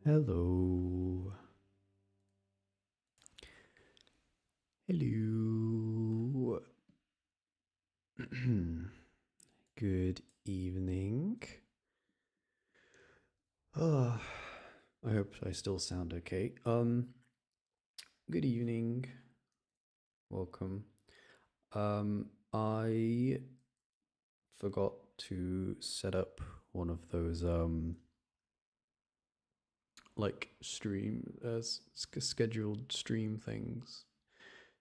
Hello. Hello. Good evening. Oh, I hope I still sound okay. Good evening. Welcome. I forgot to set up one of those like stream scheduled stream things.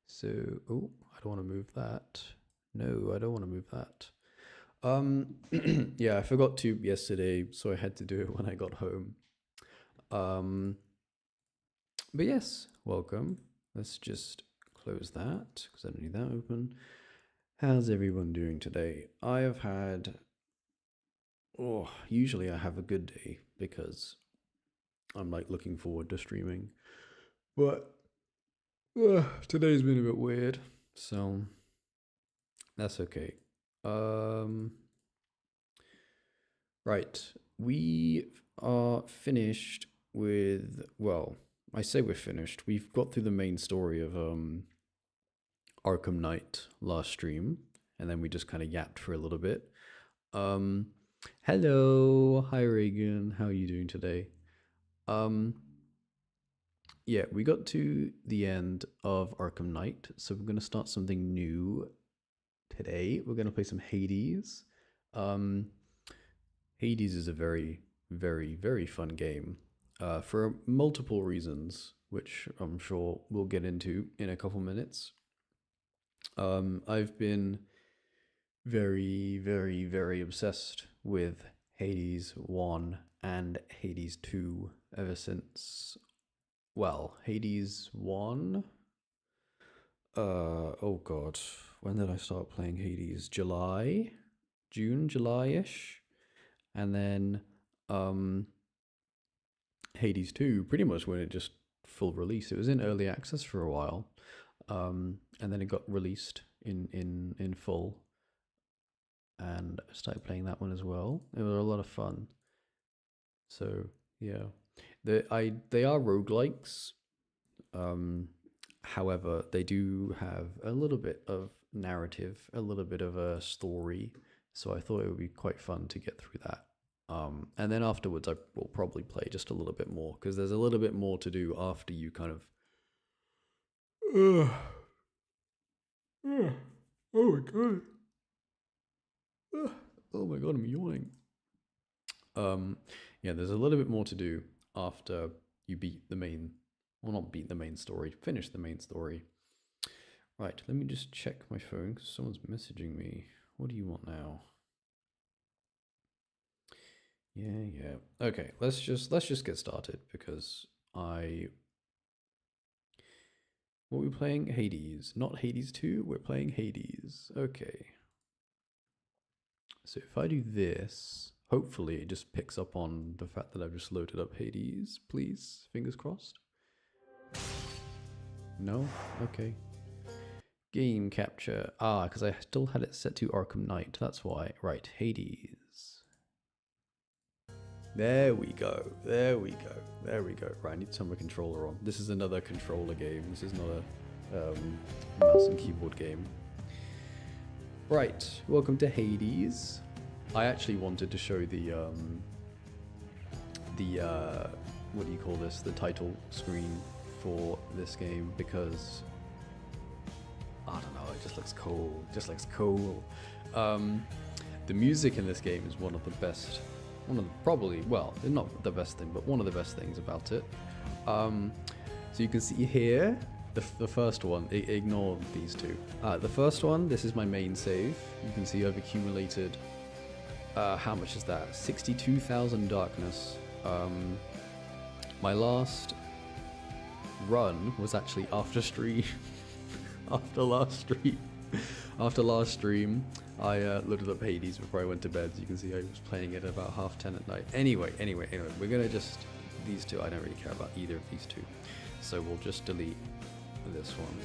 So, oh, I don't want to move that. No, I don't want to move that. Yeah, I forgot to yesterday, so I had to do it when I got home. But yes, welcome. Let's just close that because I don't need that open. How's everyone doing today? I have had. Oh, usually I have a good day because I'm like looking forward to streaming, but today's been a bit weird, so that's okay. Right, we are finished with, well, I say we're finished. We've got through the main story of Arkham Knight last stream, and then we just kind of yapped for a little bit. Hello, hi Reagan, how are you doing today? Yeah, we got to the end of Arkham Knight, so we're gonna start something new today. We're gonna play some Hades. Hades is a very, very, very fun game for multiple reasons, which I'm sure we'll get into in a couple minutes. I've been very, very, very obsessed with Hades 1 and Hades 2 ever since, well, Hades 1? Oh god, when did I start playing Hades? July? June, July-ish? And then Hades 2, pretty much when it just full release. It was in early access for a while, and then it got released in full, and I started playing that one as well. It was a lot of fun. So yeah, they are roguelikes. However, they do have a little bit of narrative, a little bit of a story. So I thought it would be quite fun to get through that. And then afterwards, I will probably play just a little bit more because there's a little bit more to do after you kind of. Oh my god! Oh my god! I'm yawning. Yeah, there's a little bit more to do after you beat the main. Well, not beat the main story. Finish the main story. Right. Let me just check my phone because someone's messaging me. What do you want now? Yeah. Okay, let's just get started because what are we playing? Hades. Not Hades 2, we're playing Hades. Okay. So if I do this, hopefully it just picks up on the fact that I've just loaded up Hades, please. Fingers crossed. No? Okay. Game capture. Ah, because I still had it set to Arkham Knight. That's why. Right, Hades. There we go. There we go. There we go. Right, I need to turn my controller on. This is another controller game. This is not a mouse and keyboard game. Right, welcome to Hades. I actually wanted to show the what do you call this? The title screen for this game because I don't know. It just looks cool. It just looks cool. The music in this game is one of the best. One of the, probably, well, not the best thing, but one of the best things about it. So you can see here, the first one, ignore these two. The first one, this is my main save. You can see I've accumulated, how much is that? 62,000 darkness. My last run was actually after stream, after last stream. I loaded up Hades before I went to bed. So you can see I was playing it about 10:30 at night. Anyway, we're gonna just, these two, I don't really care about either of these two. So we'll just delete this one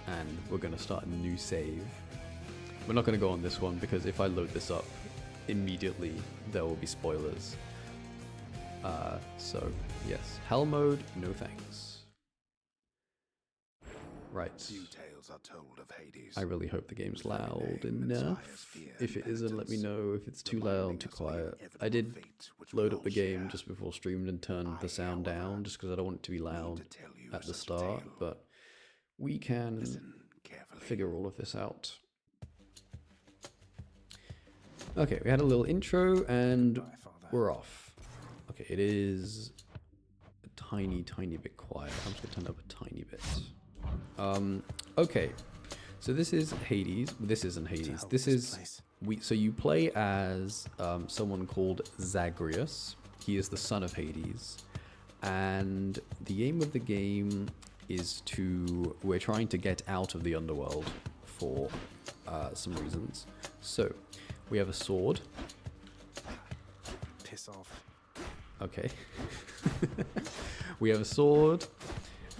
and we're gonna start a new save. We're not gonna go on this one because if I load this up immediately, there will be spoilers. So yes, hell mode, no thanks. Right. Few tales are told of Hades. I really hope the game's loud enough. If it isn't, let me know. If it's too loud, too quiet. I did load up the game just before streaming and turn the sound down, just because I don't want it to be loud at the start, but we can figure all of this out. Okay, we had a little intro and we're off. Okay, it is a tiny bit quiet. I'm just gonna turn it up a tiny bit. Okay, so this is Hades. This isn't Hades. This is so you play as someone called Zagreus. He is the son of Hades, and the aim of the game is we're trying to get out of the Underworld for some reasons. So we have a sword. Piss off. Okay. We have a sword,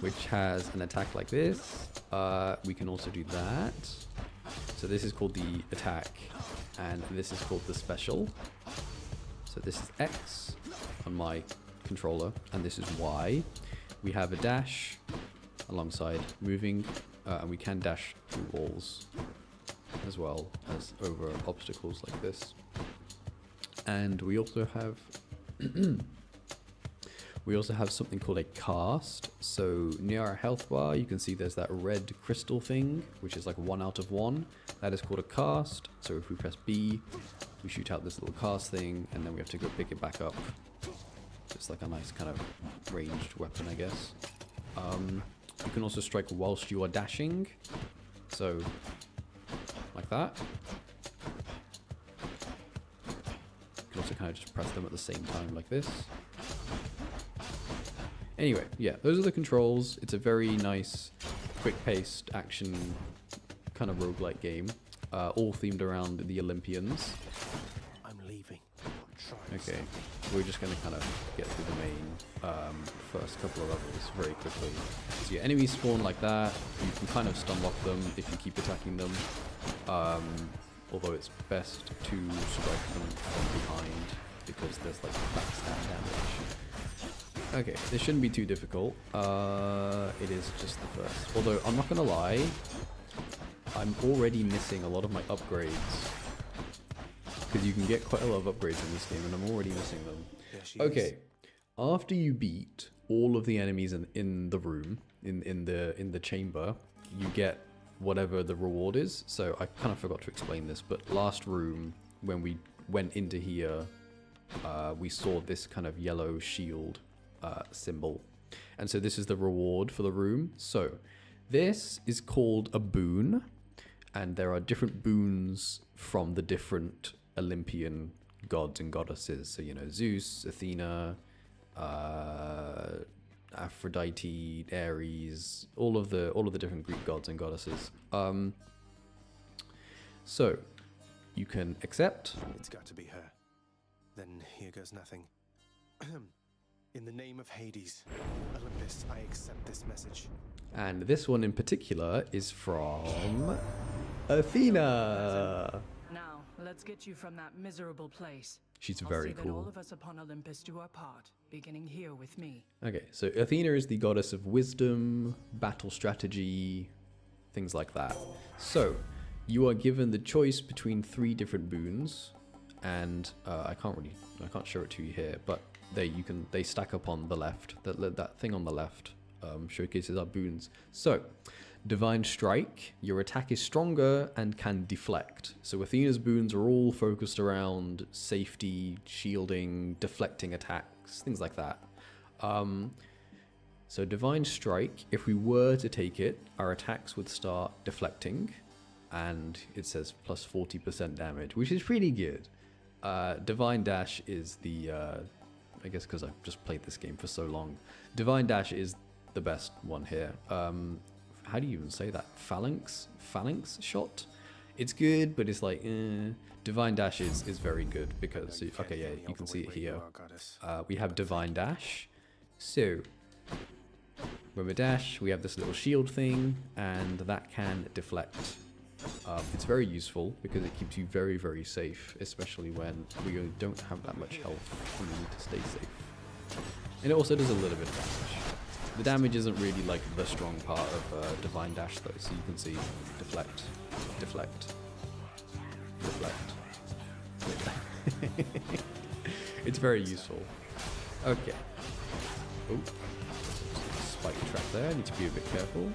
which has an attack like this. We can also do that. So this is called the attack, and this is called the special. So this is X on my controller, and this is Y. We have a dash alongside moving, and we can dash through walls as well as over obstacles like this. And we also have something called a cast. So near our health bar, you can see there's that red crystal thing, which is like 1 out of 1. That is called a cast. So if we press B, we shoot out this little cast thing, and then we have to go pick it back up. It's like a nice kind of ranged weapon, I guess. You can also strike whilst you are dashing. So, like that. You can also kind of just press them at the same time like this. Anyway, yeah, those are the controls. It's a very nice, quick-paced action kind of roguelike game, all themed around the Olympians. I'm leaving. Okay, we're just going to kind of get through the main first couple of levels very quickly. So your enemies spawn like that. You can kind of stun lock them if you keep attacking them, although it's best to strike them from behind because there's like backstab damage. Okay, this shouldn't be too difficult. It is just the first. Although, I'm not gonna lie, I'm already missing a lot of my upgrades. Because you can get quite a lot of upgrades in this game, and I'm already missing them. Okay, after you beat all of the enemies in the room, in the chamber, you get whatever the reward is. So I kind of forgot to explain this, but last room, when we went into here, we saw this kind of yellow shield symbol, and so this is the reward for the room. So this is called a boon, and there are different boons from the different Olympian gods and goddesses. So you know, Zeus, Athena, Aphrodite, Ares, all of the different Greek gods and goddesses. So you can accept. It's got to be her. Then here goes nothing. In the name of Hades, Olympus, I accept this message. And this one in particular is from Athena. Now, let's get you from that miserable place. She's very That cool. all of us upon Olympus do our part, beginning here with me. Okay, so Athena is the goddess of wisdom, battle strategy, things like that. So you are given the choice between 3 different boons, and I can't show it to you here, but they stack up on the left. That thing on the left showcases our boons. So, Divine Strike, your attack is stronger and can deflect. So Athena's boons are all focused around safety, shielding, deflecting attacks, things like that. So Divine Strike, if we were to take it, our attacks would start deflecting, and it says plus 40% damage, which is pretty good. Divine Dash is the, I guess because I've just played this game for so long, Divine Dash is the best one here. How do you even say that? Phalanx shot? It's good, but it's like, Divine Dash is very good because, okay, yeah, you can see it here. We have Divine Dash. So, when we dash, we have this little shield thing, and that can deflect. It's very useful because it keeps you very, very safe, especially when we don't have that much health and we need to stay safe. And it also does a little bit of damage. The damage isn't really like the strong part of Divine Dash though, so you can see deflect, deflect, deflect. It's very useful. Okay. Oh, spiky trap there. I need to be a bit careful.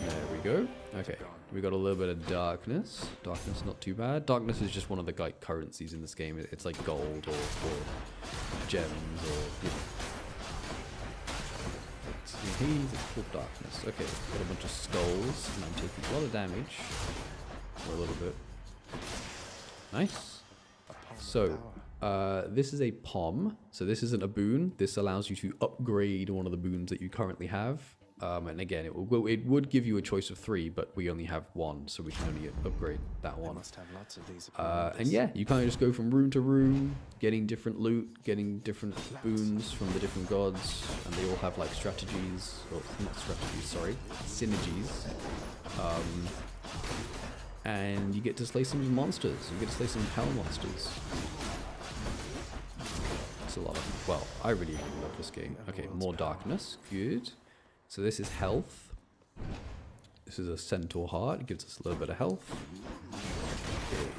There we go. Okay, we got a little bit of darkness. Darkness, not too bad. Darkness is just one of the like currencies in this game. It's like gold or gems or you know. It's called darkness. Okay, got a bunch of skulls, and I'm taking a lot of damage for a little bit. Nice. So, this is a POM. So this isn't a boon. This allows you to upgrade one of the boons that you currently have. And again, it would give you a choice of 3, but we only have 1, so we can only upgrade that one. Must have lots of these And yeah, you kind of just go from room to room, getting different loot, getting different boons from the different gods, and they all have like strategies, or not strategies, sorry, synergies. And you get to slay some monsters. You get to slay some hell monsters. It's a lot of, well, I really love this game. Okay, more darkness, good. So this is health. This is a centaur heart. It gives us a little bit of health. Okay.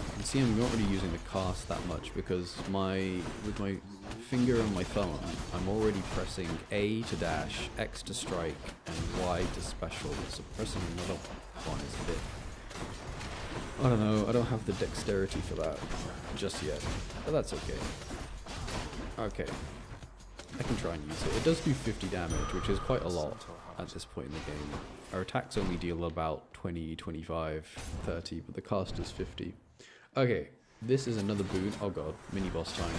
You can see I'm not really using the cast that much because with my finger and my thumb, I'm already pressing A to dash, X to strike, and Y to special. So pressing another one is a bit, I don't know, I don't have the dexterity for that just yet, but that's okay. Okay, I can try and use it. It does do 50 damage, which is quite a lot at this point in the game. Our attacks only deal about 20, 25, 30, but the cast is 50. Okay, this is another boon. Oh god, mini boss time.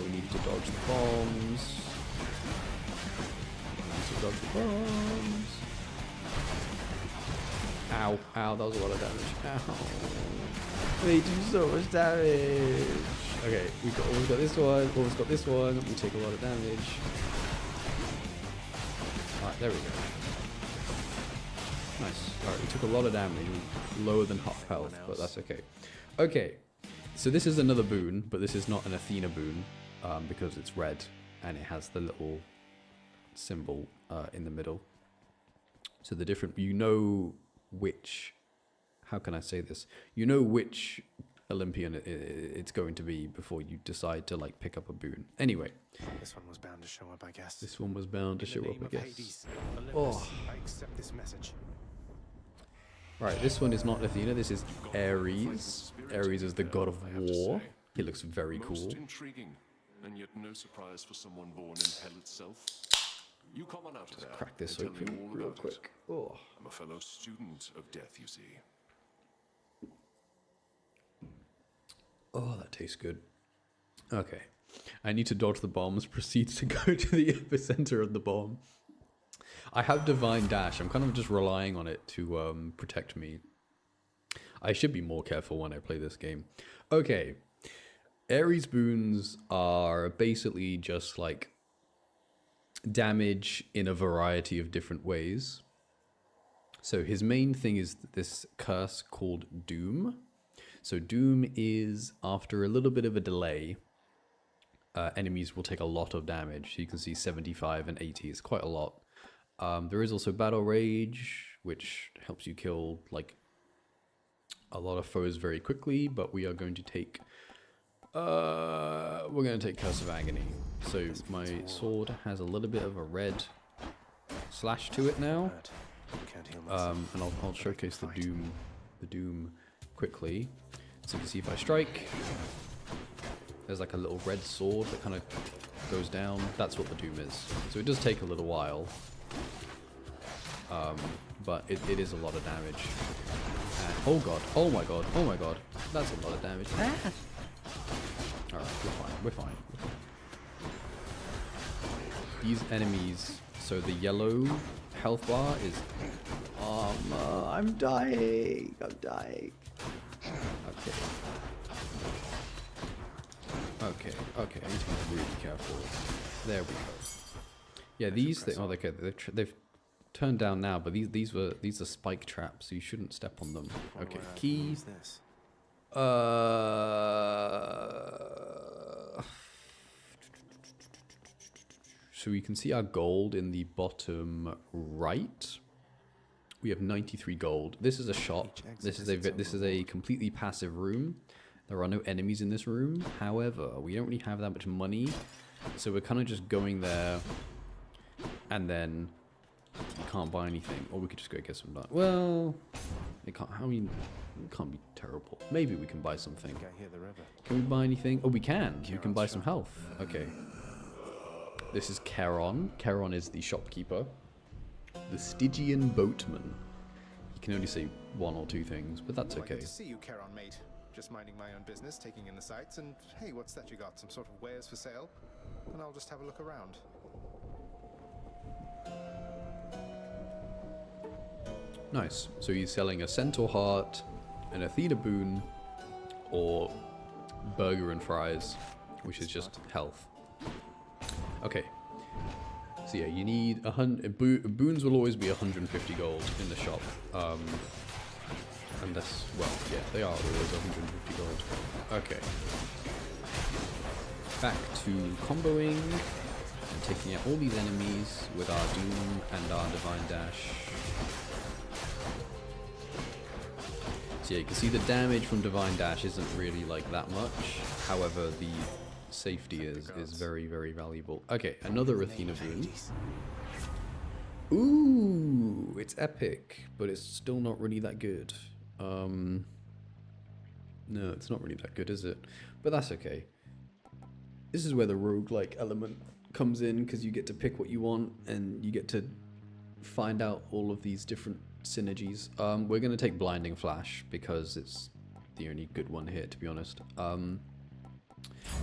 We need to dodge the bombs. Ow, ow, that was a lot of damage. Ow. They do so much damage. Okay, almost got this one, almost got this one. We take a lot of damage. Alright, there we go. Nice. Alright, we took a lot of damage. Lower than half health, but that's okay. Okay, so this is another boon, but this is not an Athena boon, because it's red, and it has the little symbol in the middle. So the different, you know which, how can I say this? You know which Olympian it's going to be before you decide to like pick up a boon. Anyway. This one was bound to show up, I guess. This one was bound to show up, I guess. Hades, Olympus, I accept this message. Right, this one is not Athena, this is Ares. Ares is the god of war. He looks very cool. Most intriguing, and yet no surprise for someone born in hell itself. You come on out of there. Crack this and tell me open all real about quick. it. Oh. I'm a fellow student of death, you see. Oh, that tastes good. Okay. I need to dodge the bombs, proceed to go to the epicenter of the bomb. I have Divine Dash. I'm kind of just relying on it to protect me. I should be more careful when I play this game. Okay. Ares boons are basically just like damage in a variety of different ways. So his main thing is this curse called Doom. So Doom is, after a little bit of a delay, enemies will take a lot of damage. So you can see 75 and 80 is quite a lot. There is also Battle Rage, which helps you kill like a lot of foes very quickly, but we are going to take Curse of Agony. So my sword has a little bit of a red slash to it now. And I'll showcase the Doom quickly. So you can see if I strike, there's like a little red sword that kind of goes down. That's what the Doom is. So it does take a little while, but it is a lot of damage. And oh god, oh my god, oh my god, that's a lot of damage. Alright, we're fine. These enemies, so the yellow health bar is, I'm dying, Okay, I need to be really careful. There we go. Yeah, these things, oh, okay, turned down now, but these are spike traps, so you shouldn't step on them. Okay, key. What's this? So we can see our gold in the bottom right. We have 93 gold. This is a shop. This is a completely passive room. There are no enemies in this room. However, we don't really have that much money, so we're kind of just going there, and then we can't buy anything, or we could just go get some. Well, it can't. I mean, it can't be terrible. Maybe we can buy something. I think I hear the river. Can we buy anything? Oh, we can. We can buy some health. Okay. This is Charon. Charon is the shopkeeper. The Stygian boatman. He can only say one or two things, but that's okay. Good to see you, Charon, mate. Just minding my own business, taking in the sights, and hey, what's that you got? Some sort of wares for sale? And I'll just have a look around. Nice. So he's selling a centaur heart, an Athena boon, or burger and fries, which is just health. Okay. So yeah, you need 100 boons will always be 150 gold in the shop. Unless, well, yeah, they are always 150 gold. Okay. Back to comboing and taking out all these enemies with our Doom and our Divine Dash. So yeah, you can see the damage from Divine Dash isn't really like that much. However, the safety is very, very valuable. Okay, another Athena boon. Ooh, it's epic, but it's still not really that good. No, it's not really that good, is it? But that's okay. This is where the roguelike element comes in, because you get to pick what you want, and you get to find out all of these different synergies. We're going to take Blinding Flash, because it's the only good one here, to be honest.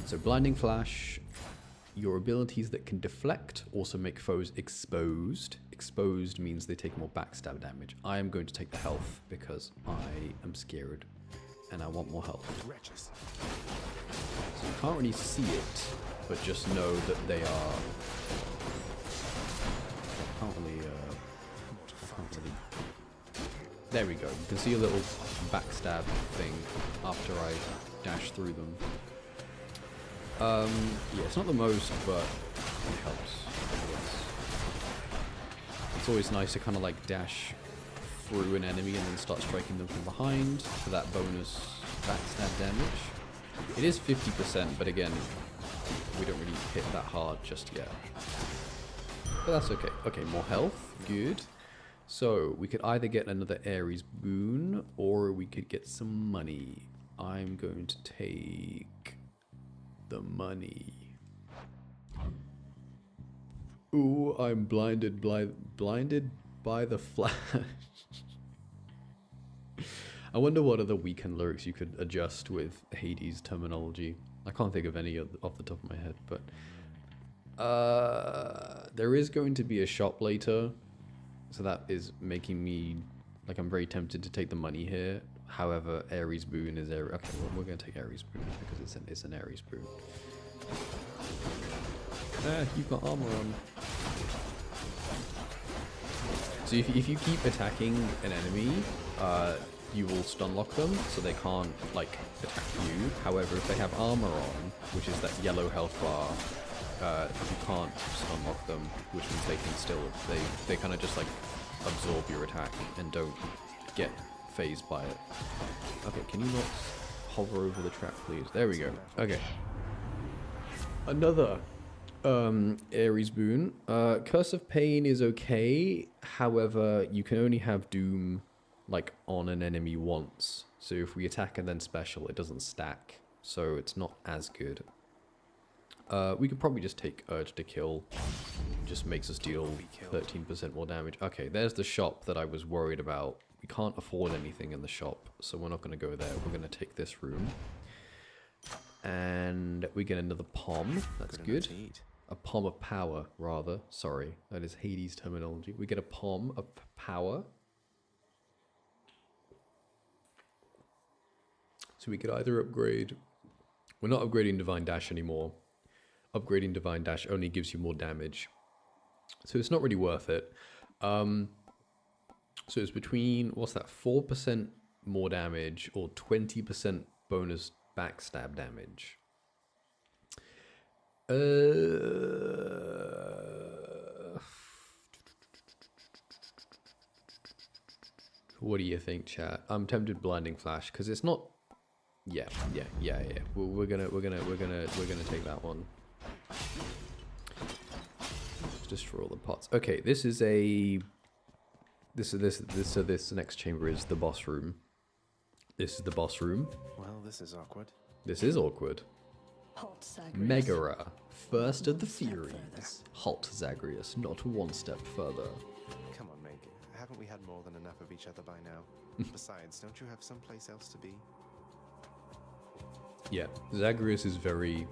So Blinding Flash, your abilities that can deflect also make foes exposed. Exposed means they take more backstab damage. I am going to take the health because I am scared and I want more health. So you can't really see it, but just know that they are... I can't really... There we go. You can see a little backstab thing after I dash through them. Yeah, it's not the most, but it helps. It's always nice to kind of like dash through an enemy and then start striking them from behind for that bonus backstab damage. It is 50%, but again, we don't really hit that hard just yet. But that's okay. Okay, more health. Good. So, we could either get another Ares boon, or we could get some money. I'm going to take the money. Ooh, I'm blinded by the flash. I wonder what other weekend lyrics you could adjust with Hades terminology. I can't think of any off the top of my head, but there is going to be a shop later, so that is making me like I'm very tempted to take the money here. However, Ares boon is Ares. Okay, well, we're going to take Ares boon because it's an Ares boon. You've got armor on. So if you keep attacking an enemy, you will stun lock them, so they can't like attack you. However, if they have armor on, which is that yellow health bar, you can't stun lock them, which means they can still they kind of just like absorb your attack and don't get phased by it. Okay, can you not hover over the trap, please? There we go. Okay. Another Ares boon. Curse of Pain is okay. However, you can only have Doom like on an enemy once. So if we attack and then special, it doesn't stack. So it's not as good. We could probably just take Urge to Kill. Just makes us deal 13% more damage. Okay, there's the shop that I was worried about. We can't afford anything in the shop, so we're not going to go there. We're going to take this room. And we get another pom. That's good. A pom of power, rather. Sorry, that is Hades terminology. We get a pom of power. So we could either upgrade... We're not upgrading Divine Dash anymore. Upgrading Divine Dash only gives you more damage. So it's not really worth it. So it's between, what's that, 4% more damage or 20% bonus backstab damage. What do you think, chat? I'm tempted blinding flash because it's not. Yeah. We're gonna take that one. Let's destroy all the pots. Okay, this is a. So this next chamber is the boss room. This is the boss room. Well, this is awkward. This is awkward. Halt, Zagreus. Megara, first of the Furies. Halt, Zagreus, not one step further. Come on, Meg. Haven't we had more than enough of each other by now? Besides, don't you have someplace else to be? Yeah, Zagreus is very,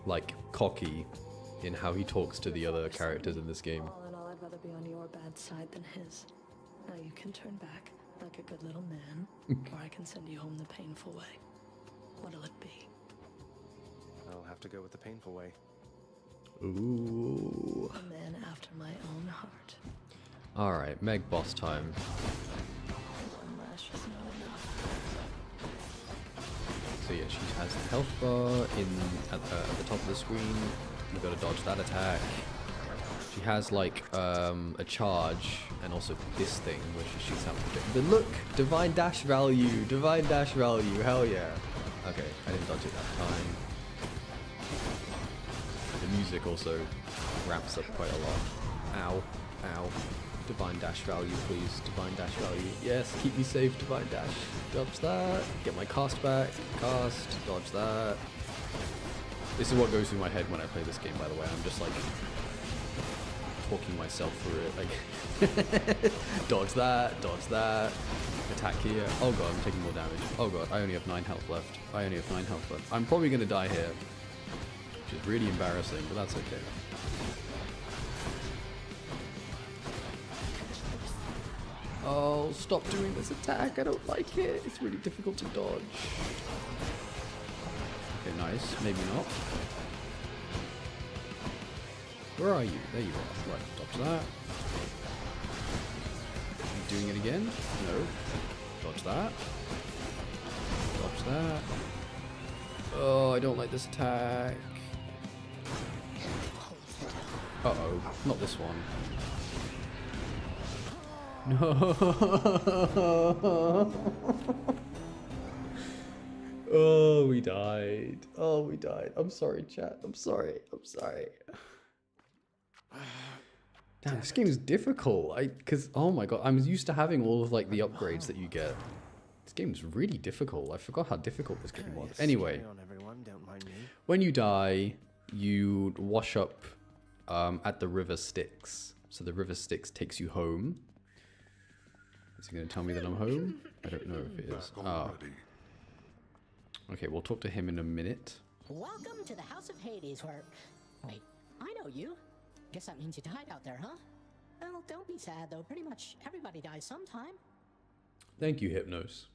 like, cocky in how he talks to the other characters in this game. All in all, I'd rather be on your bad side than his. Now you can turn back like a good little man, or I can send you home the painful way. What'll it be? I'll have to go with the painful way. Ooh. A man after my own heart. Alright, Meg boss time. One lash is not enough. So yeah, she has the health bar at the top of the screen. You gotta dodge that attack. She has like a charge and also this thing where she shoots out the. But look, divine dash value, hell yeah. Okay, I didn't dodge it that time. The music also ramps up quite a lot. Ow, ow. Divine dash value, please. Divine dash value. Yes, keep me safe, divine dash. Dodge that. Get my cast back. Cast. Dodge that. This is what goes through my head when I play this game, by the way. I'm just like talking myself through it. Like, dodge that. Dodge that. Attack here. Oh god, I'm taking more damage. Oh god, I only have 9 health left. I'm probably going to die here. Which is really embarrassing, but that's okay. Oh, stop doing this attack. I don't like it. It's really difficult to dodge. Okay, nice. Maybe not. Where are you? There you are. Right, dodge that. You doing it again? No. Dodge that. Dodge that. Oh, I don't like this attack. Uh-oh. Not this one. No. Oh, we died. Oh, we died. I'm sorry, chat. I'm sorry. Damn, this game is difficult. Because, oh my god, I'm used to having all of like the upgrades that you get. This game is really difficult. I forgot how difficult this game was. Anyway, Carry on, everyone. Don't mind me. when you die, you wash up at the river Styx. So the river Styx takes you home. Is he going to tell me that I'm home? I don't know if it is. Oh. Okay, we'll talk to him in a minute. Welcome to the House of Hades, where... Wait, I know you. Guess that means you died out there, huh? Well, don't be sad, though. Pretty much everybody dies sometime. Thank you, Hypnos.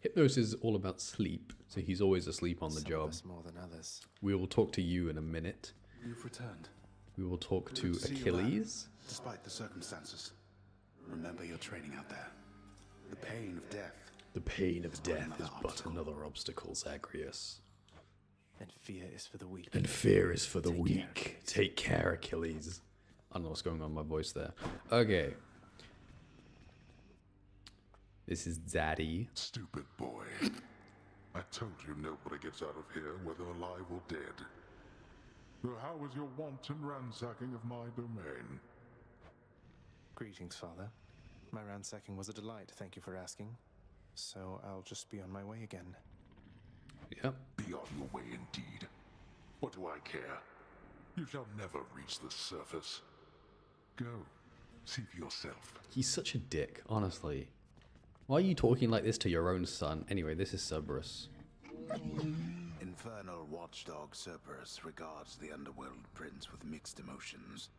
Hypnos is all about sleep, so he's always asleep on the Some job. of us more than others. We will talk to you in a minute. You've returned. We will talk to Good to see you, Achilles. lad, despite the circumstances. Remember your training out there. The pain of death. The pain of death another is but obstacle. another obstacle, Zagreus. And fear is for the weak. And fear is for the Take care, weak. Achilles. Take care, Achilles. I don't know what's going on with my voice there. Okay. This is Zaddy. Stupid boy. I told you nobody gets out of here, whether alive or dead. So how was your wanton ransacking of my domain? Greetings, Father. My ransacking was a delight, thank you for asking. So I'll just be on my way again. Yep. Be on your way indeed. What do I care? You shall never reach the surface. Go. See for yourself. He's such a dick, honestly. Why are you talking like this to your own son? Anyway, this is Cerberus. Infernal watchdog Cerberus regards the Underworld prince with mixed emotions,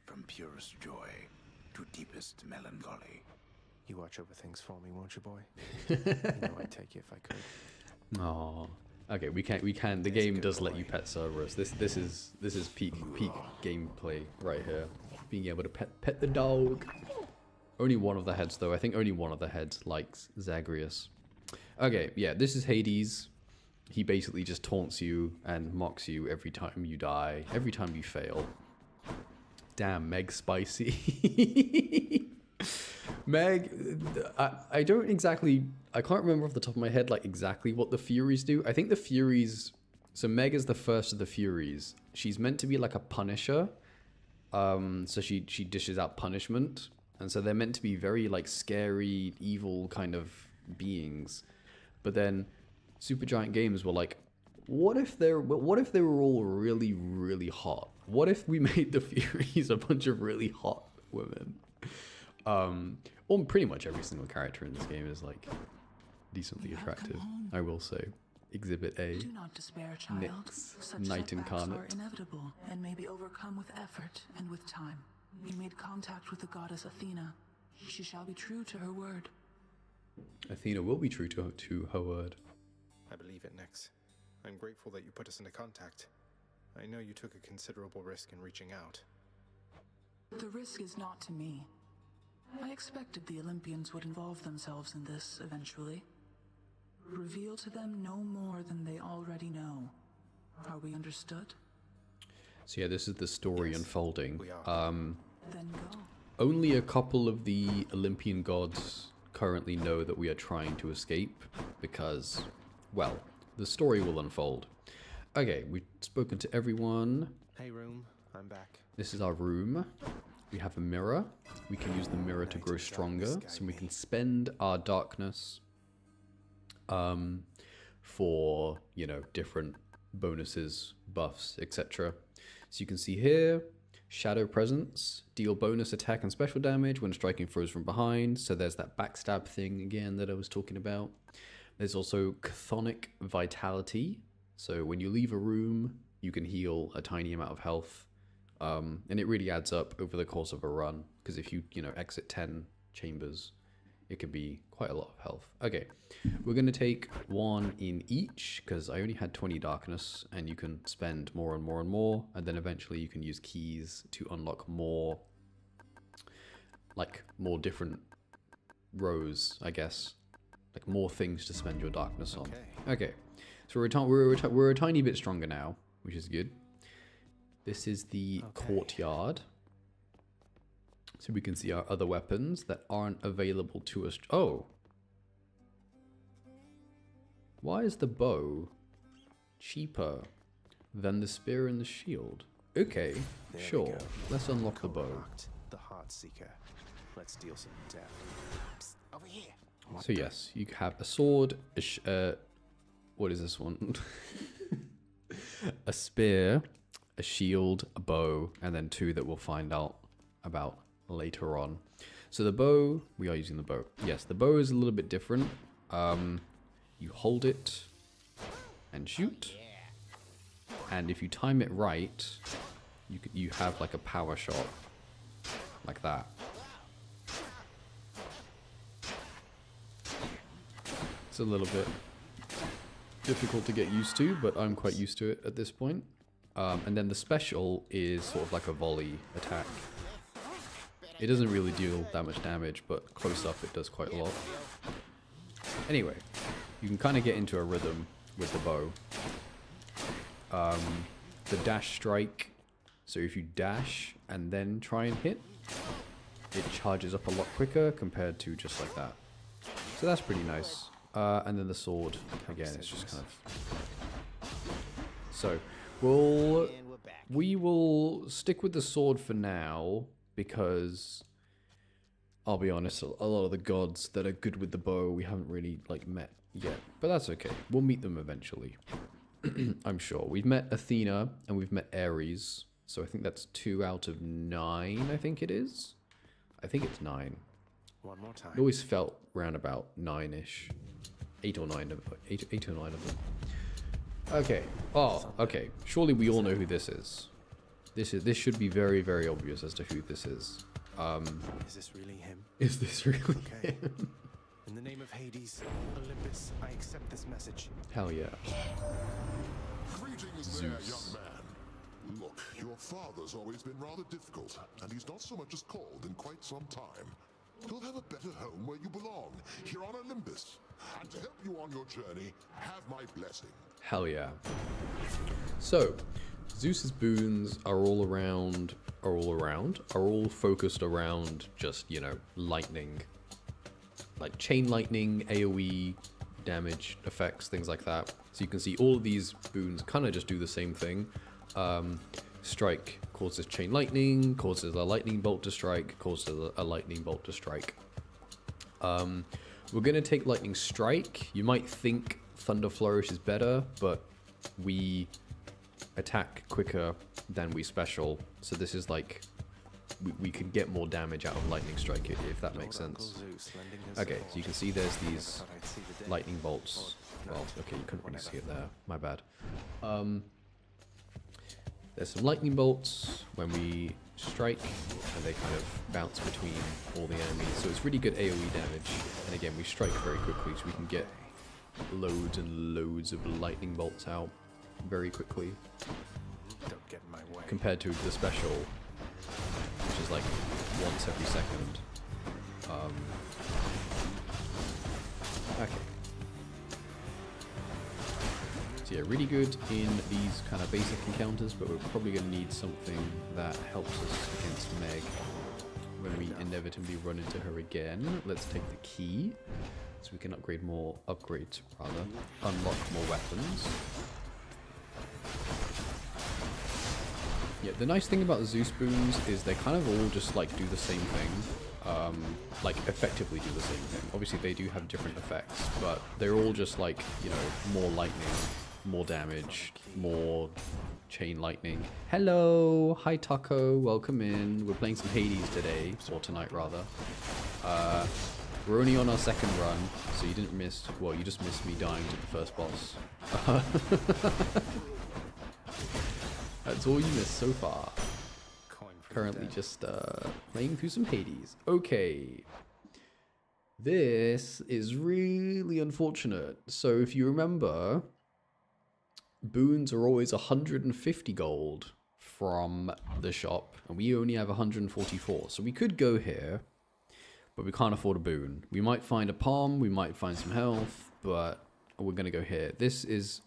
from purest joy to deepest melancholy. You watch over things for me, won't you, boy? You know I'd take you if I could. Aww. Okay, we can. The game does let you pet Cerberus. This is peak gameplay right here. Being able to pet the dog. Only one of the heads though. I think only one of the heads likes Zagreus. Okay, yeah, this is Hades. He basically just taunts you and mocks you every time you die, every time you fail. Damn, Meg's spicy. Meg, I don't exactly, I can't remember off the top of my head like exactly what the Furies do. I think the Furies, so Meg is the first of the Furies. She's meant to be like a punisher. So she dishes out punishment. And so they're meant to be very like scary, evil kind of beings. But then Supergiant Games were like, what if they were all really, really hot? What if we made the Furies a bunch of really hot women? Well, pretty much every single character in this game is like decently attractive, I will say. Exhibit A. Do not despair, child. Nyx, Such Knight setbacks Incarnate. are inevitable and may be overcome with effort and with time. We made contact with the goddess Athena. She shall be true to her word. Athena will be true to her word. I believe it, Nyx. I'm grateful that you put us into contact. I know you took a considerable risk in reaching out. The risk is not to me. I expected the Olympians would involve themselves in this eventually. Reveal to them no more than they already know. Are we understood? So yeah, this is the story unfolding. We are. Then go. Only a couple of the Olympian gods currently know that we are trying to escape because, well, the story will unfold. Okay, we've spoken to everyone. Hey, room. I'm back. This is our room. We have a mirror. We can use the mirror to grow stronger, so we can spend our darkness for, you know, different bonuses, buffs, etc. So you can see here, Shadow Presence, deal bonus attack and special damage when striking foes from behind. So there's that backstab thing again that I was talking about. There's also Chthonic Vitality. So when you leave a room, you can heal a tiny amount of health. And it really adds up over the course of a run, because if you exit 10 chambers, it could be quite a lot of health. Okay, we're going to take one in each, because I only had 20 darkness, and you can spend more and more and more, and then eventually you can use keys to unlock more, like, more different rows, I guess. Like, more things to spend your darkness on. Okay, so we're a tiny bit stronger now, which is good. This is the courtyard. So we can see our other weapons that aren't available to us. Oh. Why is the bow cheaper than the spear and the shield? Okay, There we sure. go. Let's unlock the bow. Correct. The Heart Seeker. Let's deal some death. Psst, over here. So yes, you have a sword, what is this one? A spear, a shield, a bow, and then two that we'll find out about later on. So the bow, we are using the bow. Yes, the bow is a little bit different. You hold it and shoot. And if you time it right, you have like a power shot. Like that. It's a little bit difficult to get used to, but I'm quite used to it at this point. And then the special is sort of like a volley attack. It doesn't really deal that much damage, but close up it does quite a lot. Anyway, you can kind of get into a rhythm with the bow. The dash strike, so if you dash and then try and hit, it charges up a lot quicker compared to just like that. So that's pretty nice. And then the sword, again, it's just kind of... So, we will stick with the sword for now, because I'll be honest, a lot of the gods that are good with the bow we haven't really like met yet, but that's okay. We'll meet them eventually. I'm sure. We've met Athena and we've met Ares, so I think that's 2 out of 9, I think it is. I think it's 9. One more time. It always felt round about 9-ish. 8 or 9 of 8 or 9 of them. Okay. Oh, okay. Surely we all know who this is. This should be very, very obvious as to who this is. Is this really him? Is this really Okay. him? In the name of Hades, Olympus, I accept this message. Hell yeah. Greetings there, young man. Look, your father's always been rather difficult, and he's not so much as called in quite some time. You'll have a better home where you belong, here on Olympus. And to help you on your journey, have my blessing. Hell yeah. So, Zeus's boons are all focused around just, you know, lightning. Like chain lightning, AoE, damage effects, things like that. So you can see all of these boons kind of just do the same thing. Strike causes chain lightning, causes a lightning bolt to strike, causes a lightning bolt to strike. We're going to take lightning strike. You might think thunder flourish is better, but we attack quicker than we special. So this is like, we can get more damage out of lightning strike if that makes sense. Okay, so you can see there's these lightning bolts. Well, okay, you couldn't really see it there. My bad. There's some lightning bolts when we strike, and they kind of bounce between all the enemies. So it's really good AoE damage. And again, we strike very quickly, so we can get loads and loads of lightning bolts out very quickly. Don't get in my way. Compared to the special, which is like once every second. Okay. So yeah, really good in these kind of basic encounters, but we're probably going to need something that helps us against Meg when we inevitably run into her again. Let's take the key, so we can unlock more weapons. Yeah, the nice thing about the Zeus boons is they kind of all just like do the same thing. Like effectively do the same thing. Obviously they do have different effects, but they're all just like, you know, more lightning, more damage, more chain lightning. Hello! Hi Taco, welcome in. We're playing some Hades today, or tonight rather. We're only on our second run, so you didn't miss, well, you just missed me dying to the first boss. That's all you missed so far. Currently just playing through some Hades. Okay. This is really unfortunate. So if you remember, boons are always 150 gold from the shop, and we only have 144. So we could go here, but we can't afford a boon. We might find a palm, we might find some health, but we're going to go here. This is,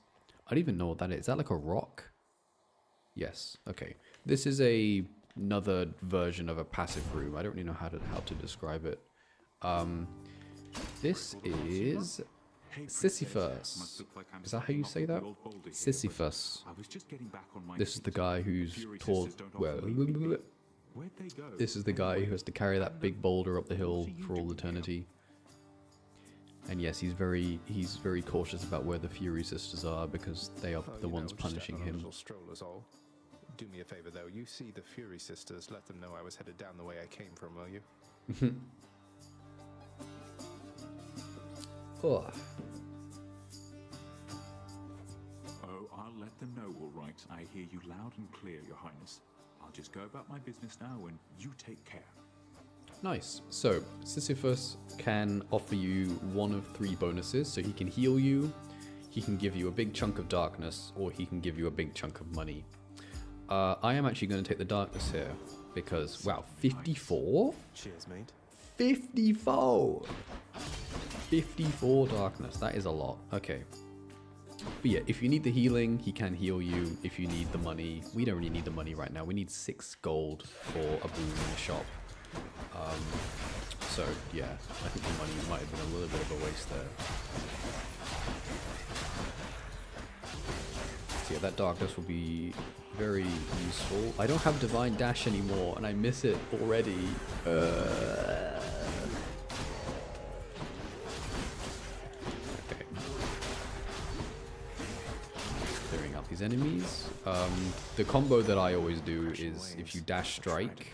I don't even know what that is. Is that like a rock? Yes. Okay. This is another version of a passive room. I don't really know how to describe it. This is Sisyphus. Is that how you say that? Sisyphus. This is the guy who's taught. Well, this is the guy who has to carry that big boulder up the hill for all eternity. And yes, he's very cautious about where the Fury Sisters are, because they are the ones punishing him. Do me a favor though, you see the Fury Sisters, let them know I was headed down the way I came from, will you? Oh. Oh, I'll let them know, all right. I hear you loud and clear, Your Highness. I'll just go about my business now, and you take care. Nice. So, Sisyphus can offer you one of 3 bonuses. So he can heal you, he can give you a big chunk of darkness, or he can give you a big chunk of money. I am actually going to take the darkness here, because, wow, 54? Cheers, mate. 54! 54 darkness, that is a lot. Okay. But yeah, if you need the healing, he can heal you. If you need the money, we don't really need the money right now. We need 6 gold for a boon in the shop. So yeah, I think the money might have been a little bit of a waste there. So yeah, that darkness will be very useful. I don't have Divine Dash anymore, and I miss it already. Okay. Clearing out these enemies. The combo that I always do is if you dash strike.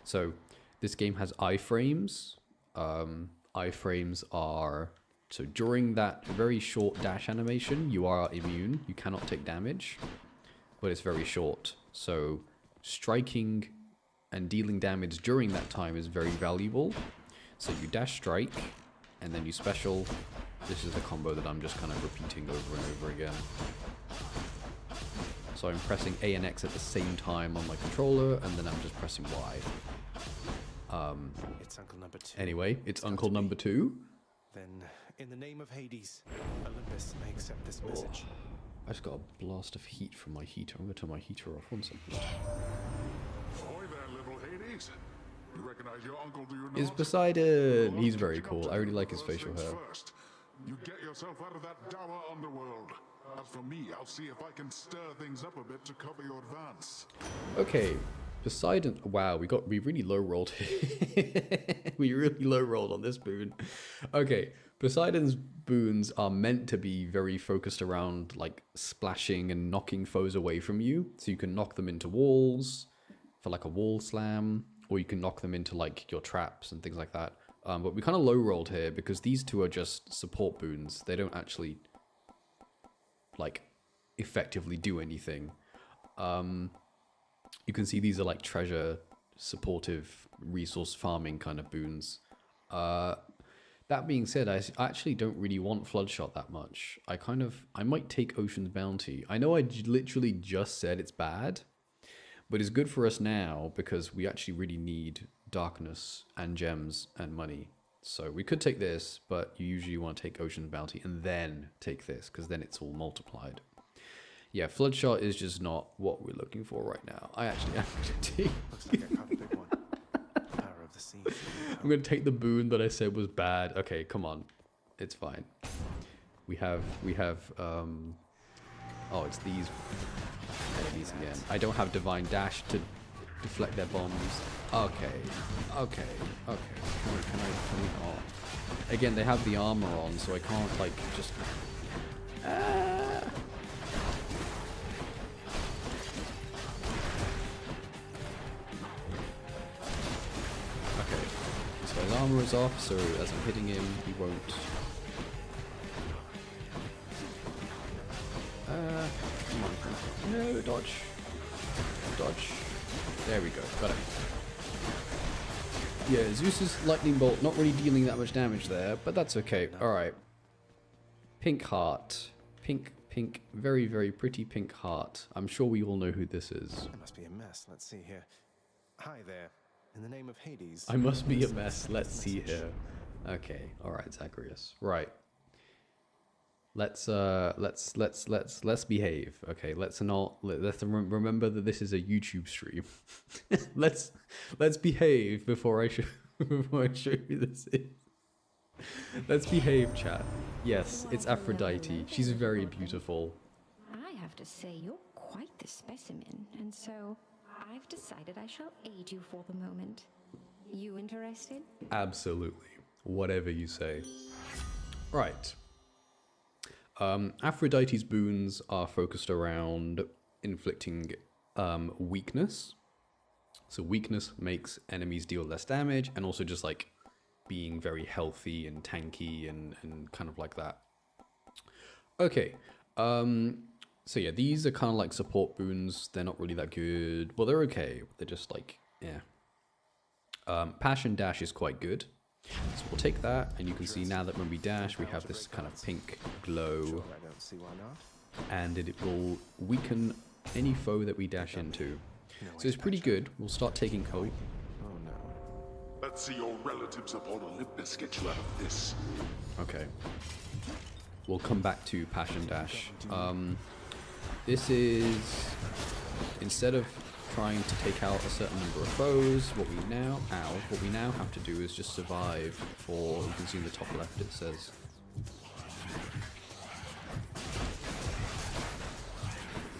So this game has iframes. Iframes are, so during that very short dash animation, you are immune. You cannot take damage, but it's very short. So striking and dealing damage during that time is very valuable. So you dash strike, and then you special. This is a combo that I'm just kind of repeating over and over again. So I'm pressing A and X at the same time on my controller, and then I'm just pressing Y. It's Uncle Number 2. Anyway, it's Uncle Number 2. Then, in the name of Hades, Olympus, I accept this message. I just got a blast of heat from my heater. I'm going to turn my heater off. 1 second. Ahoy there, little Hades. You recognize your uncle, do you not? It's Poseidon. Well, He's I'm very catching up cool. to I really you. like his First facial things hair. first, you get yourself out of that dour underworld. As for me, I'll see if I can stir things up a bit to cover your advance. Okay, Poseidon. Wow, we really low rolled here. We really low rolled on this boon. Okay, Poseidon's boons are meant to be very focused around like splashing and knocking foes away from you. So you can knock them into walls for like a wall slam, or you can knock them into like your traps and things like that. But we kind of low rolled here because these two are just support boons. They don't actually like effectively do anything. You can see these are like treasure supportive resource farming kind of boons. That being said, I actually don't really want Floodshot that much. I might take Ocean's Bounty. I know I literally just said it's bad, but it's good for us now because we actually really need darkness and gems and money. So we could take this, but you usually want to take Ocean's Bounty and then take this because then it's all multiplied. Yeah, Floodshot is just not what we're looking for right now. I actually am going to take... Looks like I caught a big one. Power of the sea. I'm going to take the boon that I said was bad. Okay, come on. It's fine. We have, oh, it's these enemies again. I don't have Divine Dash to deflect their bombs. Okay. Can we not? Again, they have the armor on, so I can't, like, just... Okay. So his armor is off, so as I'm hitting him, he won't... Come on. No, dodge. Dodge. There we go. Got it. Yeah, Zeus's lightning bolt not really dealing that much damage there, but that's okay. Alright. Pink heart. Pink, very, very pretty pink heart. I'm sure we all know who this is. It must be a mess. Let's see here. Hi there. In the name of Hades. I must be a mess. Let's see here. Okay. Alright, Zacharias. Right. Let's behave. Okay, let's remember that this is a YouTube stream. let's behave before I show you this is. Let's behave, chat. Yes, it's Aphrodite. She's very beautiful. I have to say you're quite the specimen, and so I've decided I shall aid you for the moment. You interested? Absolutely. Whatever you say. Right. Aphrodite's boons are focused around inflicting weakness. So weakness makes enemies deal less damage, and also just like being very healthy and tanky and kind of like that. Okay. So yeah, these are kind of like support boons. They're not really that good. Well, they're okay. They're just like, yeah. Passion Dash is quite good. So we'll take that, and you can see now that when we dash, we have this kind of pink glow, I don't see why not. and it will weaken any foe that we dash into. So it's pretty good. We'll start taking Oh no. Let's see your relatives up on Olympus get you out of this. Okay. We'll come back to Passion Dash. This is, instead of trying to take out a certain number of foes, what we now have to do is just survive for, you can see in the top left it says,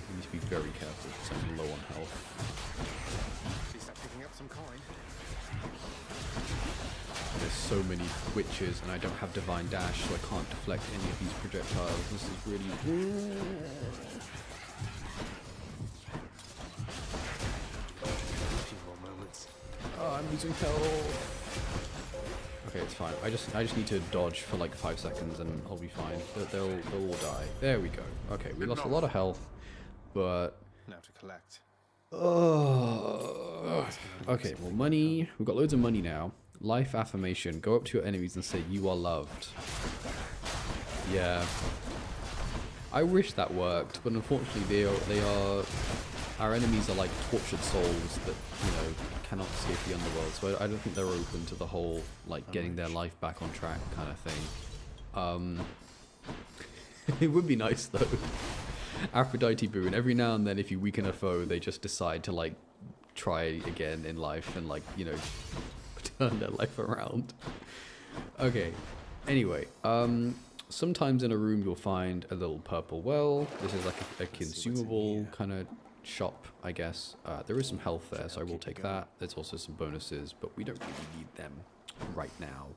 you need to be very careful because I'm low on health. At least I'm picking up some coin. There's so many witches and I don't have Divine Dash, so I can't deflect any of these projectiles. This is really... Oh, I'm losing health. Okay, it's fine. I just need to dodge for like 5 seconds and I'll be fine. They'll all die. There we go. Okay, we lost a lot of health, but... Now to collect. Oh. Okay, well, money. We've got loads of money now. Life affirmation. Go up to your enemies and say, "You are loved." Yeah. I wish that worked, but unfortunately our enemies are like tortured souls that, you know, cannot escape the underworld. So I don't think they're open to the whole, like, getting their life back on track kind of thing. It would be nice though. Aphrodite boon. Every now and then, if you weaken a foe, they just decide to like try again in life and, like, you know, turn their life around. Okay. Anyway, sometimes in a room you'll find a little purple well. This is like a consumable kind of shop, I guess. There is some health there, so I will take that. There's also some bonuses, but we don't really need them right now.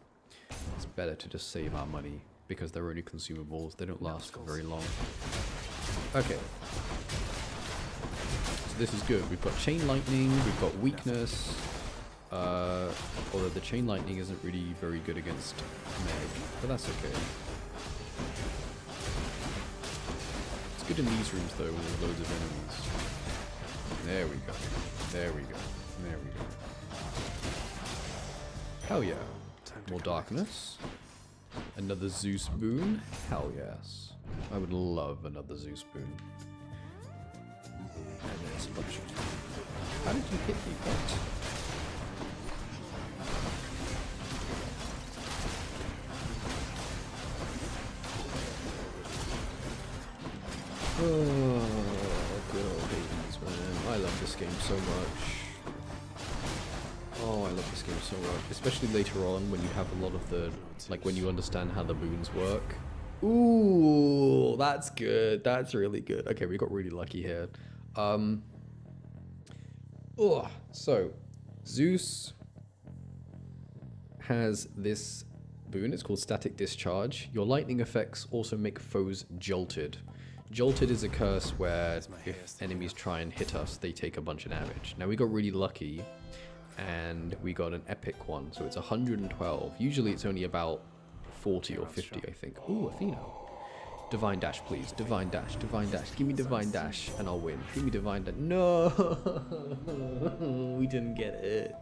It's better to just save our money because they're only consumables. They don't last for very long. Okay. So this is good. We've got chain lightning, we've got weakness. Although the chain lightning isn't really very good against Meg, but that's okay. It's good in these rooms though, with loads of enemies. There we go. There we go. There we go. Hell yeah. More darkness. Another Zeus boon. Hell yes. I would love another Zeus boon. And there's a bunch of... How did you hit me? What? Oh, good old Hades, man. I love this game so much. Oh, I love this game so much. Especially later on when you have a lot of the... Like, when you understand how the boons work. Ooh, that's good. That's really good. Okay, we got really lucky here. So, Zeus has this boon. It's called Static Discharge. Your lightning effects also make foes jolted. Jolted is a curse where if enemies try and hit us, they take a bunch of damage. Now we got really lucky and we got an epic one, so it's 112. Usually it's only about 40 or 50, I think. Ooh, Athena. Divine Dash, please. Divine Dash, Divine Dash. Give me Divine Dash and I'll win. Give me Divine Dash. No! We didn't get it.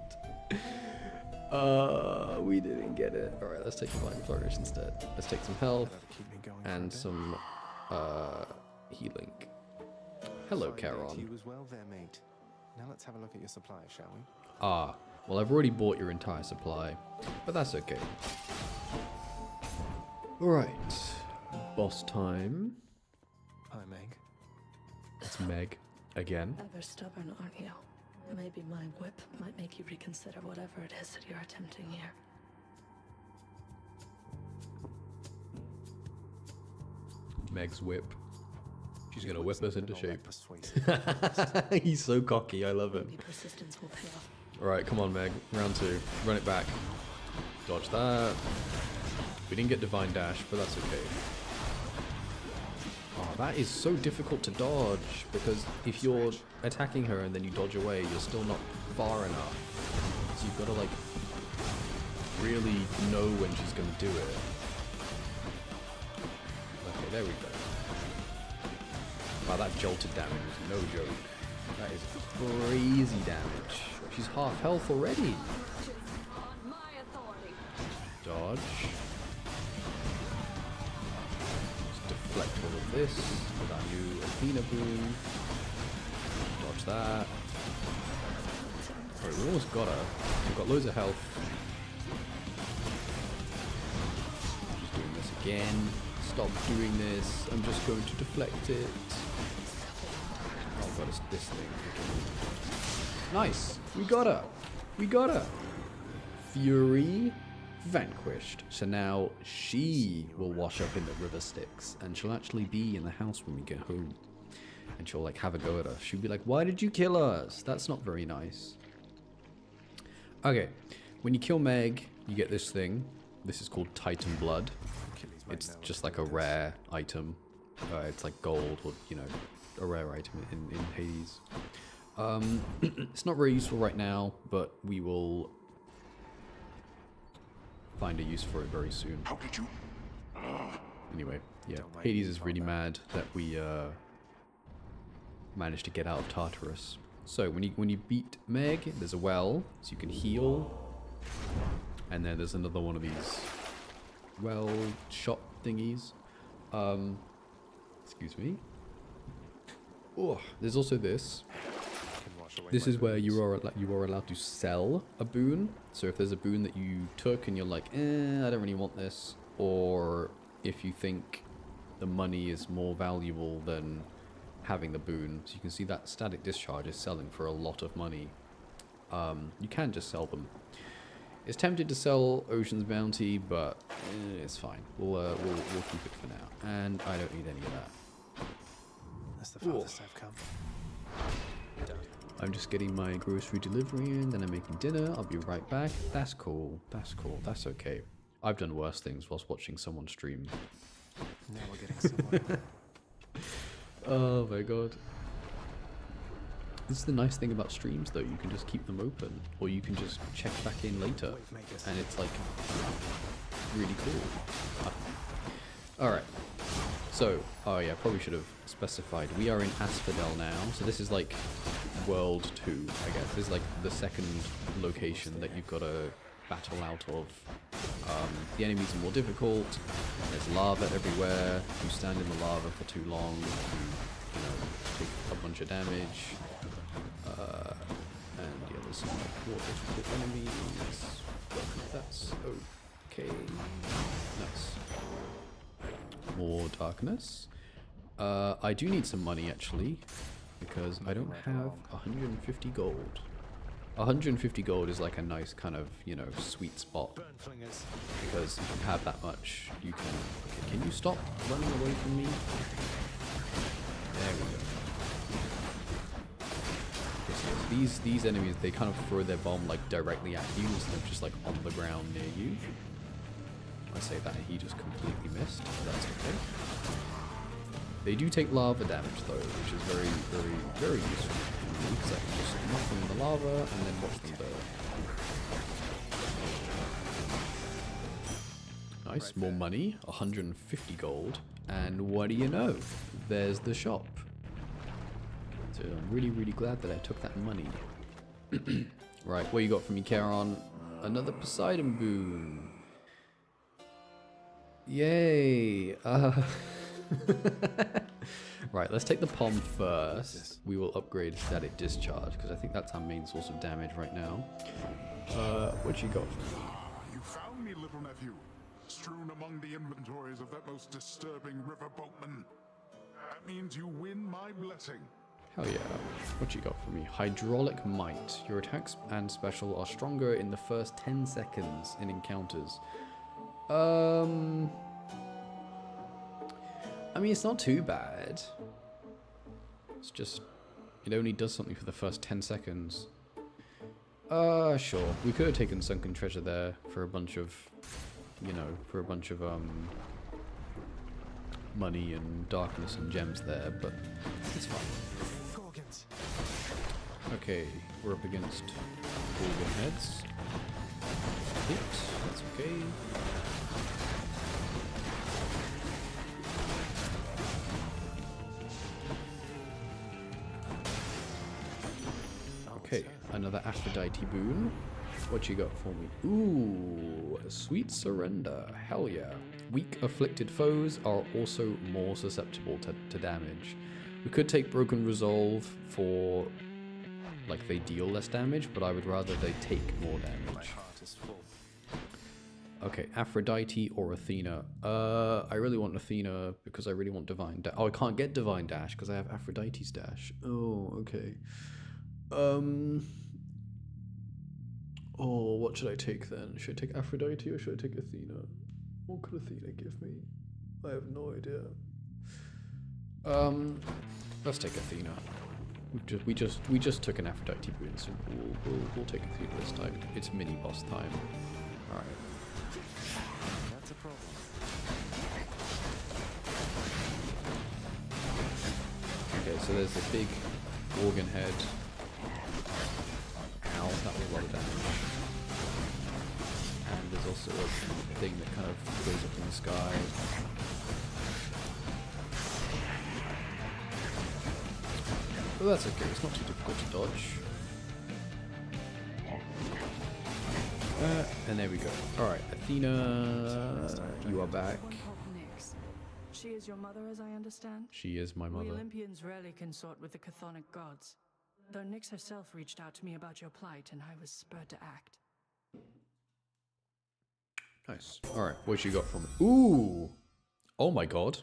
We didn't get it. Alright, let's take Divine Flourish instead. Let's take some health and some healing. Hello, Charon. You as well there, mate. Now let's have a look at your supply, shall we? Ah, well, I've already bought your entire supply, but that's okay. Alright, boss time. Hi, Meg. It's Meg again. Ever stubborn, aren't you? Maybe my whip might make you reconsider whatever it is that you're attempting here. Meg's whip. She's gonna whip us into shape. He's so cocky, I love him. Persistence will pay off. Alright, come on, Meg. Round 2. Run it back. Dodge that. We didn't get Divine Dash, but that's okay. Oh, that is so difficult to dodge, because if you're attacking her and then you dodge away, you're still not far enough. So you've got to, like, really know when she's going to do it. Okay, there we go. Wow, that jolted damage is no joke. That is crazy damage. She's half health already. Dodge. Just deflect all of this with our new Athena boon. Dodge that. Alright, we almost got her. We've got loads of health. Just doing this again. Stop doing this. I'm just going to deflect it. Oh god, it's this thing. Nice! We got her! We got her! Fury vanquished. So now she will wash up in the river Styx, and she'll actually be in the house when we get home. And she'll like have a go at us. She'll be like, why did you kill us? That's not very nice. Okay, when you kill Meg, you get this thing. This is called Titan Blood. It's just like a rare item. It's like gold, or, you know, a rare item in Hades. It's not very useful right now, but we will find a use for it very soon. How did you? Anyway, yeah, Hades is really mad that we managed to get out of Tartarus. So when you beat Meg, there's a well, so you can heal. And then there's another one of these shop thingies. Excuse me. Oh, there's also this. This is where you are allowed to sell a boon. So if there's a boon that you took and you're like, I don't really want this, or if you think the money is more valuable than having the boon. So you can see that static discharge is selling for a lot of money. You can just sell them. It's tempted to sell Ocean's Bounty, but it's fine. We'll keep it for now. And I don't need any of that. That's the farthest I've come. Done. I'm just getting my grocery delivery in, then I'm making dinner. I'll be right back. That's cool. That's cool. That's okay. I've done worse things whilst watching someone stream. Now we're getting somewhere. Oh my god. This is the nice thing about streams though, you can just keep them open, or you can just check back in later, and it's like really cool. Alright, so, oh yeah, probably should have specified, we are in Asphodel now, so this is like World 2, I guess. This is like the second location that you've got to battle out of. The enemies are more difficult, there's lava everywhere, you stand in the lava for too long, you know, take a bunch of damage. And yeah, there's some like more difficult enemies, but that's okay. Nice. More darkness. I do need some money actually, because I don't have 150 gold. 150 gold is like a nice kind of, you know, sweet spot. Because if you have that much, you can... Okay, can you stop running away from me? There we go. These enemies, they kind of throw their bomb like directly at you instead of just like on the ground near you. I say that he just completely missed, but that's okay. They do take lava damage though, which is very, very, very useful because I can just knock them in the lava and then watch them burn. Nice, more money, 150 gold, and what do you know? There's the shop. So I'm really, really glad that I took that money. Right, what you got for me, Charon? Another Poseidon boon. Yay! Right, let's take the Pom first. We will upgrade Static Discharge, because I think that's our main source of damage right now. What you got for me? You found me, little nephew, strewn among the inventories of that most disturbing riverboatman. That means you win my blessing. Hell yeah. What you got for me? Hydraulic Might. Your attacks and special are stronger in the first 10 seconds in encounters. I mean, it's not too bad. It's just, it only does something for the first 10 seconds. Sure. We could have taken Sunken Treasure there for a bunch of, you know, for a bunch of, money and darkness and gems there, but it's fine. Okay, we're up against Gorgon heads. Hit, that's okay. Okay, another Aphrodite boon. What you got for me? Ooh, Sweet Surrender. Hell yeah. Weak afflicted foes are also more susceptible to damage. We could take Broken Resolve for, like, they deal less damage, but I would rather they take more damage. My heart is full. Okay, Aphrodite or Athena. I really want Athena because I really want Divine Dash. Oh, I can't get Divine Dash because I have Aphrodite's Dash. Oh, okay. Oh, what should I take then? Should I take Aphrodite or should I take Athena? What could Athena give me? I have no idea. Let's take Athena. We just took an Aphrodite boon, so we'll take Athena this time. It's mini boss time. All right. That's a problem. Okay, so there's the big organ head. Ow, that was a lot of damage. And there's also a thing that kind of goes up in the sky. But that's okay, it's not too difficult to dodge. that, and there we go. Alright, Athena, you are back. One called Nyx. She is your mother, as I understand? She is my We mother. Olympians rarely consort with the chthonic gods. Though Nyx herself reached out to me about your plight, and I was spurred to act. Nice. Alright, what you got from it? Ooh! Oh my god.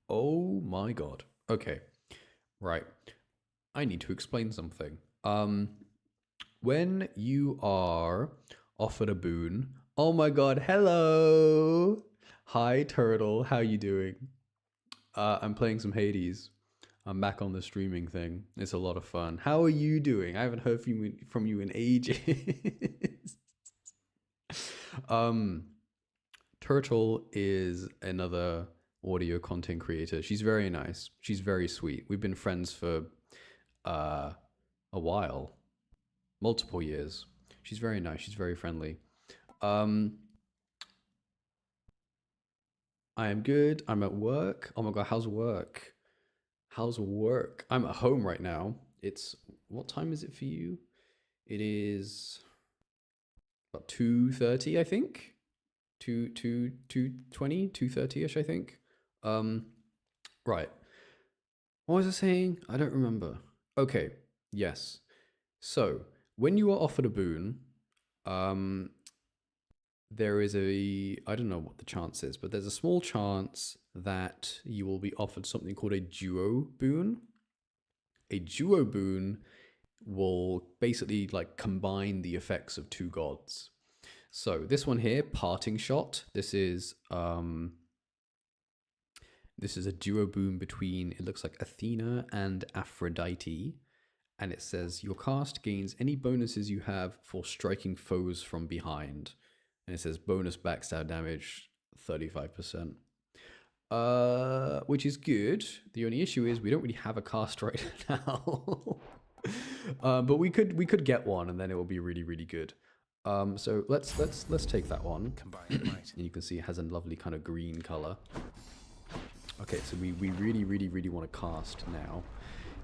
Oh my god. Okay. Right. I need to explain something. When you are offered a boon... Oh my god, hello! Hi, Turtle. How you doing? I'm playing some Hades. I'm back on the streaming thing. It's a lot of fun. How are you doing? I haven't heard from you in ages. Turtle is another audio content creator. She's very nice. She's very sweet. We've been friends for a while. Multiple years. She's very nice. She's very friendly. I am good. I'm at work. Oh my god, how's work? How's work? I'm at home right now. It's... What time is it for you? It is... about 2:30, I think? 2:20, 2:30-ish, I think. Right. What was I saying? I don't remember. Okay, yes. So, when you are offered a boon, there is a... I don't know what the chance is, but there's a small chance that you will be offered something called a duo boon. A duo boon will basically like combine the effects of two gods. So this one here, Parting Shot, this is a duo boon between, it looks like Athena and Aphrodite, and it says your cast gains any bonuses you have for striking foes from behind, and it says bonus backstab damage 35%. Which is good. The only issue is we don't really have a cast right now. But we could get one, and then it will be really, really good. So let's take that one. And you can see it has a lovely kind of green color. Okay, so we really, really, really want to cast now.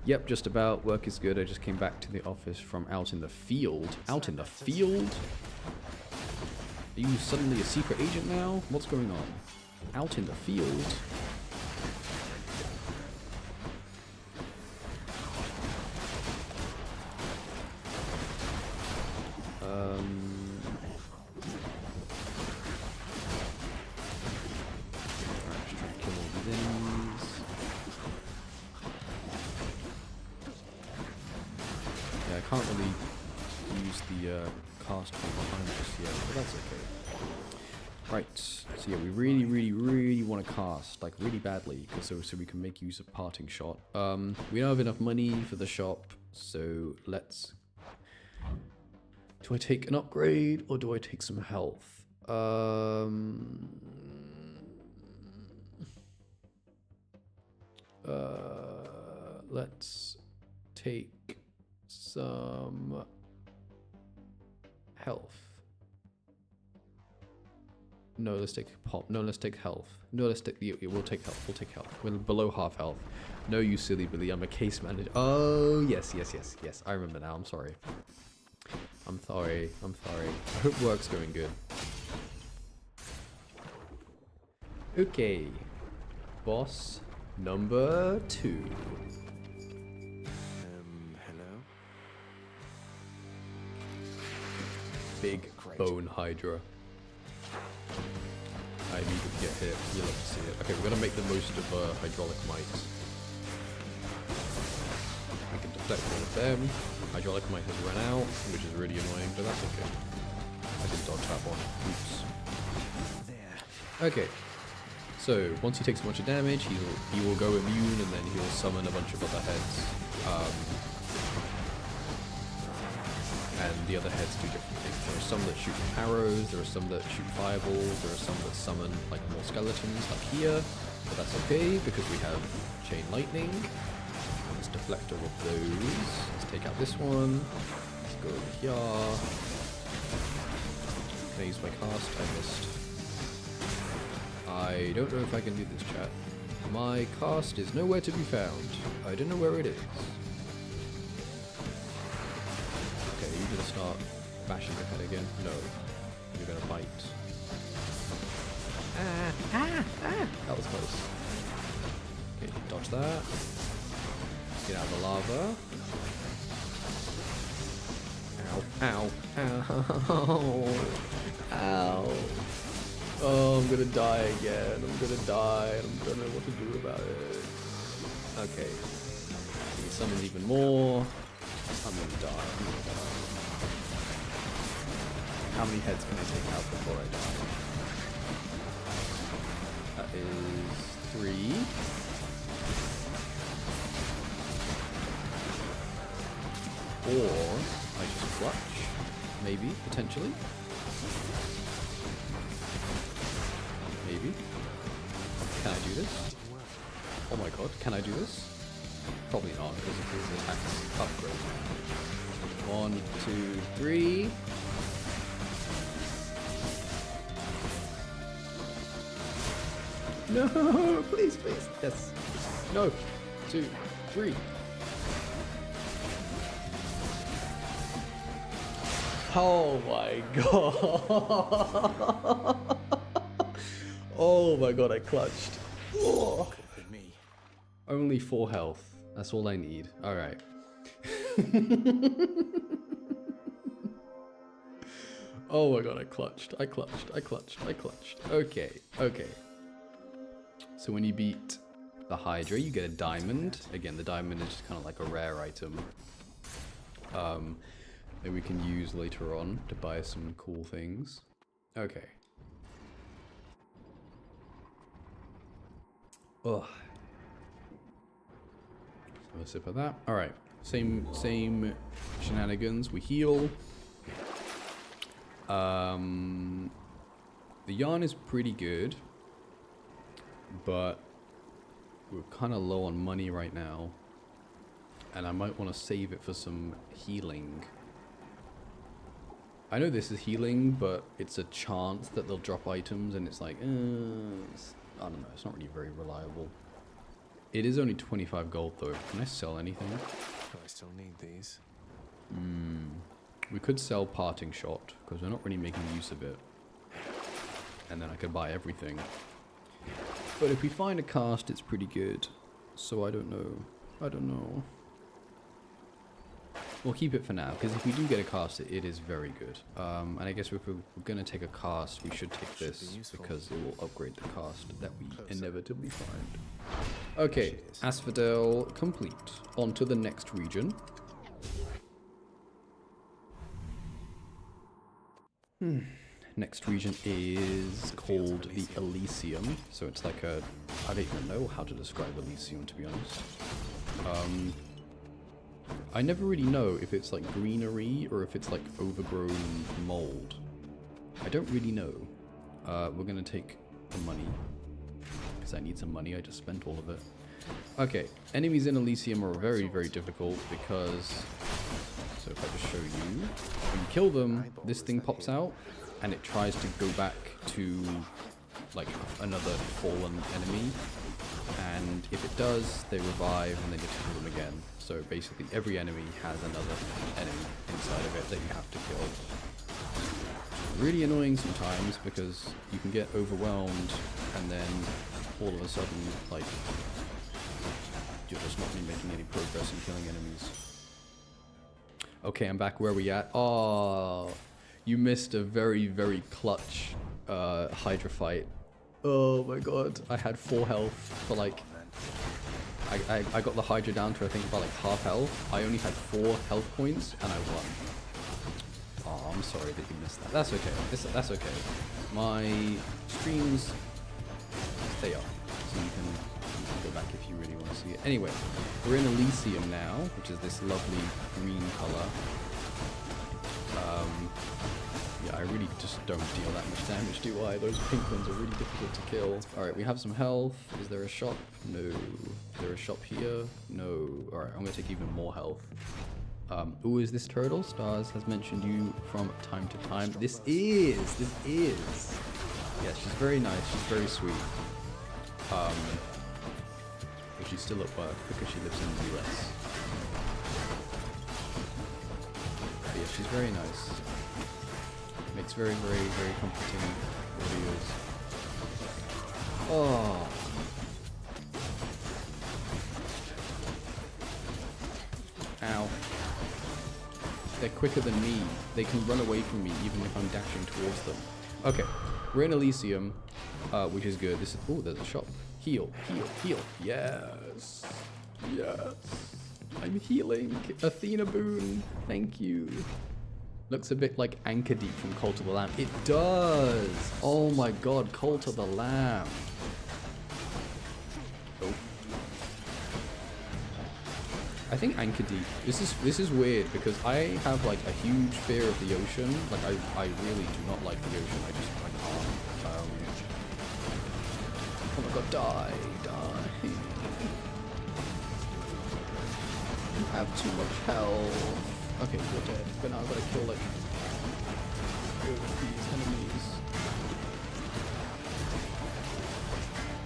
Yep, just about. Work is good. I just came back to the office from out in the field. Out in the field? Are you suddenly a secret agent now? What's going on? Out in the field? Can't really use the cast from behind just yet, but that's okay. Right, so yeah, we really, really, really want to cast, like really badly, so we can make use of Parting Shot. We don't have enough money for the shop, so let's... Do I take an upgrade, or do I take some health? Let's take some health. No, let's take pop. No, let's take health. No, let's take... We'll take health. We'll take health. We're below half health. No, you silly Billy. I'm a case manager. Oh, yes. I remember now. I'm sorry. I'm sorry. I hope work's going good. Okay. Boss number 2. Hello? Big bone hydra. I immediately get hit. You'll love to see it. Okay, we're gonna make the most of hydraulic might. We can deflect one of them. Hydraulic might has run out, which is really annoying, but that's okay. I didn't dodge that one. Oops. Okay. So once he takes a bunch of damage, he will go immune, and then he'll summon a bunch of other heads. And the other heads do different things. There are some that shoot arrows, there are some that shoot fireballs, there are some that summon like more skeletons, like here. But that's okay, because we have chain lightning. Let's deflect all of those. Let's take out this one. Let's go over here. Can I use my cast? I missed. I don't know if I can do this, chat. My cast is nowhere to be found. I don't know where it is. Okay, you're gonna start bashing your head again? No. You're gonna bite. That was close. Okay, dodge that. Get out of the lava. Ow, ow, ow, ow. Oh, I'm gonna die again. I'm gonna die, and I don't know what to do about it. Okay. He summons even more. I'm gonna die. I'm gonna die. How many heads can I take out before I die? That is 3. Or I just clutch. Maybe, potentially. Maybe. Can I do this? Oh my god, can I do this? Probably not, because of his attacks upgrade. 1, 2, 3. No, please, please. Yes. No. 2, 3. Oh my god. Oh my god, I clutched. Oh. Only 4 health. That's all I need. Alright. Oh my god, I clutched. I clutched. I clutched. I clutched. Okay. Okay. So when you beat the Hydra, you get a diamond. Again, the diamond is just kind of like a rare item. That we can use later on to buy some cool things. Okay. Ugh. Have a sip of that. Alright. Same shenanigans. We heal. The yarn is pretty good, but we're kind of low on money right now, and I might want to save it for some healing. I know this is healing, but it's a chance that they'll drop items, and it's like, I don't know, it's not really very reliable. It is only 25 gold though. Can I sell anything? Do I still need these? We could sell Parting Shot, because we're not really making use of it. And then I could buy everything. But if we find a cast, it's pretty good. So I don't know. I don't know. We'll keep it for now, because if we do get a cast, it is very good. And I guess if we're going to take a cast, we should take this, because it will upgrade the cast that we inevitably find. Okay, Asphodel complete. On to the next region. Next region is called the Elysium. So it's like a... I don't even know how to describe Elysium, to be honest. I never really know if it's like greenery or if it's like overgrown mold. I don't really know. We're gonna take the money, because I need some money. I just spent all of it. Okay, enemies in Elysium are very, very difficult because... So if I just show you, when you kill them, this thing pops out and it tries to go back to like another fallen enemy. And if it does, they revive and then you have to kill them again. So basically every enemy has another enemy inside of it that you have to kill. Really annoying sometimes because you can get overwhelmed and then all of a sudden, like, you're just not really making any progress in killing enemies. Okay, I'm back. Where are we at? Oh, you missed a very, very clutch Hydra fight. Oh my god, I had 4 health for like... I got the Hydra down to I think about like half health. I only had 4 health points and I won. Oh, I'm sorry that you missed that. That's okay. That's okay. My streams stay up, so you can go back if you really want to see it. Anyway, we're in Elysium now, which is this lovely green color. Yeah, I really just don't deal that much damage, do I? Those pink ones are really difficult to kill. Alright, we have some health. Is there a shop? No. Is there a shop here? No. Alright, I'm gonna take even more health. Who is this turtle? Stars has mentioned you from time to time. This is. Yeah, she's very nice. She's very sweet. But she's still at work because she lives in the US. But yeah, she's very nice. Makes very, very, very comforting audios. Oh. Ow. They're quicker than me. They can run away from me even if I'm dashing towards them. Okay, we're in Elysium, which is good. This is, oh, there's a shop. Heal, heal, heal. Yes. Yes. I'm healing. Athena boon. Thank you. Looks a bit like Anchor Deep from Cult of the Lamb. It does. Oh my god, Cult of the Lamb. Oh. I think Anchor Deep. This is weird because I have like a huge fear of the ocean. Like I really do not like the ocean. I can't. Oh my god, die. You have too much health. Okay, you're dead. But now I've got to kill like these enemies.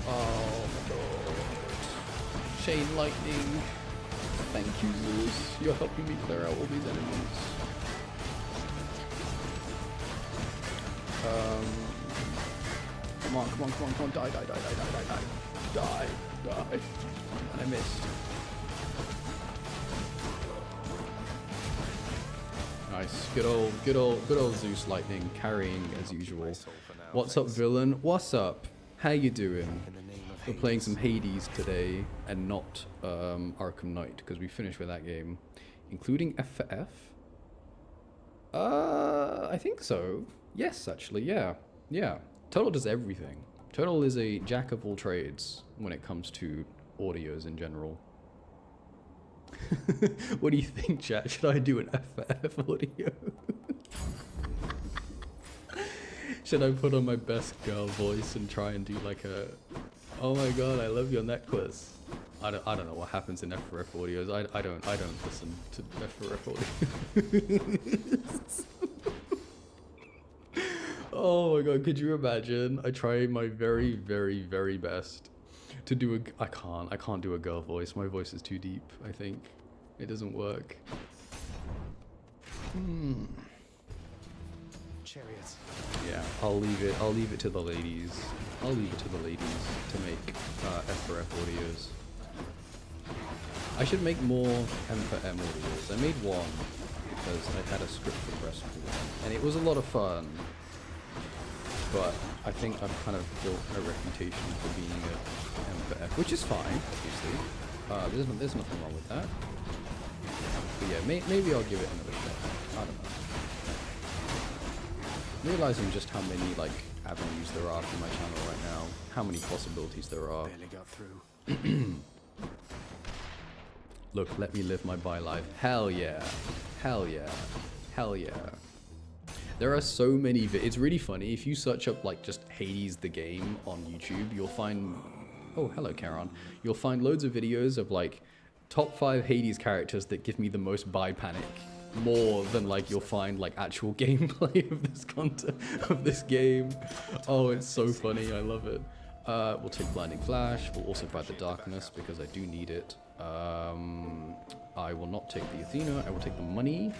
Oh my god. Chain lightning. Thank you, Zeus. You're helping me clear out all these enemies. Come on, come on, come on, come on. Die, die, die, die, die, die, die. Die, die. And I missed. Nice. Good old Zeus lightning carrying as usual. What's up, villain? What's up? How you doing? We're playing some Hades today and not Arkham Knight because we finished with that game, including F for F. I think so. Yes, actually, yeah. Yeah. Total does everything. Total is a jack of all trades when it comes to audios in general. What do you think, chat? Should I do an F for F audio? Should I put on my best girl voice and try and do like a, oh my god, I love your necklace? I don't know what happens in F for F audios. I don't listen to F for F audios. Oh my god, could you imagine? I try my very, very, very best to do a, I can't do a girl voice. My voice is too deep, I think. It doesn't work. Chariots. Yeah, I'll leave it to the ladies. I'll leave it to the ladies to make F for F audios. I should make more M for M audios. I made one because I had a script for Rescue, and it was a lot of fun. But I think I've kind of built a reputation for being a M for F, which is fine, obviously. There's nothing wrong with that. But yeah, maybe I'll give it another shot. I don't know. Realizing just how many like avenues there are for my channel right now, how many possibilities there are. Barely got through. Look, let me live my bi life. Hell yeah. Hell yeah. Hell yeah. There are so many it's really funny. If you search up like just Hades the game on YouTube, you'll find, oh hello Charon, you'll find loads of videos of like top 5 Hades characters that give me the most bi panic, more than like you'll find like actual gameplay of this content of this game. Oh, it's so funny. I love it. We'll take Blinding Flash. We'll also buy the Darkness because I do need it. I will not take the Athena. I will take the money.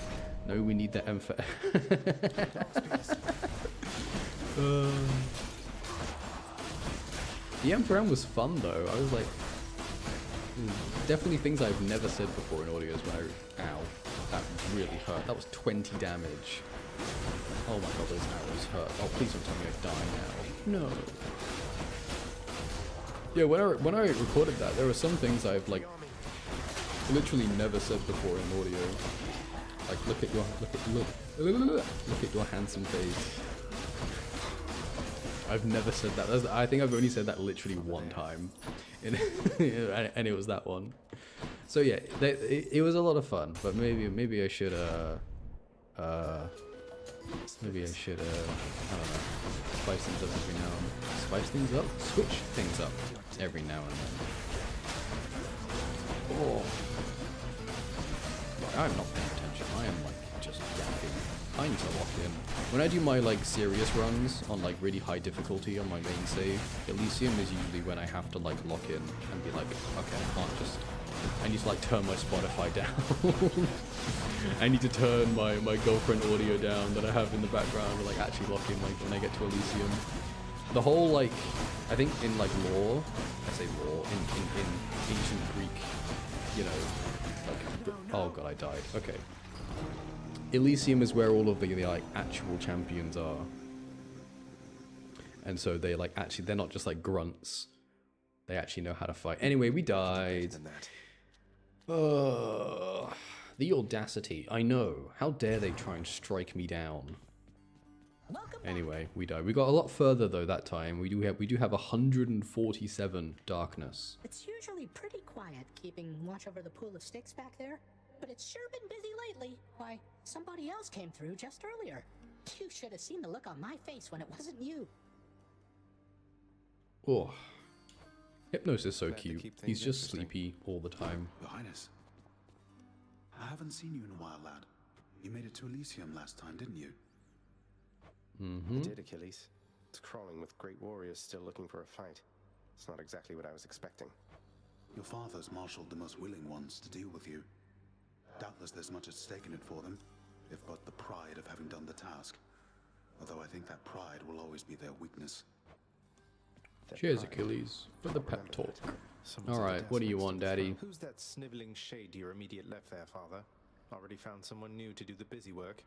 No, we need the M for the M for M was fun though. I was like, definitely things I've never said before in audios when ow, that really hurt. That was 20 damage. Oh my god, those arrows hurt. Oh, please don't tell me I die now. No. Yeah, when I recorded that, there were some things I've like literally never said before in audio. Like look at your handsome face. I've never said that. I think I've only said that literally one time, and it was that one. So yeah, it was a lot of fun. But maybe I should I don't know, spice things up every now and then. Spice things up? Switch things up every now and then. Oh. I'm not paying attention. I am like just yapping. I need to lock in. When I do my like serious runs on like really high difficulty on my main save, Elysium is usually when I have to like lock in and be like, okay, I can't just, I need to like turn my Spotify down. I need to turn my girlfriend audio down that I have in the background and like actually lock in like when I get to Elysium. The whole like, I think in like lore, I say lore, in ancient Greek, you know, like, oh god, I died. Okay. Elysium is where all of the like actual champions are. And so they like actually, they're not just like grunts. They actually know how to fight. Anyway, we died. The audacity. I know. How dare they try and strike me down? Anyway, we died. We got a lot further though that time. We do have 147 darkness. It's usually pretty quiet keeping watch over the pool of sticks back there, but it's sure been busy lately. Why, somebody else came through just earlier. You should have seen the look on my face when it wasn't you. Oh. Hypnos is so cute. He's just sleepy all the time. Your Highness, I haven't seen you in a while, lad. You made it to Elysium last time, didn't you? I did, Achilles. It's crawling with great warriors still looking for a fight. It's not exactly what I was expecting. Your father's marshaled the most willing ones to deal with you. Doubtless there's much at stake in it for them, if but the pride of having done the task. Although I think that pride will always be their weakness. Cheers, Achilles, for the pep talk. Alright, what do you want, Daddy? Who's that sniveling shade to your immediate left there, Father? Already found someone new to do the busy work.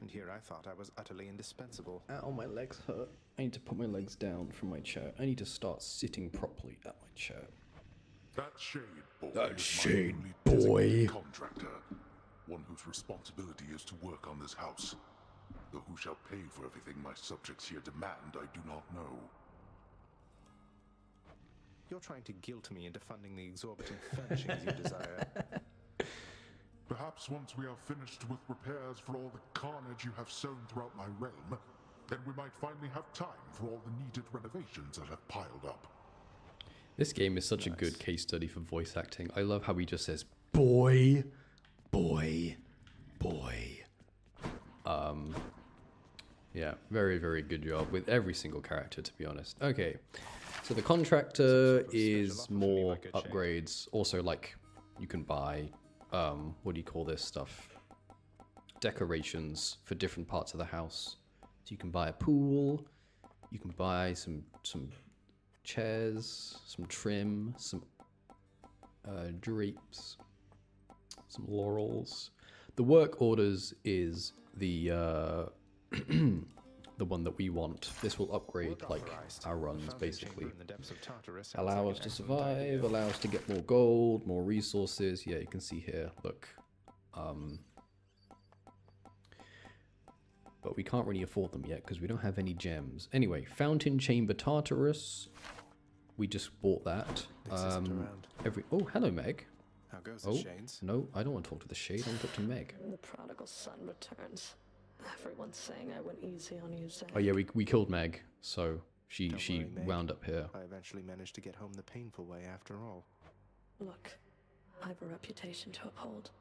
And here I thought I was utterly indispensable. Ow, my legs hurt. I need to put my legs down from my chair. I need to start sitting properly at my chair. That shade boy. That is shade my only boy. designated contractor, one whose responsibility is to work on this house. Though who shall pay for everything my subjects here demand, I do not know. You're trying to guilt me into funding the exorbitant furnishings you desire. Perhaps once we are finished with repairs for all the carnage you have sown throughout my realm, then we might finally have time for all the needed renovations that have piled up. This game is such a good case study for voice acting. I love how he just says, boy, boy, boy. Yeah, very, very good job with every single character, to be honest. Okay, so the contractor is more upgrades. Also, like, you can buy, what do you call this stuff? Decorations for different parts of the house. So you can buy a pool, you can buy some chairs, some trim, some drapes, some laurels. The work orders is the the one that we want. This will upgrade like our runs basically. Allow us to survive, allow us to get more gold, more resources. Yeah, you can see here, look. But we can't really afford them yet because we don't have any gems. Anyway, Fountain Chamber Tartarus. We just bought that. Oh, hello, Meg. How goes it, the Shades? No, I don't want to talk to the Shade. I want to talk to Meg. The prodigal son returns. Everyone's saying I went easy on you, Zach. Oh yeah, we killed Meg, so she worry, Meg. wound up here. I eventually managed to get home the painful way after all. Look, I have a reputation to uphold.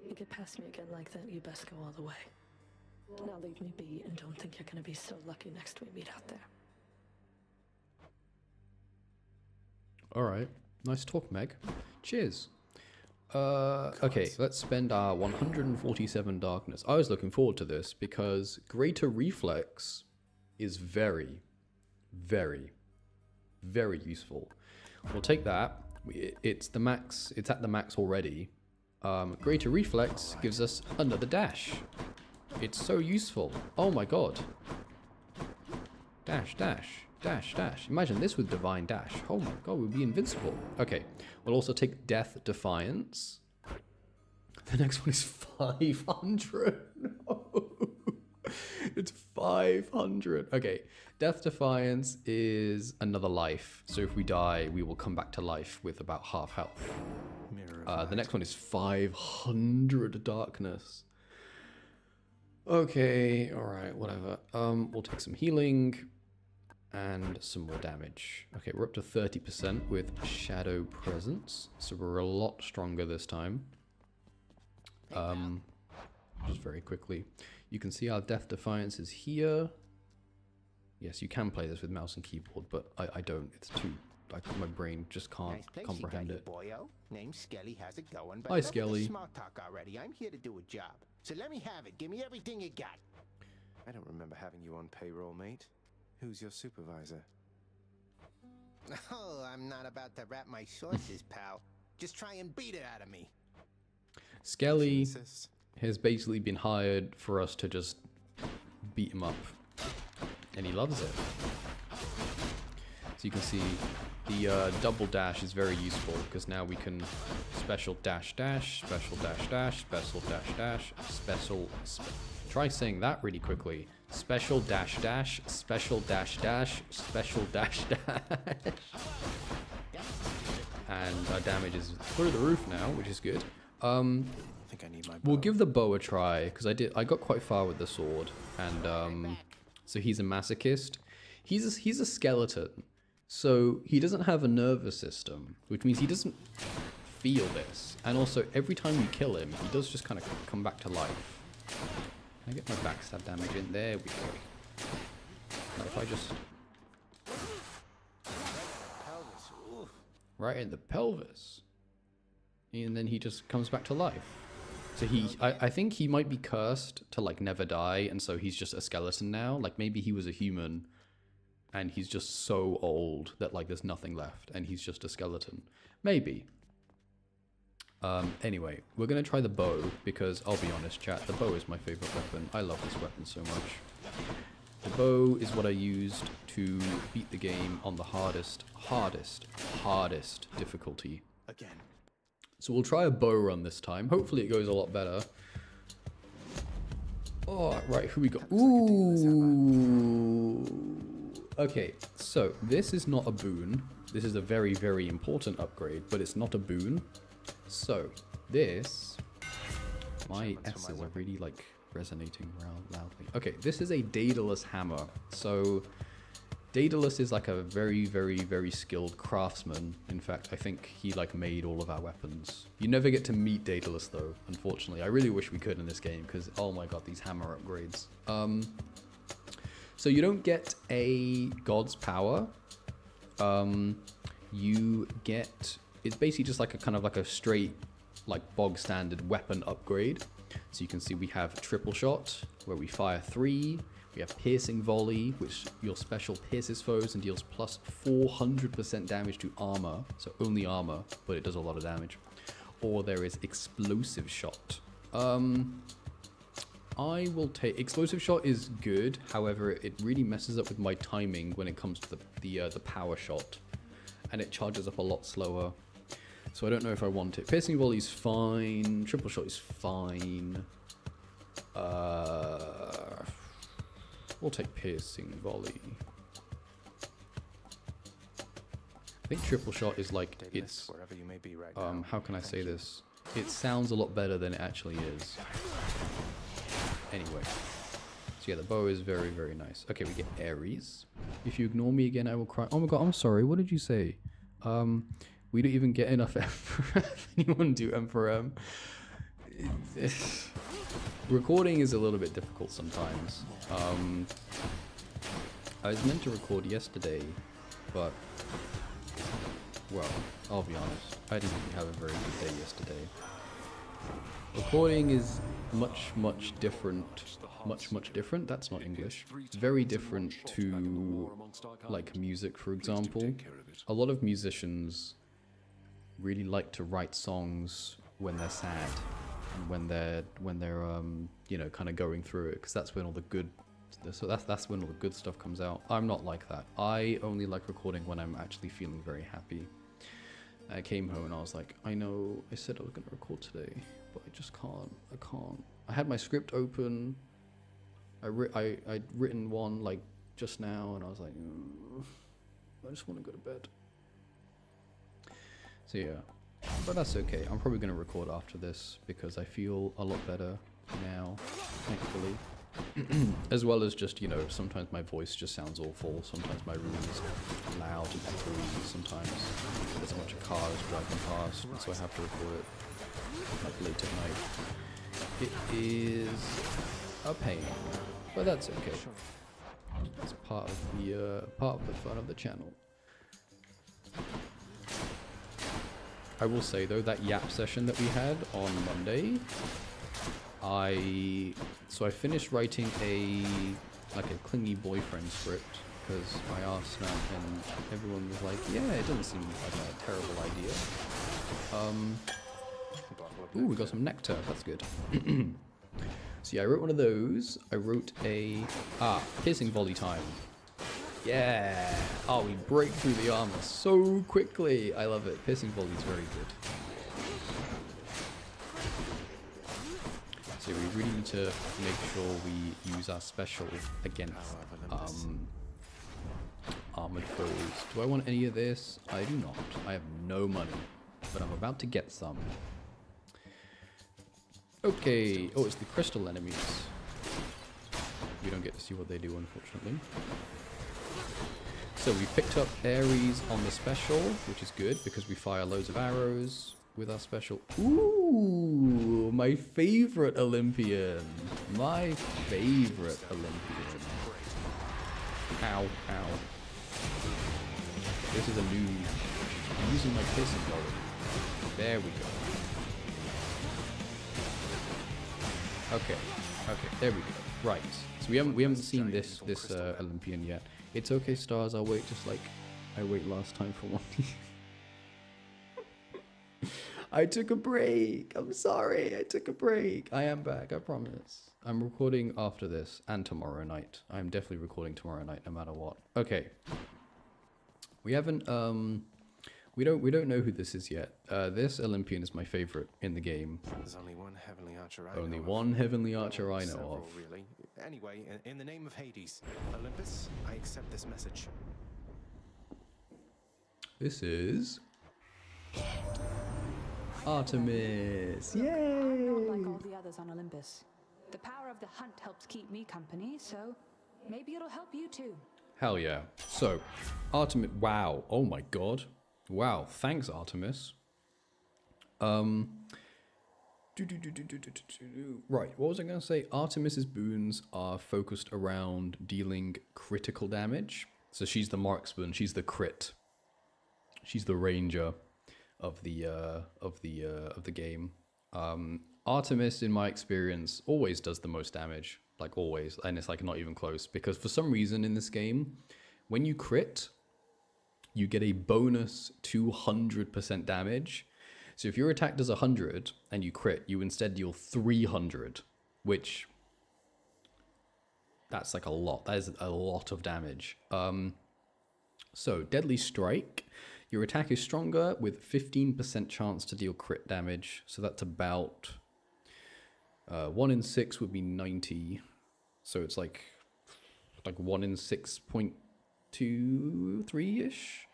You get past me again like that, you best go all the way. Now leave me be and don't think you're gonna be so lucky next we meet out there. Alright, nice talk, Meg. Cheers. Okay, let's spend our 147 darkness. I was looking forward to this because greater reflex is very, very, very useful. We'll take that. It's the max. It's at the max already. Greater reflex gives us another dash. It's so useful. Oh my god. Dash, dash, dash, dash. Imagine this with divine dash. Oh my god, we'd be invincible. Okay, we'll also take Death Defiance. The next one is 500. No. It's 500. Okay, Death Defiance is another life. So if we die, we will come back to life with about half health. The next one is 500 darkness. Okay, alright, whatever. We'll take some healing and some more damage. Okay, we're up to 30% with Shadow Presence, so we're a lot stronger this time. Just very quickly. You can see our Death Defiance is here. Yes, you can play this with mouse and keyboard, but I don't. It's too... my brain just can't comprehend it. Boyo. Name Skelly has it going, but Hi, enough with the Skelly. small talk already. I'm here to do a job. So let me have it. Give me everything you got. I don't remember having you on payroll, mate. Who's your supervisor? Oh, I'm not about to wrap my sources, pal. Just try and beat it out of me. Skelly has basically been hired for us to just beat him up. And he loves it. So you can see the double dash is very useful because now we can special dash dash, special dash dash, special dash dash, try saying that really quickly. Special dash dash, special dash dash, special dash dash. And our damage is through the roof now, which is good. I think I need my bow. We'll give the bow a try because I got quite far with the sword, and so he's a masochist. He's a skeleton. So he doesn't have a nervous system, which means he doesn't feel this. And also, every time you kill him, he does just kind of come back to life. Can I get my backstab damage in? There we go. Now if I just... Right in the pelvis. And then he just comes back to life. So I think he might be cursed to like never die, and so he's just a skeleton now. Like maybe he was a human, and he's just so old that like there's nothing left and he's just a skeleton. Maybe. Anyway, we're gonna try the bow because I'll be honest, chat, the bow is my favorite weapon. I love this weapon so much. The bow is what I used to beat the game on the hardest difficulty. Again. So we'll try a bow run this time. Hopefully it goes a lot better. Oh, right, who we got? Ooh. Okay, so this is not a boon. This is a very, very important upgrade, but it's not a boon. So this, my S's are really like resonating loudly. Okay, this is a Daedalus hammer. So Daedalus is like a very, very, very skilled craftsman. In fact, I think he like made all of our weapons. You never get to meet Daedalus though, unfortunately. I really wish we could in this game because, oh my god, these hammer upgrades. So you don't get a god's power. You get, it's basically just like a kind of like a straight, like bog standard weapon upgrade. So you can see we have triple shot where we fire 3. We have piercing volley, which your special pierces foes and deals plus 400% damage to armor. So only armor, but it does a lot of damage. Or there is explosive shot. I will take explosive shot is good. However, it really messes up with my timing when it comes to the power shot, and it charges up a lot slower. So I don't know if I want it. Piercing volley is fine. Triple shot is fine. We'll take piercing volley. I think triple shot is like it's wherever you may be right now. how can I say this? It sounds a lot better than it actually is. Anyway, so yeah, the bow is very, very nice. Okay, we get Ares. If you ignore me again, I will cry. Oh my god, I'm sorry. What did you say? We don't even get enough Emperor. Anyone do Emperor M? Recording is a little bit difficult sometimes. I was meant to record yesterday, but well, I'll be honest. I didn't have a very good day yesterday. Recording is much different. Much different. That's not English. It's very different to like music, for example. A lot of musicians really like to write songs when they're sad and when they're you know, kind of going through it, because that's when all the good that's when all the good stuff comes out. I'm not like that. I only like recording when I'm actually feeling very happy. I came home and I was like, I know I said I was going to record today, but I just can't. I can't. I had my script open. I'd written one like just now, and I was like, I just want to go to bed. So yeah, but that's okay. I'm probably going to record after this because I feel a lot better now, thankfully. As well as just, you know, sometimes my voice just sounds awful. Sometimes my room is loud and echoey. Sometimes there's a bunch of cars driving past, and so I have to record it like late at night. It is a pain, but that's okay. It's part of the fun of the channel. I will say though, that yap session that we had on Monday, I finished writing a clingy boyfriend script because I asked that and everyone was like, yeah, it doesn't seem like a terrible idea. Ooh, we got some nectar, that's good. So yeah, I wrote one of those. I wrote a piercing volley time. Yeah! Oh, we break through the armor so quickly. I love it. Piercing volley is very good. So we really need to make sure we use our special against armored foes. Do I want any of this? I do not. I have no money, but I'm about to get some. Okay. Oh, it's the crystal enemies. We don't get to see what they do, unfortunately. So we picked up Ares on the special, which is good because we fire loads of arrows with our special. Ooh, my favorite Olympian. My favorite Olympian. Ow, ow. This is a new... I'm using my piercing volley. There we go. Okay, there we go. Right. So we haven't seen this Olympian yet. It's okay, stars. I'll wait just like I wait last time for one. I took a break. I'm sorry. I took a break. I am back. I promise. I'm recording after this and tomorrow night. I'm definitely recording tomorrow night, no matter what. Okay. We haven't. We don't know who this is yet. This Olympian is my favorite in the game. There's only one heavenly archer I Only know one of. heavenly archer I know Several, of. really. Anyway, in the name of Hades, Olympus, I accept this message. This is Artemis. Yay! I'm not like all the others on Olympus. The power of the hunt helps keep me company, so maybe it'll help you too. Hell yeah. So, Artemis. Wow. Oh my god. Wow. Thanks, Artemis. Right, what was I going to say? Artemis's boons are focused around dealing critical damage. So she's the marksman, she's the crit. She's the ranger of the game. Artemis, in my experience, always does the most damage, like always, and it's like not even close, because for some reason in this game, when you crit, you get a bonus 200% damage. So if your attack does 100 and you crit, you instead deal 300, which that's like a lot. That is a lot of damage. So Deadly Strike, your attack is stronger with 15% chance to deal crit damage. So that's about 1 in 6 would be 90. So it's like 1 in 6.23-ish,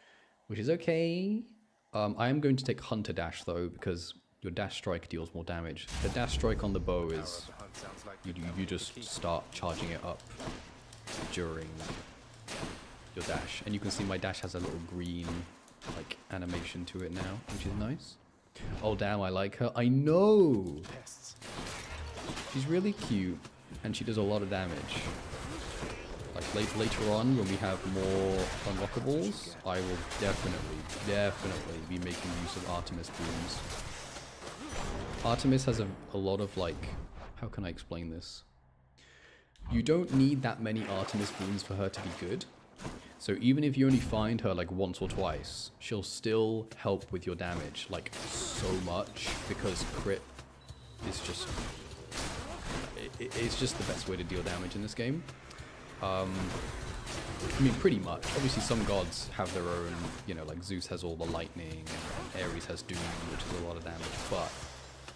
which is okay. I am going to take Hunter Dash though, because your Dash Strike deals more damage. The Dash Strike on the bow is, you just start charging it up during your dash. And you can see my dash has a little green like animation to it now, which is nice. Oh damn, I like her. I know! She's really cute, and she does a lot of damage. Like later on, when we have more unlockables, I will definitely be making use of Artemis boons. Artemis has a lot of like, how can I explain this? You don't need that many Artemis boons for her to be good. So even if you only find her like once or twice, she'll still help with your damage like so much, because crit is just, it's just the best way to deal damage in this game. I mean, pretty much. Obviously, some gods have their own, you know, like Zeus has all the lightning, and Ares has Doom, which is a lot of damage. But,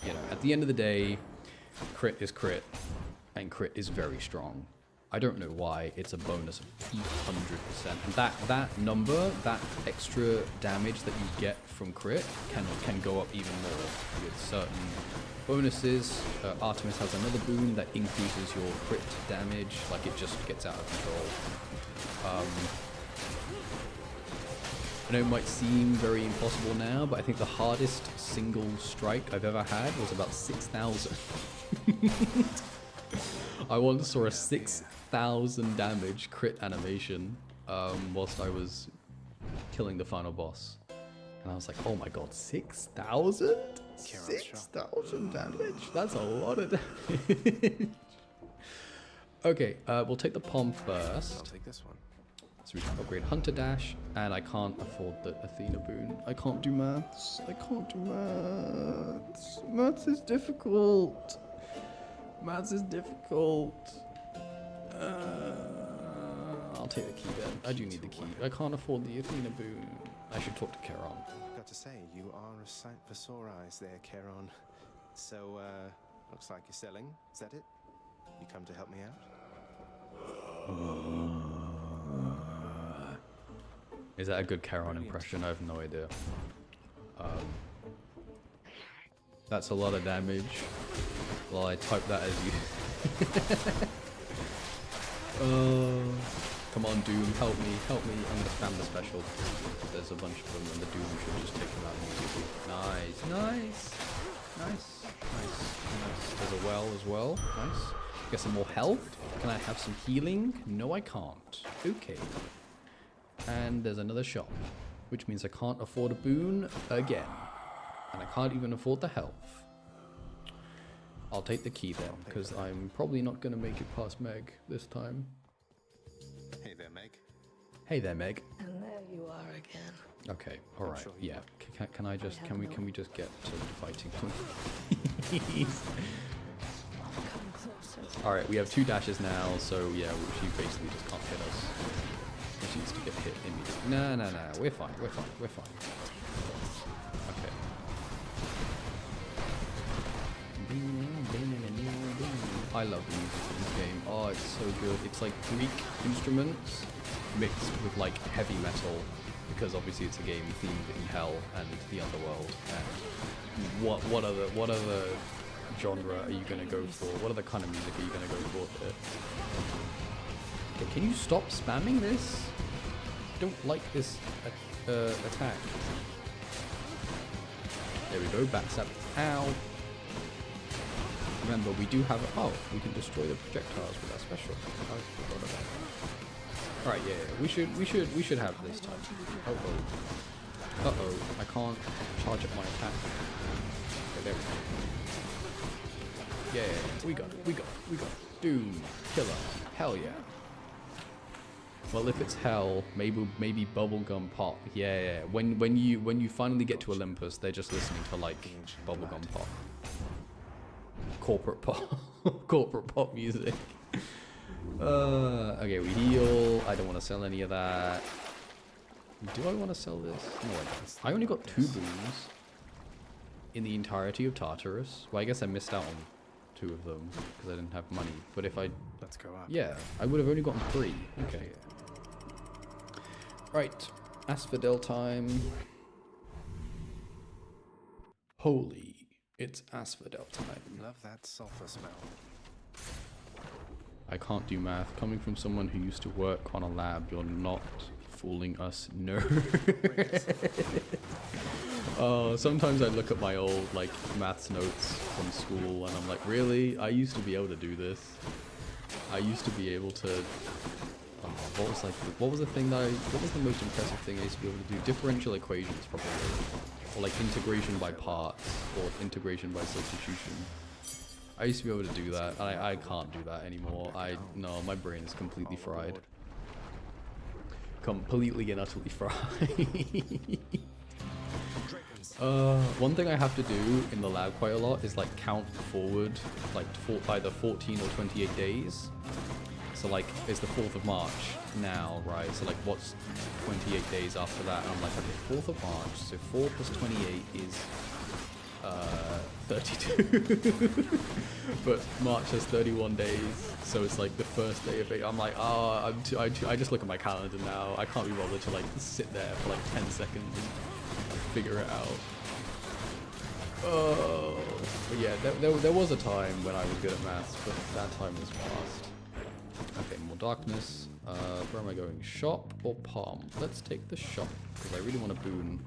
you know, at the end of the day, crit is crit, and crit is very strong. I don't know why, it's a bonus of 200%. And that number, that extra damage that you get from crit can go up even more with certain bonuses. Artemis has another boon that increases your crit damage, like it just gets out of control. I know it might seem very impossible now, but I think the hardest single strike I've ever had was about 6,000. I once saw a 6,000 damage crit animation whilst I was killing the final boss. And I was like, oh my god, 6,000? 6,000 damage? That's a lot of damage. Okay, we'll take the palm first. I'll take this one. So we can upgrade Hunter Dash, and I can't afford the Athena boon. I can't do maths. I can't do maths. Maths is difficult. Maths is difficult. I'll take the key then. I do need the key. I can't afford the Athena boon. I should talk to Charon. Got to say, you are a sight for sore eyes there, Charon. So, looks like you're selling. Is that it? You come to help me out? Is that a good Charon impression? I have no idea. That's a lot of damage. Well, I typed that as you. Come on, Doom, help me understand the special. There's a bunch of them, and the Doom should just take them out immediately. Nice. There's a well as well. Nice. Get some more health. Can I have some healing? No, I can't. Okay. And there's another shop, which means I can't afford a boon again. And I can't even afford the health. I'll take the key then, because I'm probably not going to make it past Meg this time. Hey there, Meg. Hey there, Meg. And there you are again. Okay, alright, sure yeah. Can I just, can we just get to fighting, please? Come closer. Alright, we have 2 dashes now, so yeah, she basically just can't hit us. She needs to get hit immediately. No, we're fine. Okay. I love the music in this game. Oh, it's so good. It's like Greek instruments mixed with like heavy metal, because obviously it's a game themed in hell and the underworld. And what other genre are you gonna go for? What other kind of music are you gonna go for here? Okay, can you stop spamming this? I don't like this attack. There we go, backstab. Ow! Remember, we do have we can destroy the projectiles with our special. I forgot about that. Alright, yeah, we should have this time. Uh-oh, I can't charge up my attack. Okay, there we go. Yeah, we got it. Doom, killer, hell yeah. Well, if it's hell, maybe bubblegum pop. Yeah. When you finally get to Olympus, they're just listening to like bubblegum pop. Corporate pop music. Okay, we heal. I don't want to sell any of that. Do I want to sell this? No, I don't. I only got 2 boons in the entirety of Tartarus. Well, I guess I missed out on 2 of them because I didn't have money. But if I... Let's go up. Yeah, I would have only gotten 3. Okay. Right. Asphodel time. Holy. It's asphodel time. Love that sulfur smell. I can't do math. Coming from someone who used to work on a lab, you're not fooling us. No. Sometimes I look at my old like maths notes from school and I'm like, really? I used to be able to do this. I used to be able to... what was the most impressive thing I used to be able to do? Differential equations, probably. Or like integration by parts, or integration by substitution. I used to be able to do that, and I can't do that anymore. No, my brain is completely fried. Completely and utterly fried. One thing I have to do in the lab quite a lot is like count forward, like either 14 or 28 days. So like, it's the 4th of March now, right? So like, what's 28 days after that? And I'm like, okay, 4th of March, so 4 plus 28 is 32. But March has 31 days, so it's like the first day of it. I'm like, I just look at my calendar now. I can't be bothered to like sit there for like 10 seconds and figure it out. Oh, but yeah, there was a time when I was good at maths, but that time was past. Okay, more darkness. Where am I going? Shop or palm? Let's take the shop, because I really want a boon.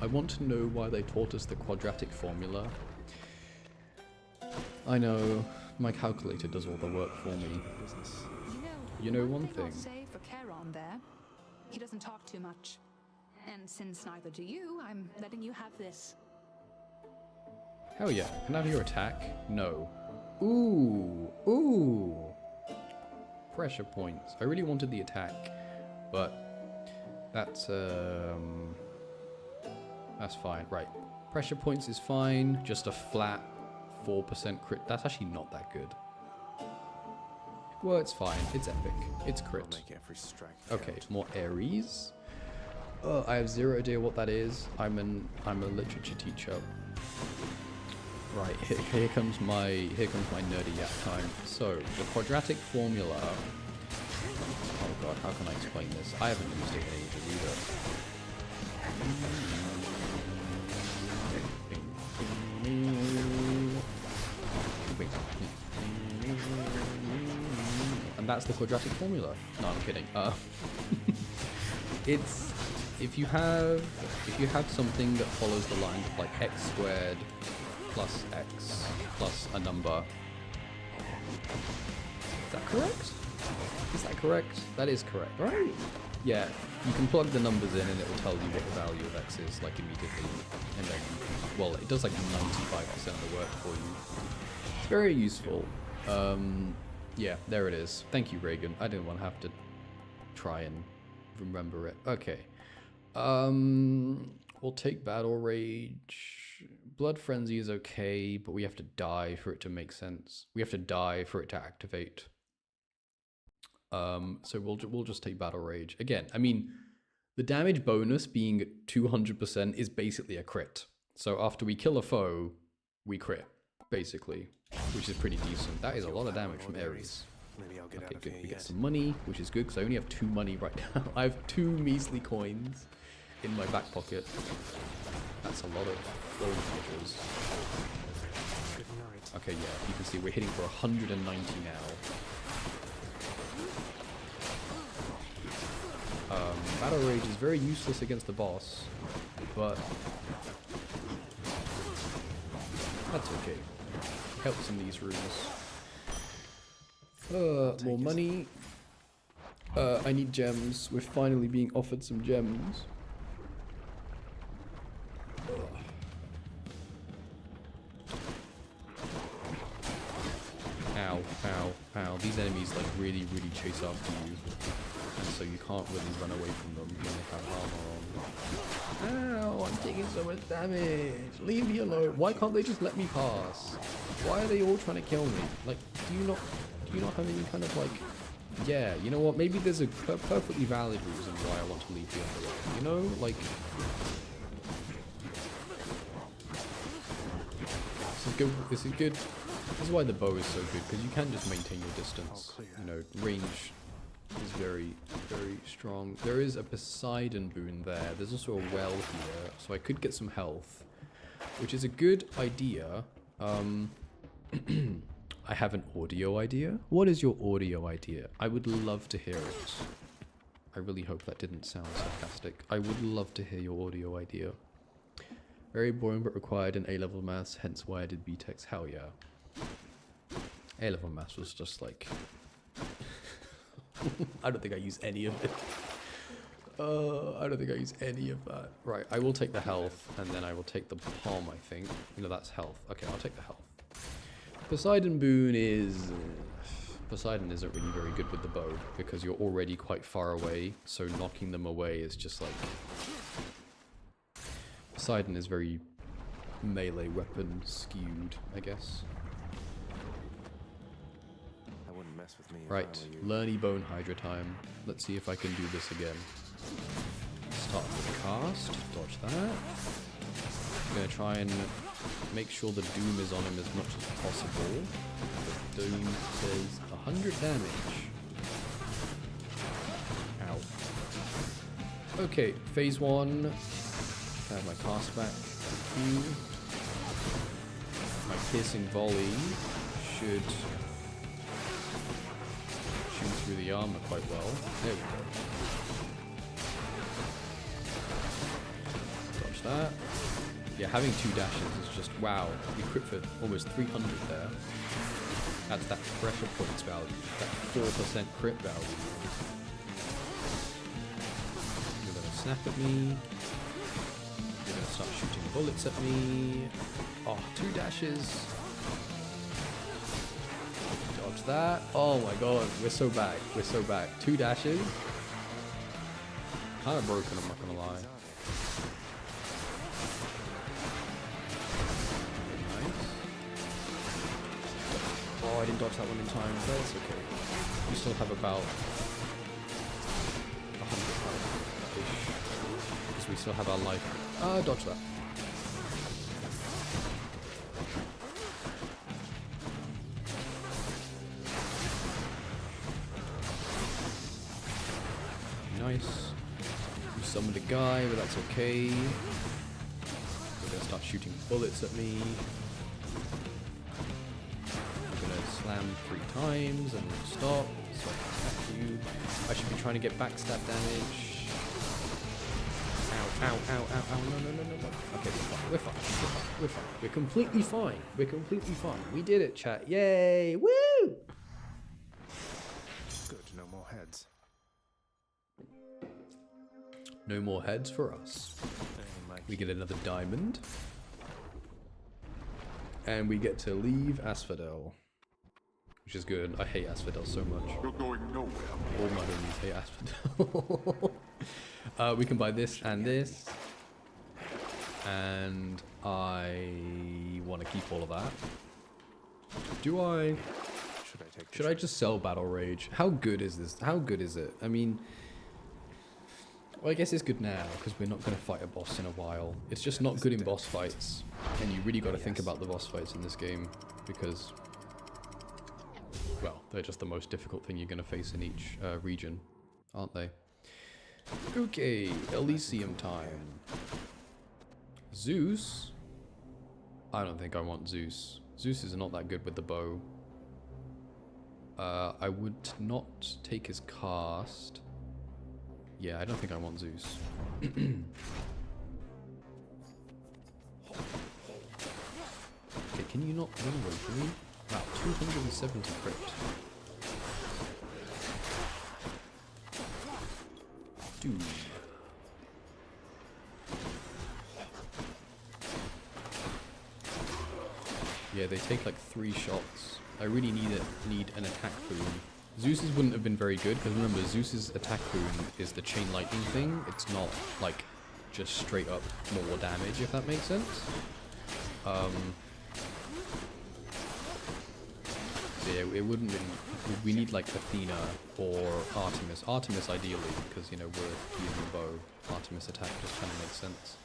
I want to know why they taught us the quadratic formula. I know, My calculator does all the work for me. You know one thing. I'll say for Charon there, he doesn't talk too much. And since neither do you, I'm letting you have this. Hell yeah. Can I have your attack? No. Ooh. Ooh. Pressure points. I really wanted the attack, but that's fine. Right. Pressure points is fine. Just a flat 4% crit. That's actually not that good. Well, it's fine. It's epic. It's crit. I'll make every strike Okay, count. more Ares. I have zero idea what that is. I'm a literature teacher. Right, here comes my nerdy yak time. So the quadratic formula. Oh god, how can I explain this? I haven't used it in ages either. And that's the quadratic formula. No, I'm kidding. It's if you have something that follows the lines of like x squared plus x plus a number. Is that correct? Is that correct? That is correct, right? Yeah, you can plug the numbers in and it will tell you what the value of x is like immediately. And then, well, it does like 95% of the work for you. It's very useful. Yeah, there it is. Thank you, Reagan. I didn't want to have to try and remember it. Okay. We'll take Battle Rage. Blood Frenzy is okay, but we have to die for it to make sense. We have to die for it to activate. So we'll just take Battle Rage. Again, I mean, the damage bonus being 200% is basically a crit. So after we kill a foe, we crit, basically, which is pretty decent. That is a lot of damage from Ares. Maybe I'll get out Okay, of good. here We get yet. some money, which is good because I only have 2 money right now. I have 2 measly coins in my back pocket. That's a lot of gold measures. Good night. Okay, yeah, you can see we're hitting for 190 now. Battle Rage is very useless against the boss, but that's okay. Helps in these rooms. More money. I need gems. We're finally being offered some gems. Ow, ow, ow. These enemies like really chase after you. And so you can't really run away from them when they have armor on. Ow, I'm taking so much damage. Leave me alone. Why can't they just let me pass? Why are they all trying to kill me? Like, do you not have any kind of like... Yeah, you know what? Maybe there's a perfectly valid reason why I want to leave the Underworld. You know, like... This is good. This is why the bow is so good, because you can just maintain your distance. You know, range is very strong. There is a Poseidon boon there. There's also a well here, so I could get some health, which is a good idea. I have an audio idea. What is your audio idea? I would love to hear it. I really hope that didn't sound sarcastic. I would love to hear your audio idea. Very boring but required in A-level maths, hence why I did BTEX. Hell yeah. A-level maths was just like... I don't think I use any of it. I don't think I use any of that. Right, I will take the health, and then I will take the palm, I think. You know, that's health. Okay, I'll take the health. Poseidon boon is... Poseidon isn't really very good with the bow, because you're already quite far away, so knocking them away is just like... Poseidon is very melee weapon skewed, I guess. I wouldn't mess with me if Right, I were you. Lerny Bone Hydra time. Let's see if I can do this again. Start with the cast, dodge that. I'm gonna try and make sure the Doom is on him as much as possible. The Doom says 100 damage. Ow. Okay, phase 1. I have my cast back. My piercing volley should shoot through the armor quite well. There we go. Dodge that. Yeah, having 2 dashes is just wow. We crit for almost 300 there. That's that pressure points value, that 4% crit value. You're gonna snap at me. You're gonna start shooting bullets at me. Oh, 2 dashes. Dodge that. Oh my god, we're so back. We're so back. 2 dashes. Kind of broken, I'm not gonna lie. Nice. Oh, I didn't dodge that one in time. That's okay. We still have about 100 health. Because we still have our life. Dodge that. Nice. You summoned a guy, but that's okay. They're gonna start shooting bullets at me. I'm gonna slam 3 times and stop so I can attack you. I should be trying to get backstab damage. Ow, ow, ow, ow, ow, no. Okay, we're fine. We're fine. We're completely fine. We're completely fine. We did it, chat. Yay! Woo! Good, no more heads. No more heads for us. We get another diamond. And we get to leave Asphodel. Which is good. I hate Asphodel so much. You're going nowhere. All my homies hate Asphodel. We can buy this and this. And I want to keep all of that. Do I? Should I just sell Battle Rage? How good is this? How good is it? I mean... Well, I guess it's good now, because we're not going to fight a boss in a while. It's just not good in boss fights. And you really got to think about the boss fights in this game, because... Well, they're just the most difficult thing you're going to face in each region, aren't they? Okay, Elysium time. Zeus? I don't think I want Zeus. Zeus is not that good with the bow. I would not take his cast. Yeah, I don't think I want Zeus. Okay, can you not run away from me? Wow, 270 crit. Dude. Yeah, they take like 3 shots. I really need an attack boon. Zeus's wouldn't have been very good, because remember, Zeus's attack boon is the chain lightning thing. It's not, like, just straight up more damage, if that makes sense. So yeah, it wouldn't be... We need, like, Athena or Artemis. Artemis, ideally, because, you know, we're using a bow. Artemis attack just kind of makes sense.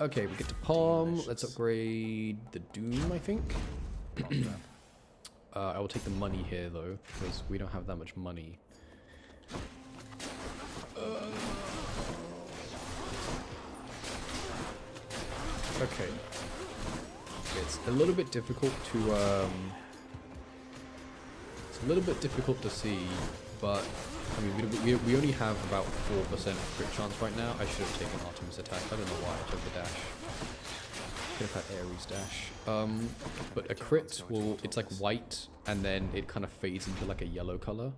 Okay, we get to Palm. Let's upgrade the Doom, I think. I will take the money here, though, because we don't have that much money. Okay. It's a little bit difficult to, it's a little bit difficult to see, but, I mean, we only have about 4% crit chance right now. I should have taken Artemis attack. I don't know why I took the dash. Could have had Ares dash. But a crit will, it's like white, and then it kind of fades into like a yellow color.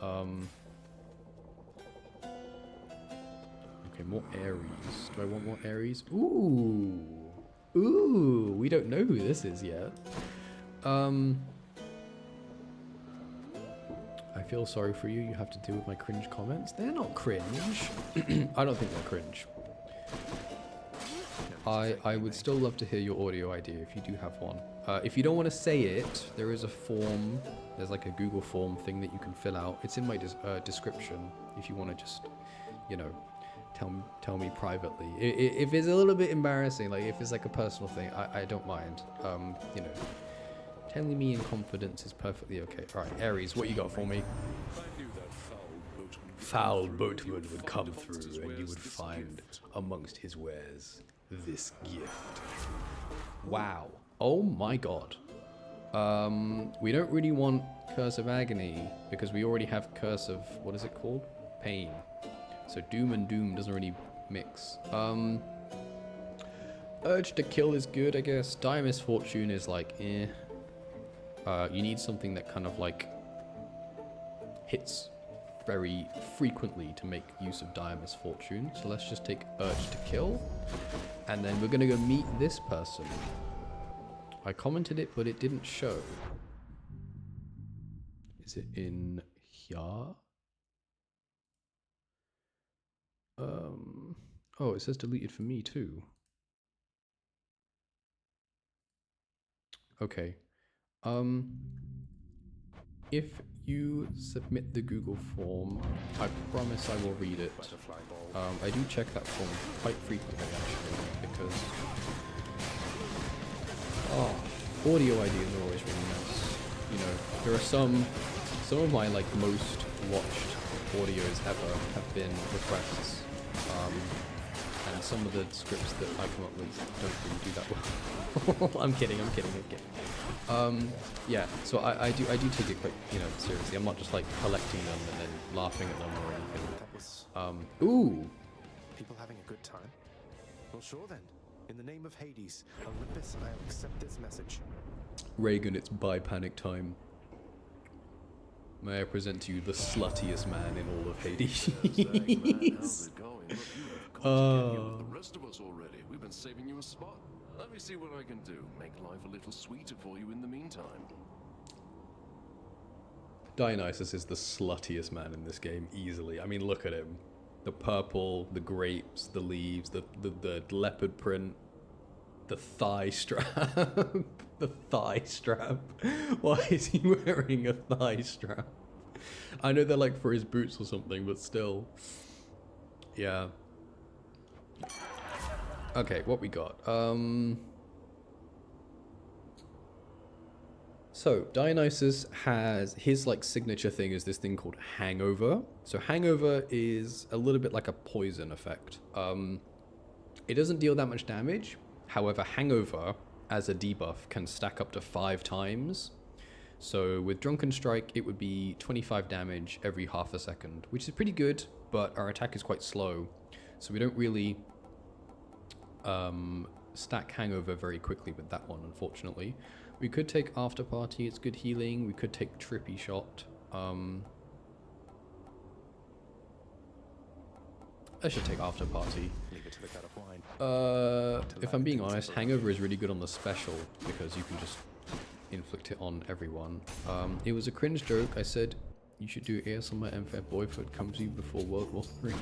Okay, more Ares. Do I want more Ares? Ooh! Ooh! We don't know who this is yet. I feel sorry for you. You have to deal with my cringe comments. They're not cringe. I don't think they're cringe. I would still love to hear your audio idea if you do have one. If you don't want to say it, there is a form. There's like a Google form thing that you can fill out. It's in my description if you want to just, you know, tell me privately. If it's a little bit embarrassing, like if it's like a personal thing, I don't mind. You know, telling me in confidence is perfectly okay. All right, Ares, what you got for me? Foul boatman would come through, and you would find amongst his wares this gift. Wow. Oh my god. We don't really want Curse of Agony because we already have Curse of, what is it called? Pain. So Doom and Doom doesn't really mix. Urge to Kill is good, I guess. Dire Misfortune is like, eh. You need something that kind of like hits very frequently to make use of dire misfortune. So let's just take urge to kill, and then we're gonna go meet this person. I commented it, but it didn't show. Is it in here? Oh, it says deleted for me too. Okay. If you submit the Google form, I promise I will read it. I do check that form quite frequently actually, because audio ideas are always really nice. You know, there are some of my like most watched audios ever have been requests, and some of the scripts that I come up with don't really do that well. I'm kidding. Yeah, so I do take it quite, you know, seriously. I'm not just like collecting them and then laughing at them or anything. That was Ooh. people having a good time. Well, sure then. In the name of Hades, Olympus, I accept this message. Reagan, it's buy panic time. May I present to you the sluttiest man in all of Hades? How's it going? Look, you have got to get here with the rest of us already. We've been saving you a spot. Let me see what I can do. Make life a little sweeter for you in the meantime. Dionysus is the sluttiest man in this game, easily. I mean, look at him. The purple, the grapes, the leaves, the leopard print, the thigh strap. The thigh strap. Why is he wearing a thigh strap? I know they're like for his boots or something, but still. Yeah. Okay, what we got? So Dionysus has his like signature thing is this thing called Hangover. So Hangover is a little bit like a poison effect. It doesn't deal that much damage. However, Hangover as a debuff can stack up to 5 times. So with Drunken Strike, it would be 25 damage every half a second, which is pretty good, but our attack is quite slow. So we don't really stack Hangover very quickly with that one, unfortunately. We could take After Party, it's good healing. We could take Trippy Shot. I should take After Party. Leave it to the god of wine. If I'm being honest, Hangover is really good on the special because you can just inflict it on everyone. It was a cringe joke. I said you should do ASMR and Fair Boyfriend comes to you before World War III.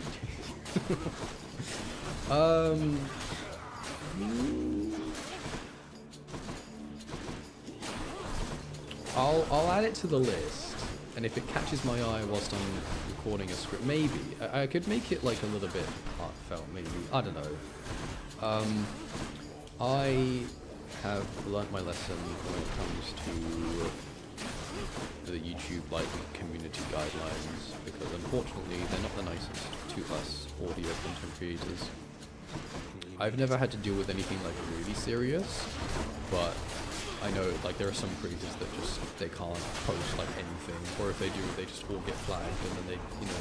I'll add it to the list, and if it catches my eye whilst I'm recording a script, maybe I could make it like a little bit heartfelt. Maybe, I don't know. I have learnt my lesson when it comes to the YouTube like community guidelines, because unfortunately they're not the nicest to us audio content creators. I've never had to deal with anything like really serious, but I know like there are some creators that just they can't post like anything, or if they do, they just all get flagged, and then they, you know,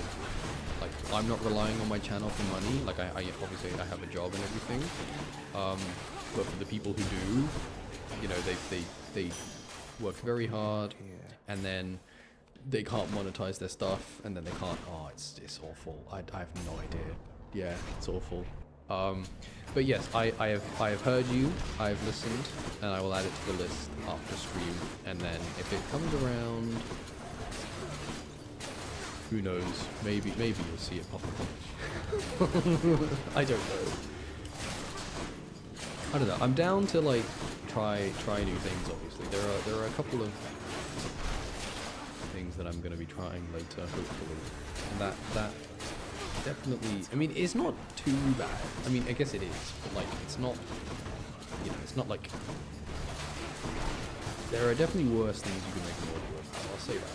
like I'm not relying on my channel for money. Like I obviously I have a job and everything, but for the people who do, you know, they work very hard, and then they can't monetize their stuff, and then they can't. Oh, it's awful. I have no idea. Yeah, it's awful. But yes, I have heard you, I've listened, and I will add it to the list after stream, and then if it comes around, who knows, maybe you'll see it pop up. I don't know. I'm down to like try new things. Obviously, there are a couple of things that I'm going to be trying later, hopefully, and that definitely, I mean, it's not too bad. I mean, I guess it is, but like, it's not, you know, it's not like, there are definitely worse things you can make an audio about, I'll say that.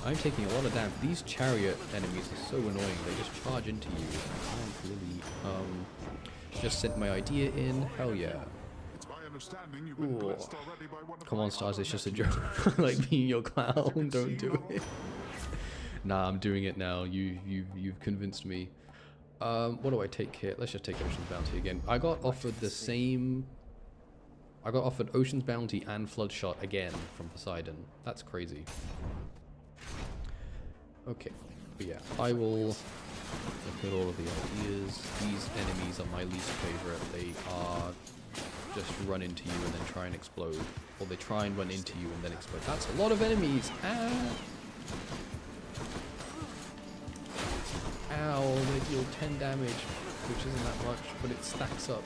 I'm taking a lot of damage. These chariot enemies are so annoying, they just charge into you. I can't really, just sent my idea in, hell yeah. Ooh. Come on, Stars, it's just a joke. Like being your clown, don't do it. Nah, I'm doing it now. You've convinced me. What do I take here? Let's just take Ocean's Bounty again. I got offered the same I got offered Ocean's Bounty and Floodshot again from Poseidon. That's crazy. Okay, but yeah, I will look at all of the ideas. These enemies are my least favorite. They are just run into you and then try and explode. Or they try and run into you and then explode. That's a lot of enemies! Ah! Ow, they deal 10 damage, which isn't that much, but it stacks up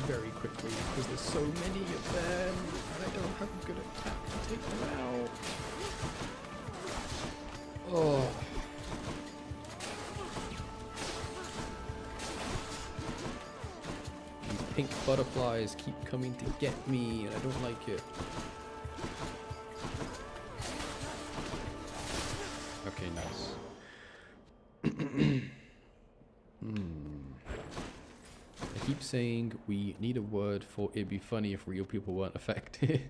very quickly because there's so many of them and I don't have a good attack to take them out. Oh. These pink butterflies keep coming to get me and I don't like it. Okay, nice. I keep saying we need a word for it'd be funny if real people weren't affected.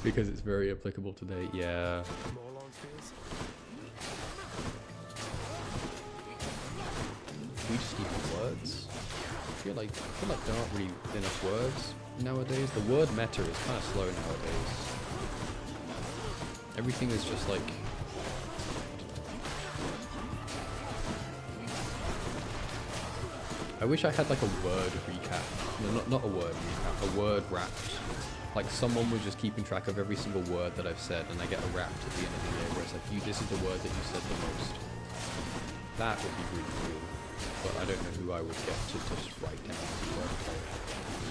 Because it's very applicable today, yeah. We just need words. I feel like there aren't really enough words nowadays. The word meta is kind of slow nowadays. Everything is just like... I wish I had like a word recap. No, not a word recap, a word wrapped. Like someone was just keeping track of every single word that I've said and I get a wrapped at the end of the day where it's like, this is the word that you said the most. That would be really cool. But I don't know who I would get to just write down the word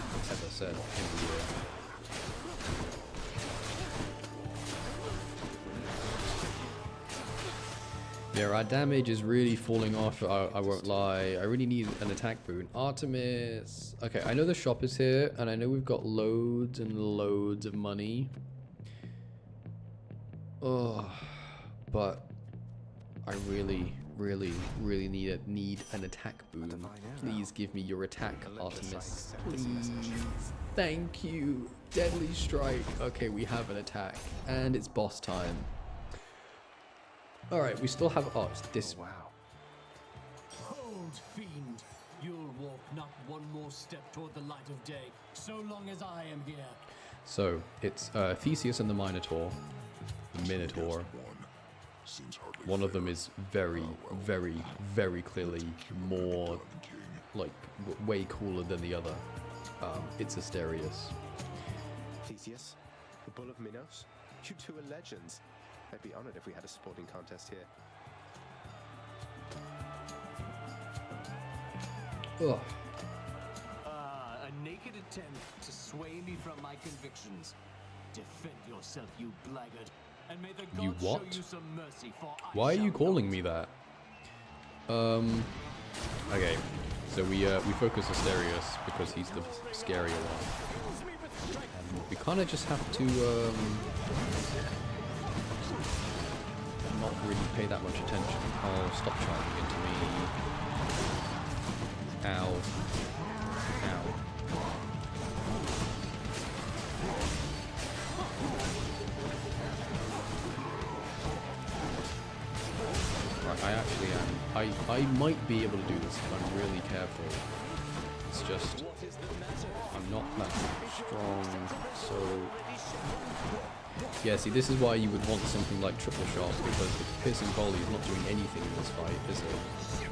I've ever said in the year. Yeah, our damage is really falling off, I won't lie. I really need an attack boon. Artemis! Okay, I know the shop is here, and I know we've got loads and loads of money. Oh, but I really need an attack boon. Please give me your attack, Artemis. Please. Thank you. Deadly Strike. Okay, we have an attack, and it's boss time. Alright, we still have this. Oh, wow. Hold, fiend. You'll walk not one more step toward the light of day, so long as I am here. So, it's Theseus and the Minotaur. The Minotaur. One of them is very clearly more, like, way cooler than the other. It's Asterius. Theseus, the Bull of Minos, you two are legends. I'd be honored if we had a sporting contest here. Ugh. A naked attempt to sway me from my convictions. Defend yourself, you blackguard, and may the gods show you some mercy, for Why are you calling me that? Okay, so we focus Asterius because he's the scarier one. And we kind of just have to not really pay that much attention. Oh, stop charging into me. Ow. Ow. Right, I actually am. I might be able to do this if I'm really careful. It's just I'm not that strong, so yeah, see, this is why you would want something like Triple Shot, because the Piercing Volley is not doing anything in this fight, is it?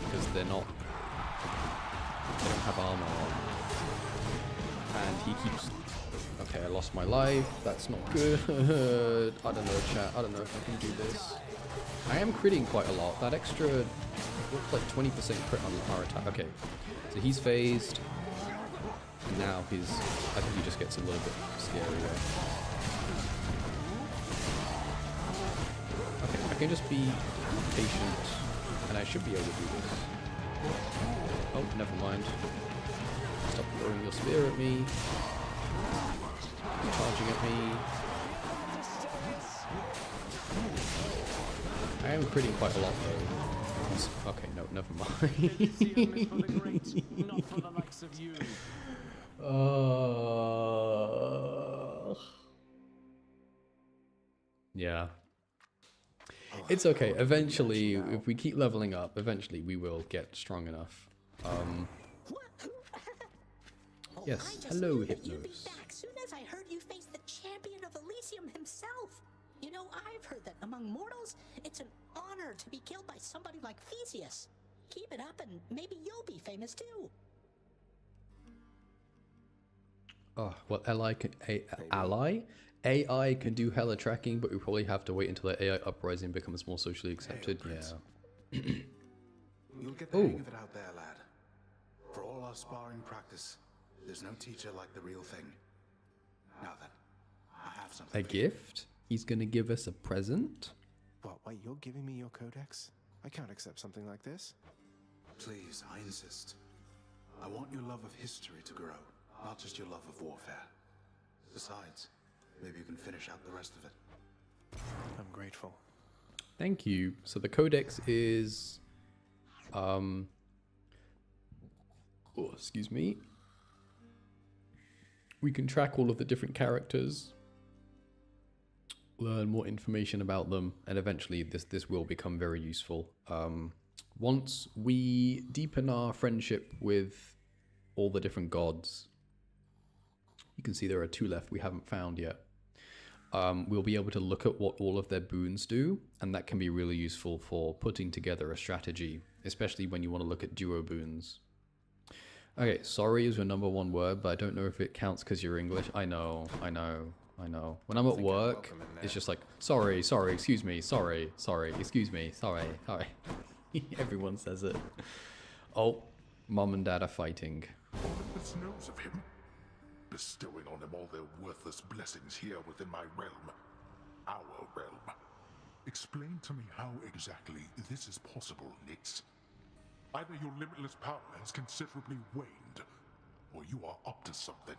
Because they don't have armor on. And he keeps... Okay, I lost my life. That's not good. I don't know, chat. I don't know if I can do this. I am critting quite a lot. That extra... Looks like 20% crit on our attack. Okay, so he's phased. And now he's... I think he just gets a little bit scarier. Okay, I can just be patient, and I should be able to do this. Oh, never mind. Stop throwing your spear at me. Charging at me. I am critting quite a lot though. Okay, no, never mind. Yeah. It's okay. Eventually, if we keep leveling up, eventually we will get strong enough. Yes, I just hello, knew that you'd be Hypnos. back soon as I heard you face the champion of Elysium himself. You know, I've heard that among mortals, it's an honor to be killed by somebody like Theseus. Keep it up and maybe you'll be famous too. Oh, well, AI can do hella tracking, but we probably have to wait until the AI uprising becomes more socially accepted. Yeah. You'll get the hang of it out there, lad. For all our sparring practice, there's no teacher like the real thing. Now then, I have something. A gift? He's gonna give us a present? What, wait, you're giving me your codex? I can't accept something like this. Please, I insist. I want your love of history to grow, not just your love of warfare. Besides, maybe you can finish out the rest of it. I'm grateful. Thank you. So the codex is excuse me. We can track all of the different characters, learn more information about them, and eventually this will become very useful. Once we deepen our friendship with all the different gods, you can see there are 2 left we haven't found yet. We'll be able to look at what all of their boons do, and that can be really useful for putting together a strategy, especially when you want to look at duo boons. Okay, sorry is your #1 word, but I don't know if it counts because you're English. I know. When I'm at work, it's just like, sorry, excuse me, sorry, excuse me, sorry. Everyone says it. Oh, Mom and Dad are fighting. Olympus knows of him, bestowing on him all their worthless blessings here within my realm. Our realm. Explain to me how exactly this is possible, Nix. Either your limitless power has considerably waned, or you are up to something.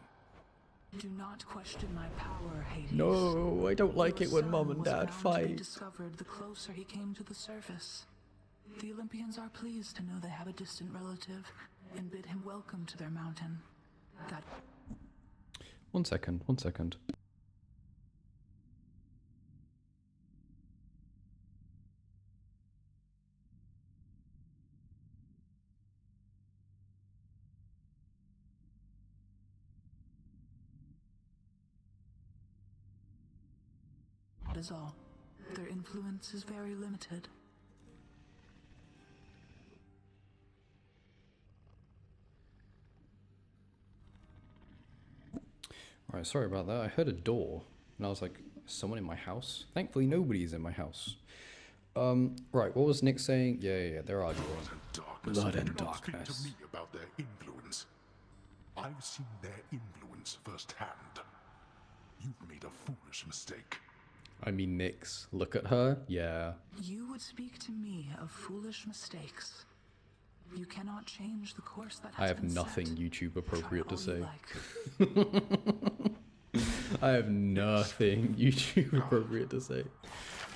Do not question my power, Hades. No, I don't like it when Your Mom son and was Dad bound to be fight. discovered the closer he came to the surface. The Olympians are pleased to know they have a distant relative and bid him welcome to their mountain. That. One second. That is all. Their influence is very limited. Alright, sorry about that. I heard a door, and I was like, is someone in my house? Thankfully, nobody's in my house. Right, what was Nick saying? Yeah, there are doors. Blood and darkness. Speak to me about their influence. I've seen their influence firsthand. You've made a foolish mistake. I mean, Nyx, look at her. Yeah. You would speak to me of foolish mistakes. You cannot change the course that has I have been nothing set. YouTube appropriate to Try say. all you like. I have nothing YouTube appropriate to say.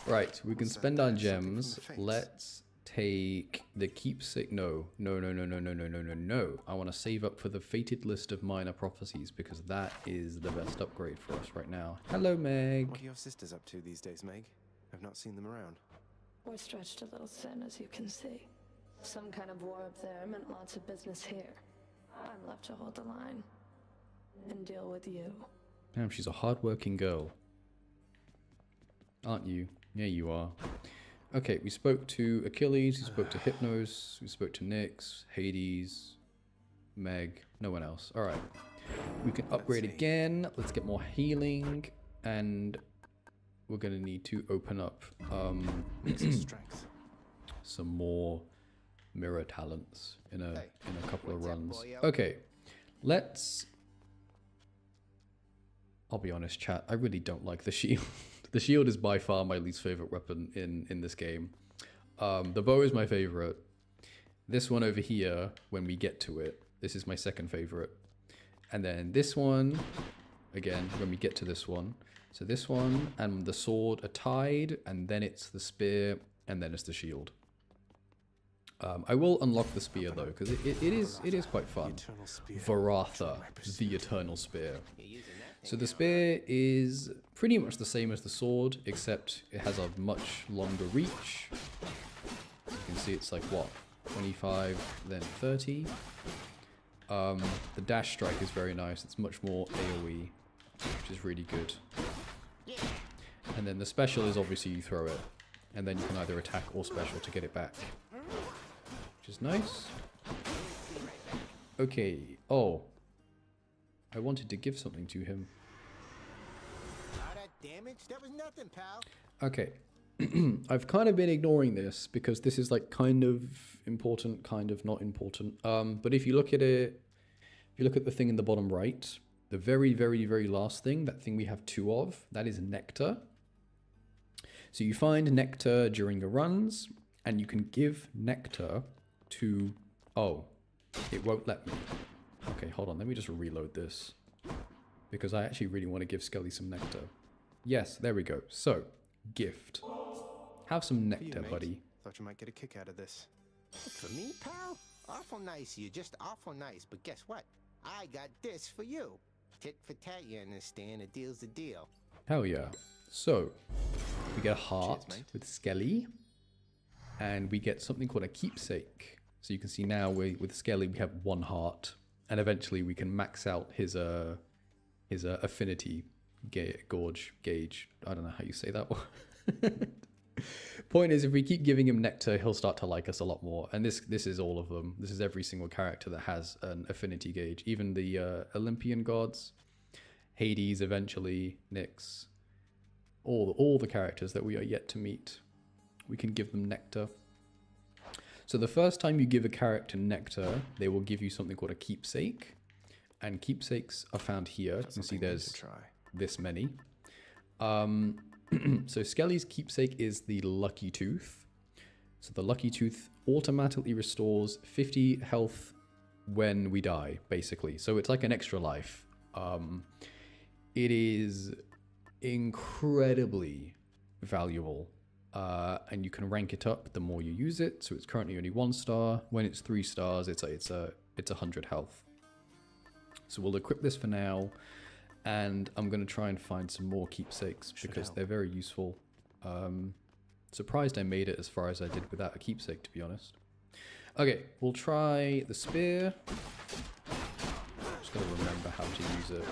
Right, we can spend our gems. Let's take the keepsake. No. I want to save up for the fated list of minor prophecies because that is the best upgrade for us right now. Hello, Meg. What are your sisters up to these days, Meg? I've not seen them around. We're stretched a little thin, as you can see. Some kind of war up there meant lots of business here. I'm left to hold the line and deal with you. Damn, she's a hard-working girl. Aren't you? Yeah, you are. Okay, we spoke to Achilles, we spoke to Hypnos, we spoke to Nyx, Hades, Meg, no one else. Alright. We can upgrade again. Let's get more healing. And we're going to need to open up strength. some more mirror talents in a couple of runs. Okay, let's... I'll be honest, chat, I really don't like the shield. The shield is by far my least favorite weapon in this game. The bow is my favorite. This one over here, when we get to it, this is my second favorite. And then this one, again, when we get to this one. So this one and the sword are tied, and then it's the spear, and then it's the shield. I will unlock the spear though, because it is quite fun. Varatha, the Eternal Spear. So the spear is pretty much the same as the sword, except it has a much longer reach. You can see it's like, what, 25, then 30. The dash strike is very nice. It's much more AoE, which is really good. And then the special is obviously you throw it, and then you can either attack or special to get it back, which is nice. Okay. Oh, I wanted to give something to him. All that damage? That was nothing, pal. Okay. I've kind of been ignoring this because this is like kind of important, kind of not important. But if you look at it, if you look at the thing in the bottom right, the very, very, very last thing, that thing we have 2 of, that is nectar. So you find nectar during your runs, and you can give nectar to... Oh, it won't let me. Okay, hold on. Let me just reload this, because I actually really want to give Skelly some nectar. Yes, there we go. So, gift. Have some nectar, buddy. Thought you might get a kick out of this. For me, pal? Awful nice of you, just awful nice. But guess what? I got this for you. Tit for tat, you understand? A deal's a deal. Hell yeah. So, we get a heart with Skelly, and we get something called a keepsake. So you can see now with Skelly we have 1 heart, and eventually we can max out his affinity gauge. I don't know how you say that one. Point is, if we keep giving him nectar, he'll start to like us a lot more. And this is all of them. This is every single character that has an affinity gauge. Even the Olympian gods, Hades eventually, Nyx, all the characters that we are yet to meet, we can give them nectar. So the first time you give a character nectar, they will give you something called a keepsake. And keepsakes are found here. You can see there's this many. So Skelly's keepsake is the Lucky Tooth. So the Lucky Tooth automatically restores 50 health when we die, basically. So it's like an extra life. It is incredibly valuable. And you can rank it up the more you use it. So it's currently only 1 star. When it's 3 stars, it's 100 health. So we'll equip this for now. And I'm going to try and find some more keepsakes because they're very useful. Surprised I made it as far as I did without a keepsake, to be honest. Okay, we'll try the spear. Just got to remember how to use it.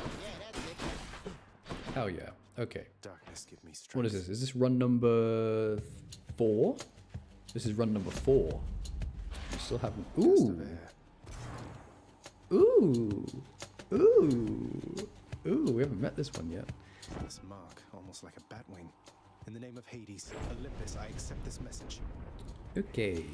Hell yeah. Okay. Darkness, give me strength. What is this? Is this run number 4? This is run number 4. We still haven't... Ooh! Ooh! Ooh! Ooh, we haven't met this one yet. This mark, almost like a bat wing. In the name of Hades, Olympus, I accept this message. Okay.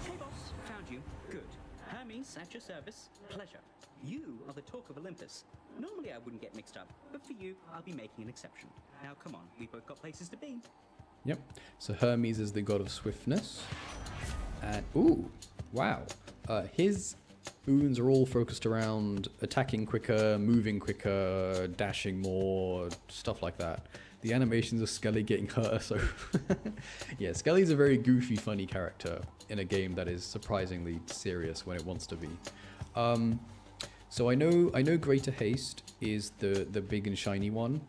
Hey boss, found you. Good. Hermes, at your service. Pleasure. You are the talk of Olympus. Normally I wouldn't get mixed up, but for you, I'll be making an exception. Now come on, we've both got places to be. Yep. So Hermes is the god of swiftness. And, ooh, wow. His boons are all focused around attacking quicker, moving quicker, dashing more, stuff like that. The animations of Skelly getting hurt are so... Yeah, Skelly's a very goofy, funny character in a game that is surprisingly serious when it wants to be. So I know Greater Haste is the big and shiny one,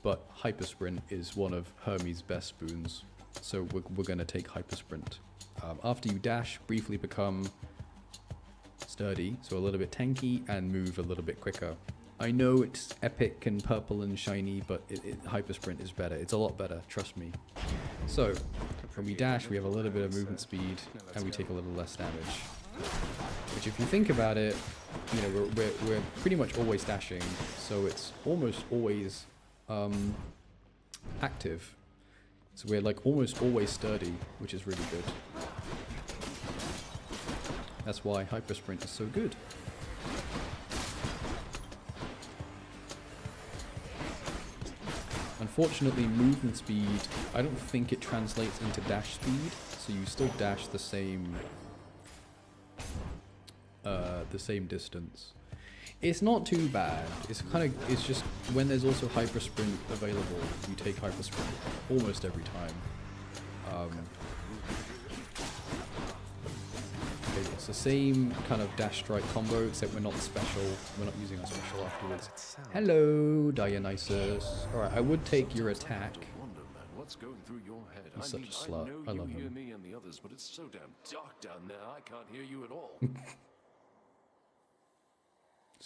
but Hyper Sprint is one of Hermes' best boons. So we're going to take Hyper Sprint. After you dash, briefly become sturdy, so a little bit tanky, and move a little bit quicker. I know it's epic and purple and shiny, but Hyper Sprint is better. It's a lot better, trust me. So when we dash, we have a little bit of movement speed, and we take a little less damage. Which, if you think about it, you know, we're pretty much always dashing, so it's almost always active. So we're like almost always sturdy, which is really good. That's why Hyper Sprint is so good. Unfortunately, movement speed, I don't think it translates into dash speed, so you still dash the same distance. It's not too bad. It's just when there's also Hyper Sprint available, you take Hyper Sprint almost every time. Okay, it's the same kind of dash strike combo, except we're not special. We're not using our special afterwards. Hello, Dionysus. All right, I would take your attack. What's going through your head? He's such a slut. I love him. You hear me and the others, but it's so damn dark down there. I can't hear you at all.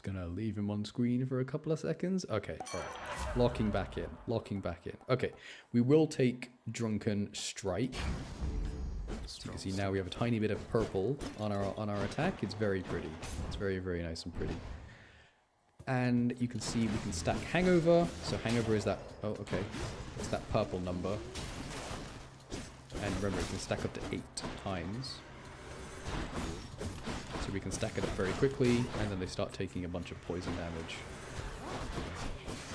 Just gonna leave him on screen for a couple of seconds. Okay, all right. Locking back in. Locking back in. Okay, we will take Drunken Strike. So you can see now we have a tiny bit of purple on our attack. It's very pretty. It's very, very nice and pretty. And you can see we can stack Hangover. So Hangover is that... Oh, okay. It's that purple number. And remember, it can stack up to 8 times. So we can stack it up very quickly, and then they start taking a bunch of poison damage.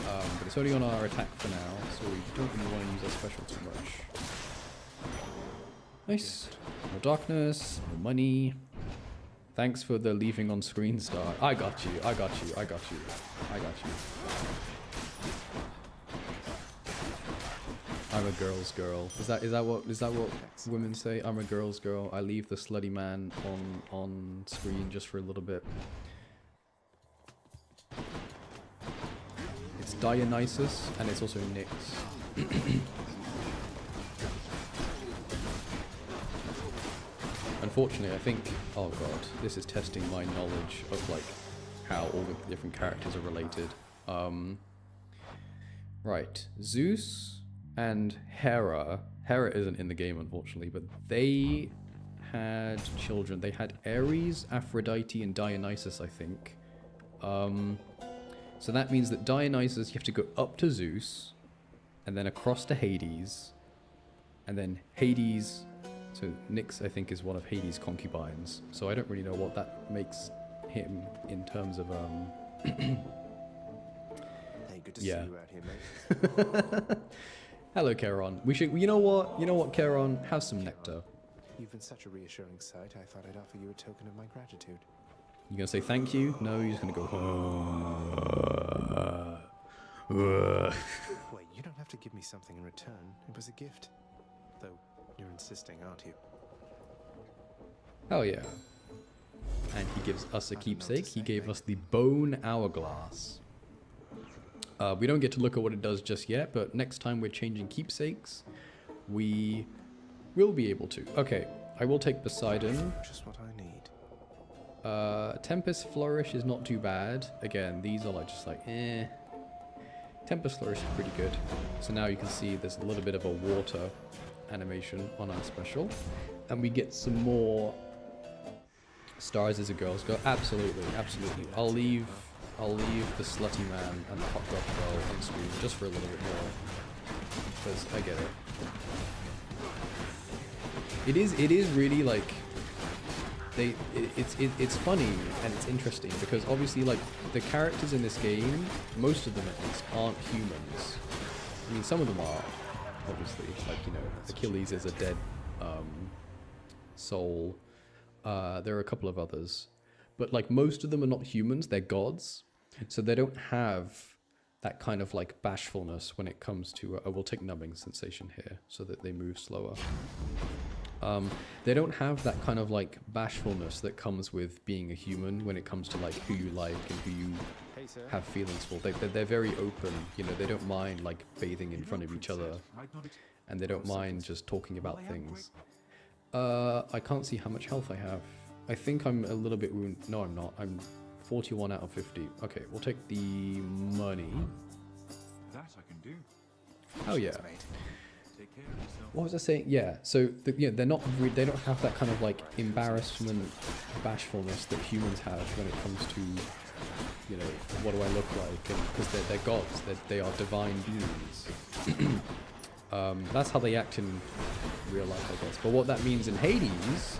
But it's only on our attack for now, so we don't really want to use our special too much. Nice. More darkness, more money. Thanks for the leaving on screen star. I got you, I got you, I got you, I got you. I'm a girl's girl. Is that what women say? I'm a girl's girl. I leave the slutty man on screen just for a little bit. It's Dionysus and it's also Nyx. Unfortunately, I think, oh god, this is testing my knowledge of like how all the different characters are related. Right, Zeus and Hera. Hera isn't in the game, unfortunately, but they had children. They had Ares, Aphrodite, and Dionysus, I think. So that means that Dionysus, you have to go up to Zeus, and then across to Hades, and then Hades. So Nyx, I think, is one of Hades' concubines. So I don't really know what that makes him in terms of Hey, good to see you out here, mate. Hello, Charon. We should. You know what, Charon? Have some nectar. You've been such a reassuring sight. I thought I'd offer you a token of my gratitude. You gonna say thank you? No, you're just gonna go. Wait, you don't have to give me something in return. It was a gift. Though you're insisting, aren't you? Oh yeah. And he gives us a keepsake. He gave us the bone hourglass. We don't get to look at what it does just yet, but next time we're changing keepsakes, we will be able to. Okay, I will take Poseidon. Just what I need. Tempest Flourish is not too bad. Again, these are like just like eh. Tempest Flourish is pretty good. So now you can see there's a little bit of a water animation on our special, and we get some more stars as a girl's girl. Absolutely, absolutely. I'll leave the slutty man and the hot dog girl on screen just for a little bit more, because I get it. It is really like it's funny and it's interesting because obviously like the characters in this game, most of them at least, aren't humans. I mean, some of them are, obviously, like, you know, Achilles is a dead soul. There are a couple of others, but like most of them are not humans, they're gods, so they don't have that kind of like bashfulness when it comes to we'll take numbing sensation here so that they move slower. They don't have that kind of like bashfulness that comes with being a human when it comes to like who you like and who you have feelings for. They're very open, you know, they don't mind like bathing in front of each other, and they don't mind just talking about things. I can't see how much health I have. I think I'm a little bit wounded. No, I'm not. I'm 41 out of 50. Okay, we'll take the money. That I can do. Oh yeah. Take care of yourself. What was I saying? Yeah. So yeah, they don't have that kind of like embarrassment, bashfulness that humans have when it comes to, you know, what do I look like? And because they're gods, they are divine beings. That's how they act in real life, I guess. But what that means in Hades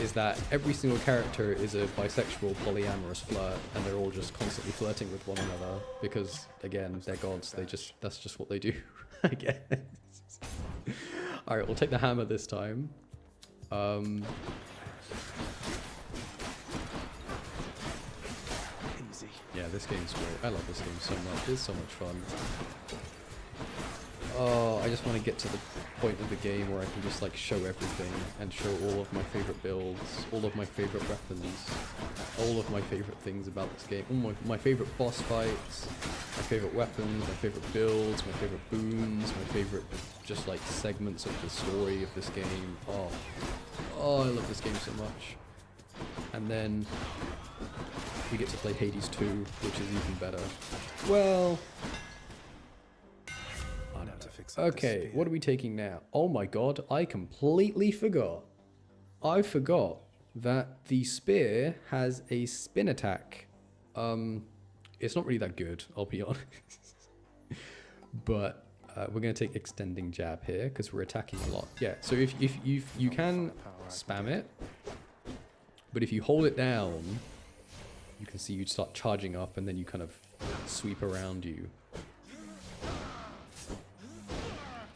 is that every single character is a bisexual, polyamorous flirt, and they're all just constantly flirting with one another because, again, they're gods. That's just what they do, I guess. All right, we'll take the hammer this time. Easy. Yeah, this game's great. I love this game so much. It's so much fun. Oh, I just want to get to the point of the game where I can just like show everything and show all of my favorite builds, all of my favorite weapons, all of my favorite things about this game, all my favorite boss fights, my favorite weapons, my favorite builds, my favorite boons, my favorite just like segments of the story of this game. Oh, I love this game so much. And then we get to play Hades 2, which is even better. Well, I don't know. Okay, what are we taking now? Oh my god, I completely forgot. I forgot that the spear has a spin attack. It's not really that good, I'll be honest. But we're going to take extending jab here because we're attacking a lot. Yeah, so if you can spam it, but if you hold it down, you can see you start charging up and then you kind of sweep around you.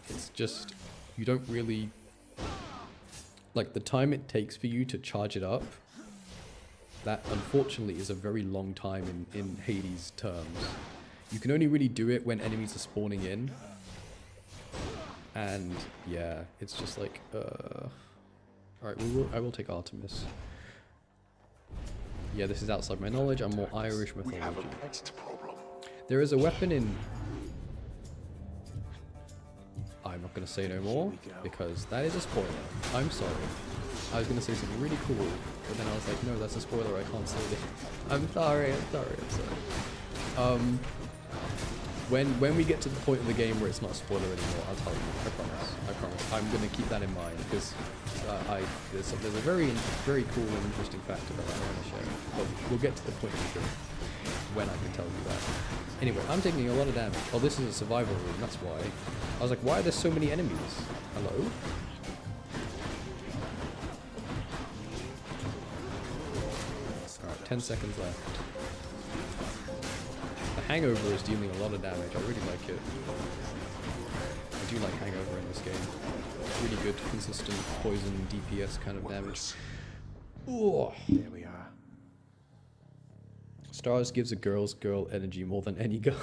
It's just, you don't really, like the time it takes for you to charge it up, that unfortunately is a very long time in Hades terms. You can only really do it when enemies are spawning in. And yeah, it's just like, alright, I will take Artemis. Yeah, this is outside my knowledge. I'm more Irish mythology. There is a weapon in... I'm not going to say no more, because that is a spoiler. I'm sorry. I was going to say something really cool, but then I was like, no, that's a spoiler, I can't say it. I'm sorry. When we get to the point of the game where it's not a spoiler anymore, I'll tell you. I promise. I'm going to keep that in mind because there's a very cool and interesting fact about that I want to share. But we'll get to the point of the game when I can tell you that. Anyway, I'm taking a lot of damage. Oh, this is a survival room. That's why. I was like, why are there so many enemies? Hello? Alright, 10 seconds left. Hangover is dealing a lot of damage. I really like it. I do like Hangover in this game. Really good, consistent poison DPS kind of damage. Ooh. There we are. Stars gives a girl energy more than any girl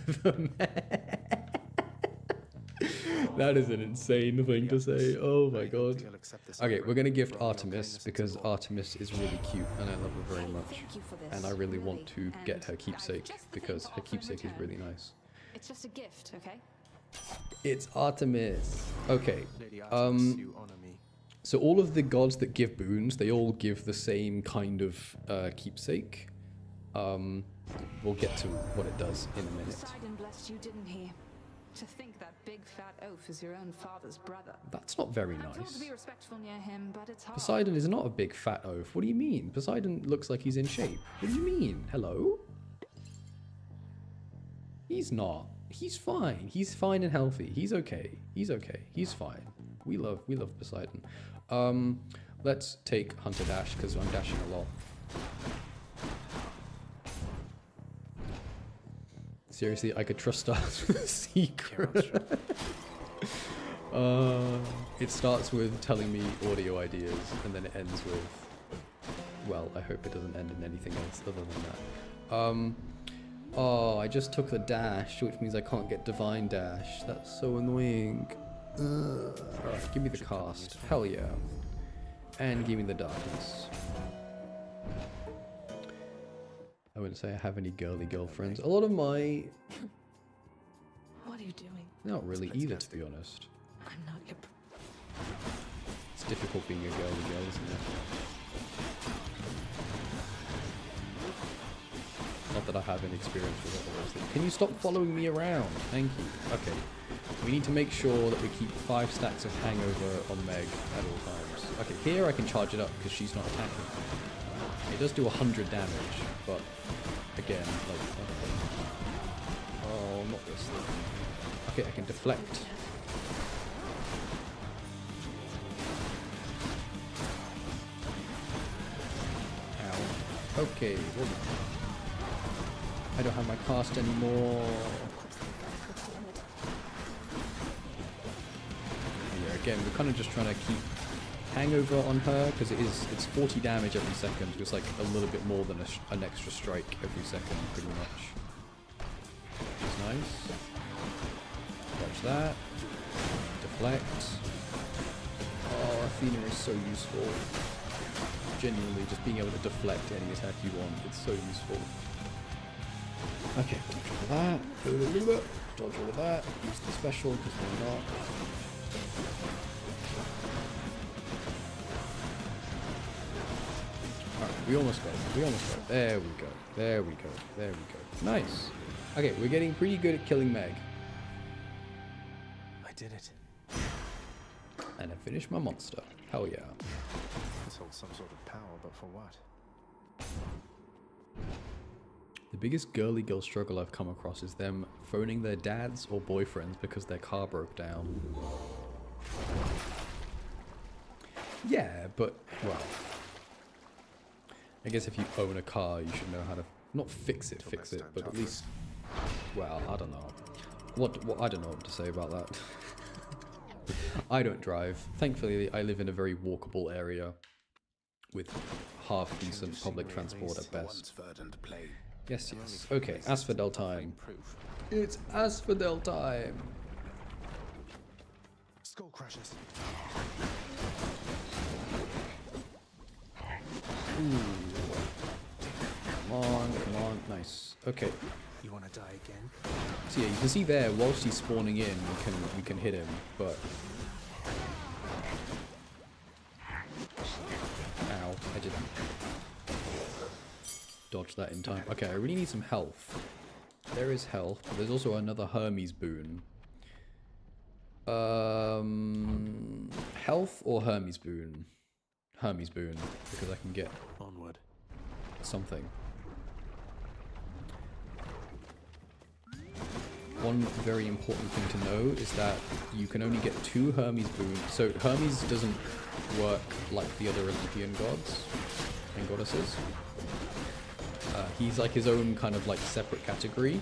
ever met. That is an insane thing to say. Oh my god. Okay, we're gonna gift Artemis because Artemis is really cute and I love her very much. And I really want to get her keepsake because her keepsake is really nice. It's just a gift, okay? It's Artemis. Okay. So all of the gods that give boons, they all give the same kind of keepsake. We'll get to what it does in a minute. Poseidon blessed you, didn't he? To think that big fat oaf is your own father's brother. That's not very I'm told nice. to be respectful near him, but it's hard. Poseidon is not a big fat oaf. What do you mean? Poseidon looks like he's in shape. What do you mean? Hello? He's not. He's fine. He's fine and healthy. He's okay. He's okay. He's fine. We love Poseidon. Let's take Hunter Dash because I'm dashing a lot. Seriously, I could trust us with a secret. It starts with telling me audio ideas, and then it ends with... Well, I hope it doesn't end in anything else other than that. Oh, I just took the dash, which means I can't get Divine Dash. That's so annoying. Alright, give me the cast. Hell yeah. And give me the darkness. I wouldn't say I have any girly girlfriends. A lot of my... What are you doing? Not really either, to be honest. I'm not your... It's difficult being a girly girl, isn't it? Not that I have any experience with it, obviously. Can you stop following me around? Thank you. Okay. We need to make sure that we keep 5 stacks of Hangover on Meg at all times. Okay, here I can charge it up because she's not attacking. It does do 100 damage, but again, like... Oh, not this thing. Okay, I can deflect. Ow. Okay, well, I don't have my cast anymore. Yeah, again, we're kind of just trying to keep Hangover on her because it's 40 damage every second. It's like a little bit more than an extra strike every second, pretty much. Which is nice. Watch that. Deflect. Oh, Athena is so useful. Genuinely, just being able to deflect any attack you want, it's so useful. Okay, dodge all of that. Dodge all of that. Use the special because why not. Alright, we almost got it. We almost got it. There we go. There we go. There we go. Nice. Okay, we're getting pretty good at killing Meg. I did it. And I finished my monster. Hell yeah. This holds some sort of power, but for what? The biggest girly girl struggle I've come across is them phoning their dads or boyfriends because their car broke down. Yeah, but, well, I guess if you own a car, you should know how to, not fix it, but at least, well, I don't know. I don't know what to say about that. I don't drive. Thankfully, I live in a very walkable area with half-decent public transport at best. Yes, yes. Okay, Asphodel time. It's Asphodel time! Skull crushes. Ooh. Come on, nice. Okay. You want to die again? So yeah, you can see there, whilst he's spawning in, we can hit him, but... Ow, I didn't dodge that in time. Okay, I really need some health. There is health, but there's also another Hermes boon. Health or Hermes boon? Hermes boon, because I can get onward something. One very important thing to know is that you can only get 2 Hermes boons. So Hermes doesn't work like the other Olympian gods and goddesses. He's like his own kind of like separate category.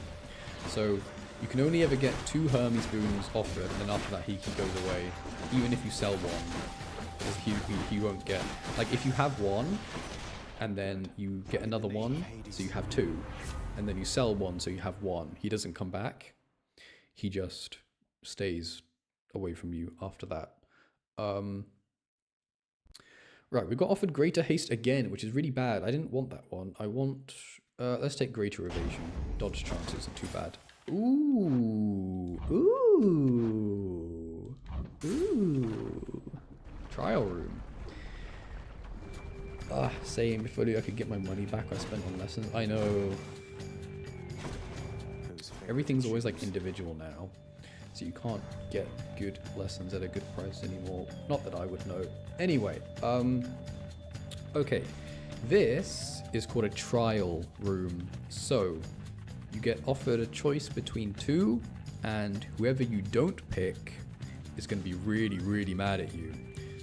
So you can only ever get 2 Hermes boons offered, and then after that he goes away. Even if you sell one, he won't get. Like if you have one, and then you get another one, so you have 2, and then you sell one, so you have 1. He doesn't come back. He just stays away from you after that. Right, we got offered Greater Haste again, which is really bad. I didn't want that one. I want... let's take Greater Evasion. Dodge chance isn't too bad. Ooh. Ooh. Ooh. Trial room. Same. If only I could get my money back I spent on lessons. I know. Everything's always like individual now, so you can't get good lessons at a good price anymore. Not that I would know. Anyway, okay, this is called a trial room. So you get offered a choice between 2, and whoever you don't pick is going to be really, really mad at you.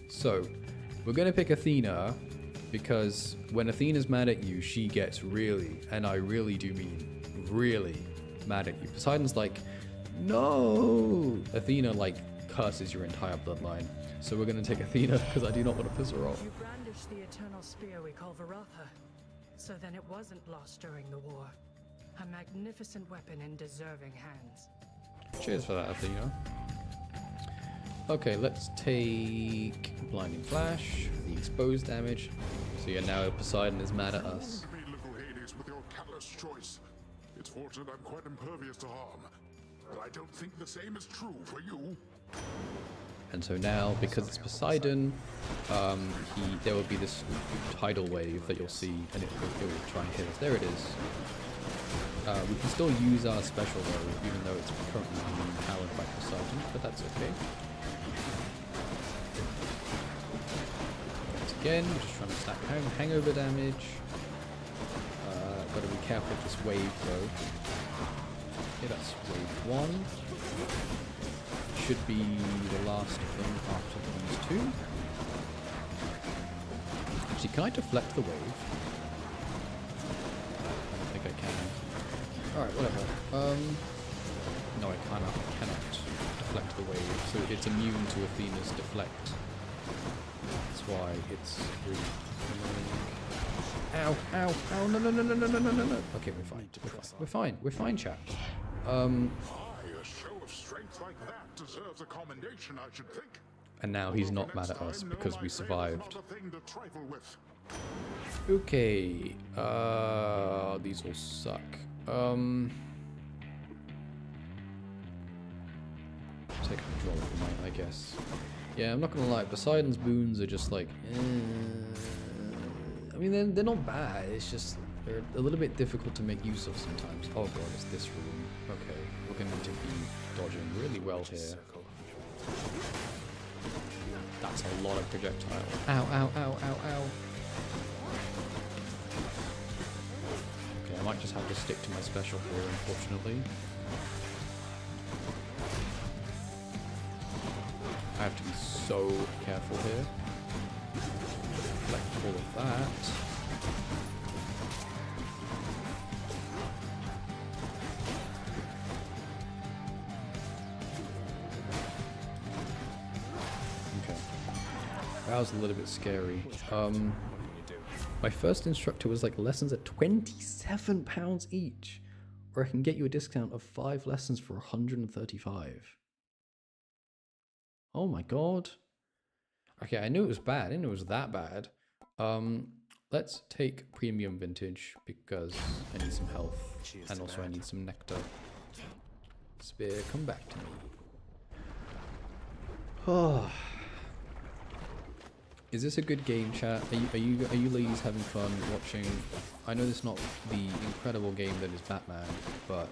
So we're going to pick Athena, because when Athena's mad at you, she gets really, and I really do mean really, mad at you. Poseidon's like, no! Athena like curses your entire bloodline. So we're gonna take Athena because I do not want to piss her off. You brandished the eternal spear we call Varatha, so then it wasn't lost during the war. A magnificent weapon in deserving hands. Cheers for that, Athena. Okay, let's take Blinding Flash, the exposed damage. So yeah, now Poseidon is mad at us. Little Hades, with your callous choice. It's fortunate I'm quite impervious to harm, but I don't think the same is true for you. And so now, because it's Poseidon, there will be this tidal wave that you'll see, and it will try and hit us. There it is. We can still use our special though, even though it's currently being powered by Poseidon, but that's okay. Once again, we're just trying to stack hangover damage. Gotta be careful of this wave though. Okay, that's wave 1. Should be the last of them after these 2. Actually, can I deflect the wave? I don't think I can. Alright, whatever. No, I cannot deflect the wave. So it's immune to Athena's deflect. That's why it's really annoying. Ow, ow, ow, no. Okay, we're fine, chat. A show of strength like that deserves a commendation, I should think. And now he's not mad at us because we survived. Okay, these all suck. Take control of the might, I guess. Yeah, I'm not gonna lie, Poseidon's boons are just like, I mean, they're not bad. It's just they're a little bit difficult to make use of sometimes. Oh god, it's this room. Okay, we're gonna need to be dodging really well here. That's a lot of projectile. Ow, ow, ow, ow, ow. Okay, I might just have to stick to my special here, unfortunately. I have to be so careful here. Deflect all of that. Okay. That was a little bit scary. My first instructor was like lessons at £27 each, or I can get you a discount of 5 lessons for 135. Oh my god. Okay, I knew it was bad. I didn't know it was that bad. Let's take premium vintage because I need some health. And also I need some nectar. Spear, come back to me. Oh. Is this a good game, chat? Are you ladies having fun watching? I know this is not the incredible game that is Batman, but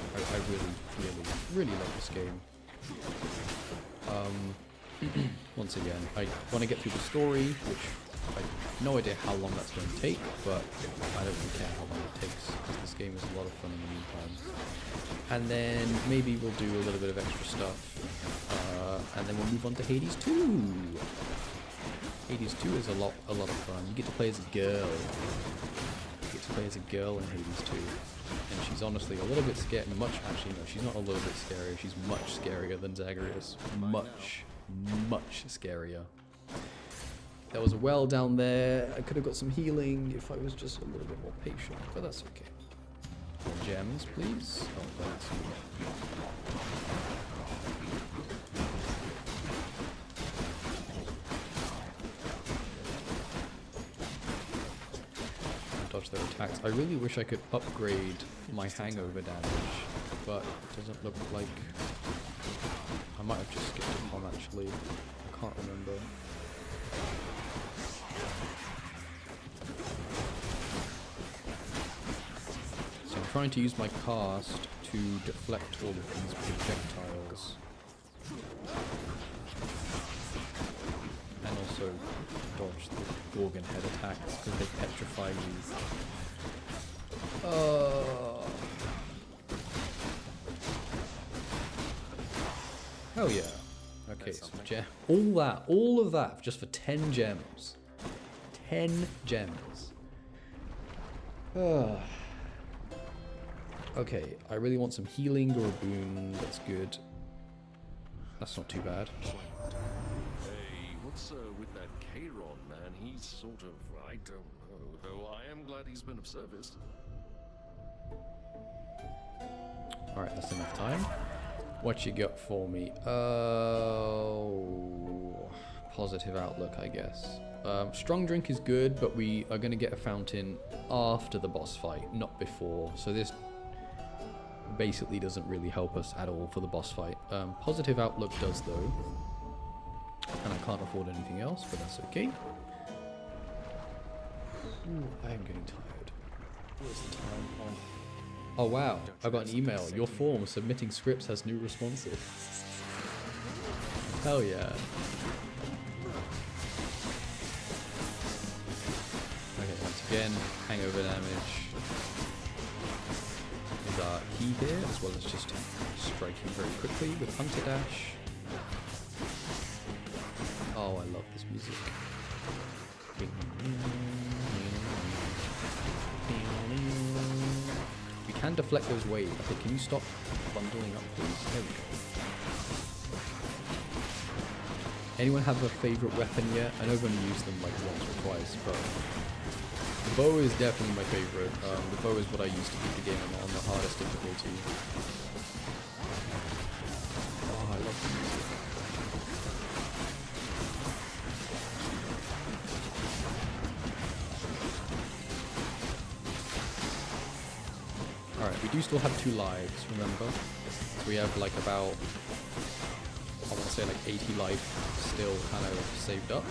I really love this game. Once again, I want to get through the story, which I have no idea how long that's going to take, but I don't really care how long it takes, because this game is a lot of fun in the meantime. And then maybe we'll do a little bit of extra stuff, and then we'll move on to Hades 2. Hades 2 is a lot of fun. You get to play as a girl. You get to play as a girl in Hades 2. And she's honestly a little bit scared. Actually, no, she's not a little bit scarier. She's much scarier than Zagreus. Much scarier. There was a well down there. I could have got some healing if I was just a little bit more patient, but that's okay. More gems, please. Oh, thanks. Dodge their attacks. I really wish I could upgrade my hangover damage, but it doesn't look like... I might have just skipped it on actually. I can't remember. So I'm trying to use my cast to deflect all of these projectiles. And also dodge the Gorgon head attacks because they petrify you. Hell yeah. Okay, so all of that just for 10 gems. 10 gems. Okay, I really want some healing or a boon. That's good. That's not too bad. Hey, what's with that Chiron, man? He's sort of, I don't know, though I am glad he's been of service. Alright, that's enough time. What you got for me? Oh, positive outlook, I guess. Strong drink is good, but we are going to get a fountain after the boss fight, not before. So this basically doesn't really help us at all for the boss fight. Positive outlook does though, and I can't afford anything else, but that's okay. Ooh, I am getting tired. Where's the time? Oh wow, I got an email. Your form submitting scripts has new responses. Hell yeah. Okay, once again, hangover damage is our key here, as well as just striking very quickly with Hunter Dash. Oh, I love this music. We can deflect those waves. Okay, can you stop bundling up, please? There we go. Anyone have a favourite weapon yet? I know I've only used them like once or twice, but the bow is definitely my favourite. The bow is what I use to beat the game on the hardest difficulty. Oh, I love the music. Alright, we do still have 2 lives, remember? So we have like about, I want to say like 80 life still kind of saved up.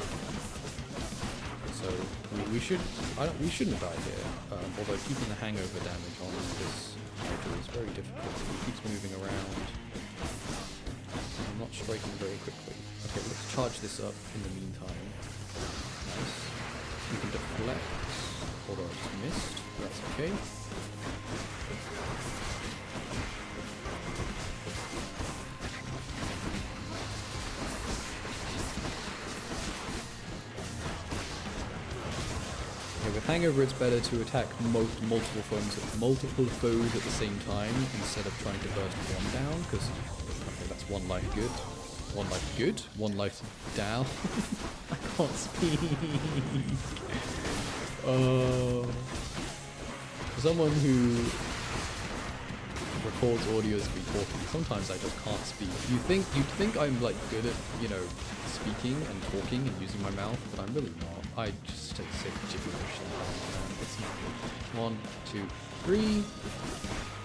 So though. We shouldn't die here. Although keeping the hangover damage on this character is very difficult. He keeps moving around. I'm not striking very quickly. Okay, let's charge this up in the meantime. Nice. We can deflect. Although I just missed. That's okay. With Hangover, it's better to attack multiple foes at the same time instead of trying to burst one down, because okay, that's one life good. One life good. One life down. I can't speak. For someone who records audio as me talking, sometimes I just can't speak. You'd think I'm like good at, you know, speaking and talking and using my mouth, but I'm really not. I just say gibberish sometimes, man. It's not good. 1, 2, 3.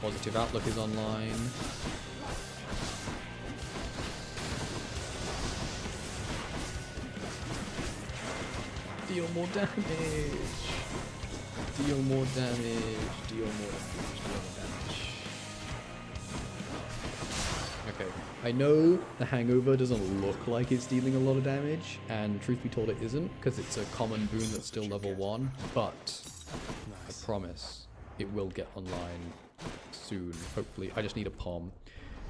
Positive Outlook is online. Deal more damage. Deal more damage. Deal more damage. Deal more damage. Okay, I know the Hangover doesn't look like it's dealing a lot of damage, and truth be told it isn't, because it's a common boon that's still level 1, but I promise it will get online soon, hopefully. I just need a POM.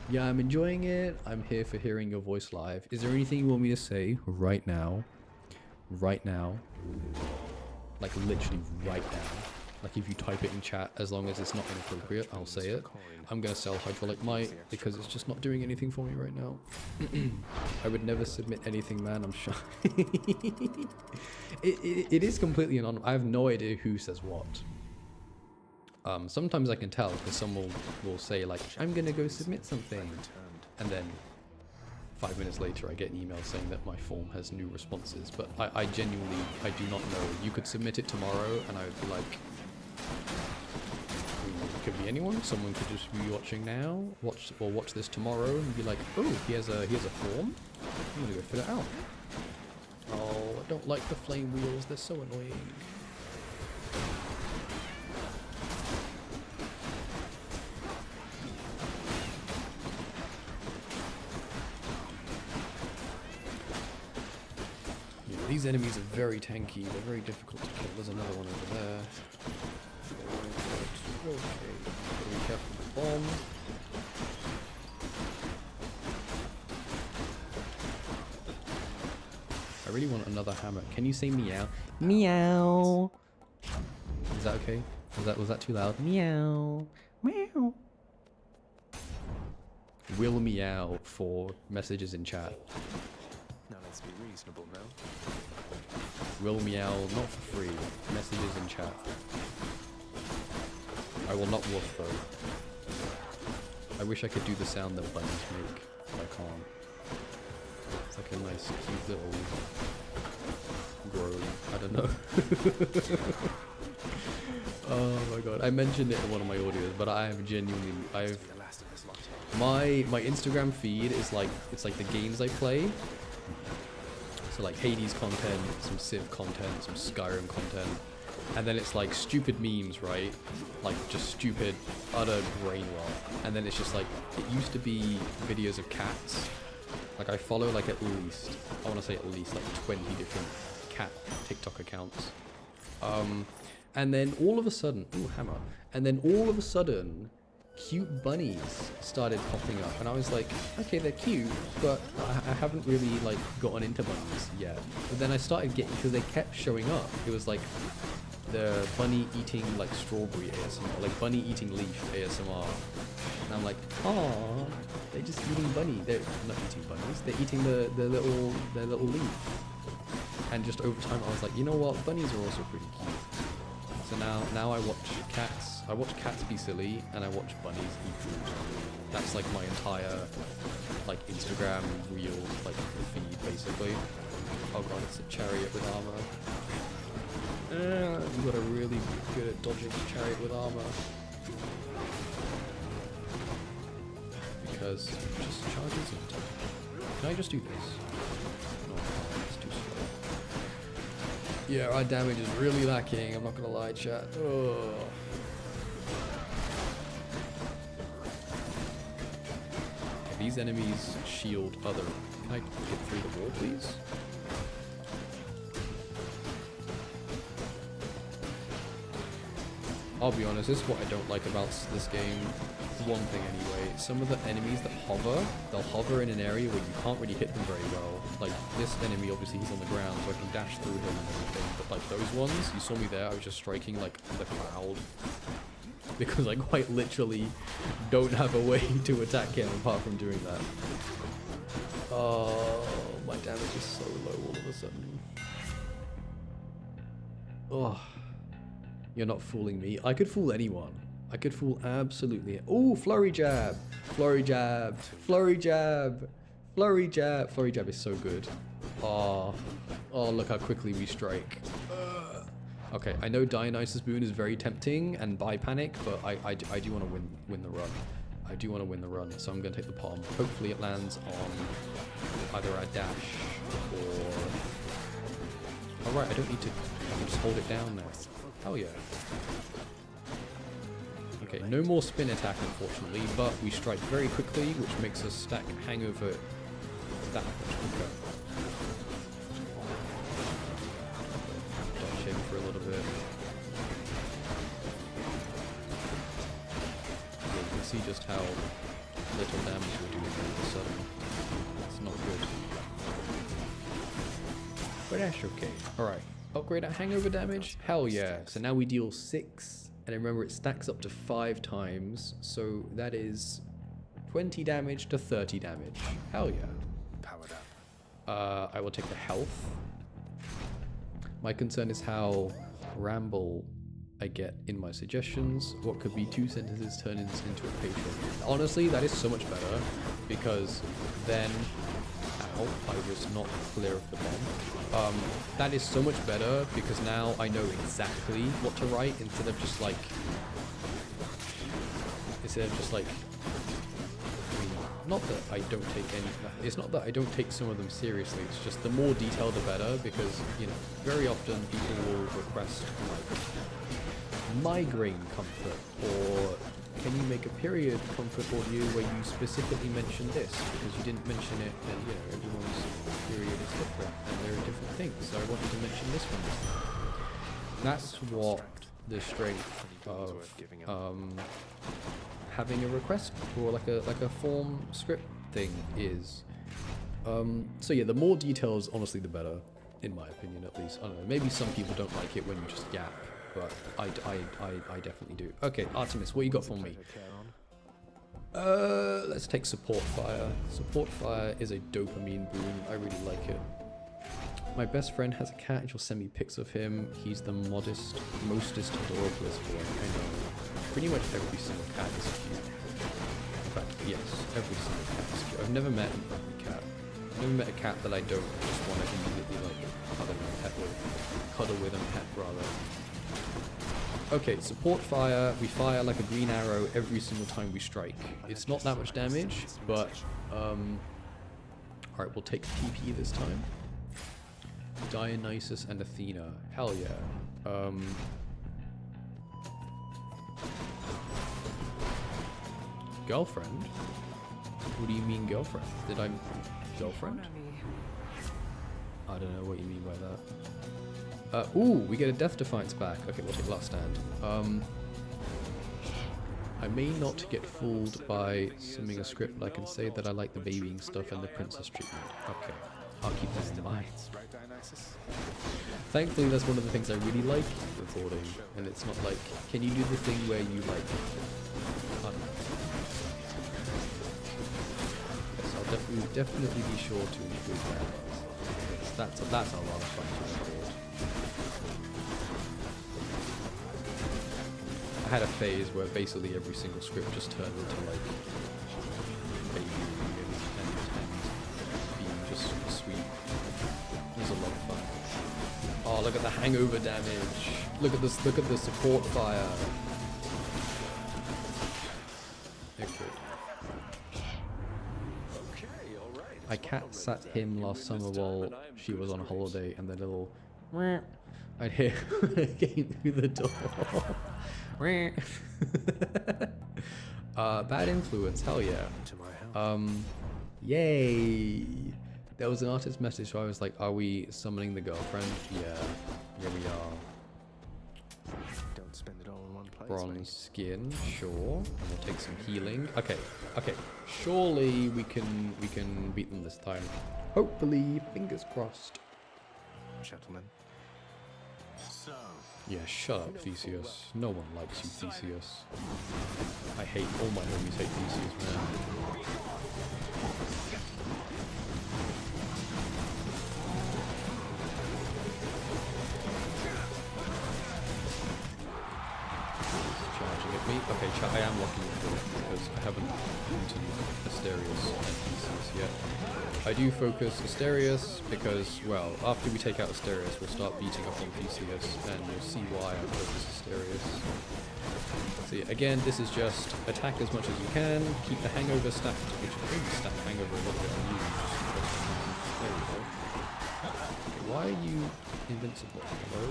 Yeah, I'm enjoying it. I'm here for hearing your voice live. Is there anything you want me to say right now? Right now? Like literally right now. Like if you type it in chat, as long as it's not inappropriate, I'll say it. I'm gonna sell Hydraulic Might because it's just not doing anything for me right now. I would never submit anything, man. I'm shy. It is completely anonymous. I have no idea who says what. Sometimes I can tell because someone will say like, I'm gonna go submit something, and then 5 minutes later I get an email saying that my form has new responses. But I genuinely, I do not know. You could submit it tomorrow and I would be like, it could be anyone. Someone could just be watching now, watch this tomorrow and be like, oh, here's a form. I'm gonna go fill it out. Oh, I don't like the flame wheels. They're so annoying. Yeah, these enemies are very tanky. They're very difficult to kill. There's another one over there. Okay, gotta be careful with the bomb. I really want another hammer. Can you say meow? Meow. Is that okay? Was that too loud? Meow. Meow. Will meow for messages in chat. Now let's be reasonable, Mel. Will meow not for free. Messages in chat. I will not woof though. I wish I could do the sound that bunnies make, but I can't. It's like a nice, cute little groan. I don't know. Oh my god. I mentioned it in one of my audios, but I have genuinely, my Instagram feed is like, it's like the games I play. So like Hades content, some Civ content, some Skyrim content. And then it's like stupid memes, right? Like just stupid, utter brain rot. And then it's just like, it used to be videos of cats. Like I follow like at least, I want to say at least like 20 different cat TikTok accounts. And then all of a sudden, ooh, hammer. And then all of a sudden, cute bunnies started popping up. And I was like, okay, they're cute, but I haven't really like gotten into bunnies yet. But then I started getting, because they kept showing up. It was like, the bunny eating like strawberry ASMR, like bunny eating leaf ASMR. And I'm like, oh, they're just eating bunny. They're not eating bunnies. They're eating their little leaf. And just over time, I was like, you know what? Bunnies are also pretty cute. So now I watch cats. I watch cats be silly, and I watch bunnies eat food. That's like my entire like Instagram reel like feed basically. Oh god, it's a chariot with armor. You gotta really be good at dodging the chariot with armor. Because it just charges it. Can I just do this? No, it's too slow. Yeah, our damage is really lacking, I'm not gonna lie, chat. Ugh. These enemies shield other. Can I get through the wall, please? I'll be honest, this is what I don't like about this game. One thing anyway, some of the enemies that hover, they'll hover in an area where you can't really hit them very well. Like this enemy, obviously he's on the ground, so I can dash through him and everything. But like those ones, you saw me there, I was just striking like the cloud. Because I quite literally don't have a way to attack him apart from doing that. Oh, my damage is so low all of a sudden. Oh, you're not fooling me. I could fool anyone. I could fool absolutely. Oh, flurry jab, flurry jab, flurry jab, flurry jab. Flurry jab is so good. Oh, look how quickly we strike. Okay, I know Dionysus Boon is very tempting and buy panic, but I do want to win the run. I do want to win the run, so I'm going to take the palm. Hopefully it lands on either our dash or... Alright, I don't need to... I can just hold it down now. Hell yeah. Okay, no more spin attack unfortunately, but we strike very quickly, which makes us stack hangover that much quicker. Dodge him for a little bit. Yeah, you can see just how little damage we're doing all of a sudden. It's not good. But that's okay. Alright, upgrade our hangover damage? Hell yeah. So now we deal 6. And remember, it stacks up to 5 times, so that is 20 damage to 30 damage. Hell yeah. Powered up. I will take the health. My concern is how ramble I get in my suggestions. What could be 2 sentences turned into a patron. Honestly, that is so much better, because then... Ow, I was not clear of the bomb. That is so much better because now I know exactly what to write instead of just like I mean, not that I don't take any, it's not that I don't take some of them seriously, it's just the more detailed the better, because, you know, very often people will request like migraine comfort, or can you make a period comfort audio where you specifically mention this, because you didn't mention it, and you know, everyone's period is different and there are different things, so I wanted to mention this one. That's what the strength of having a request or like a form script thing is. So yeah, the more details, honestly, the better, in my opinion at least. I don't know, maybe some people don't like it when you just yap, but I definitely do. Okay, Artemis, what you got for me? Let's take Support Fire. Support Fire is a dopamine boon. I really like it. My best friend has a cat and she'll send me pics of him. He's the mostest, adorablest boy. I know. Pretty much every single cat is cute. In fact, yes, every single cat is cute. I've never met an ugly cat. I've never met a cat that I don't just want to immediately like cuddle with and pet rather. Okay, Support Fire. We fire like a green arrow every single time we strike. It's not that much damage, but alright, we'll take TP this time. Dionysus and Athena. Hell yeah. Girlfriend? What do you mean girlfriend? Did I... Girlfriend? I don't know what you mean by that. Ooh, we get a Death Defiance back. Okay, we'll take Last Stand. I may not get fooled by sending a script, but I can say that I like the babying stuff and the princess treatment. Okay, I'll keep that in mind. Thankfully, that's one of the things I really like recording, and it's not like, can you do the thing where you like... I don't know. Yes, I'll definitely be sure to include that. That's a lot of fun to record. I had a phase where basically every single script just turned into like baby and being just super sweet. It was a lot of fun. Oh, look at the hangover damage. Look at this. Look at the Support Fire. I cat sat him last summer while she was on holiday, and the little I'd hear came through the door. Bad influence, hell yeah. To my house. Yay! There was an artist message, so I was like, are we summoning the girlfriend? Yeah, here we are. Don't spend it all in one place. Bronze mate. skin, sure. And we'll take some healing. Okay, okay. Surely we can beat them this time. Hopefully, fingers crossed. Gentlemen. So, Yeah, shut up, Theseus. No one likes you, Theseus. I hate all my homies hate Theseus, man. Charging at me. Okay, I am locking it because I haven't beaten Asterius and Theseus yet. I do focus Asterius because, well, after we take out Asterius, we'll start beating up on Theseus, and you'll see why I focus Asterius. See, again, this is just attack as much as you can, keep the hangover stacked, which I think stack hangover a little bit on you. There we go. Okay, why are you invincible? Hello?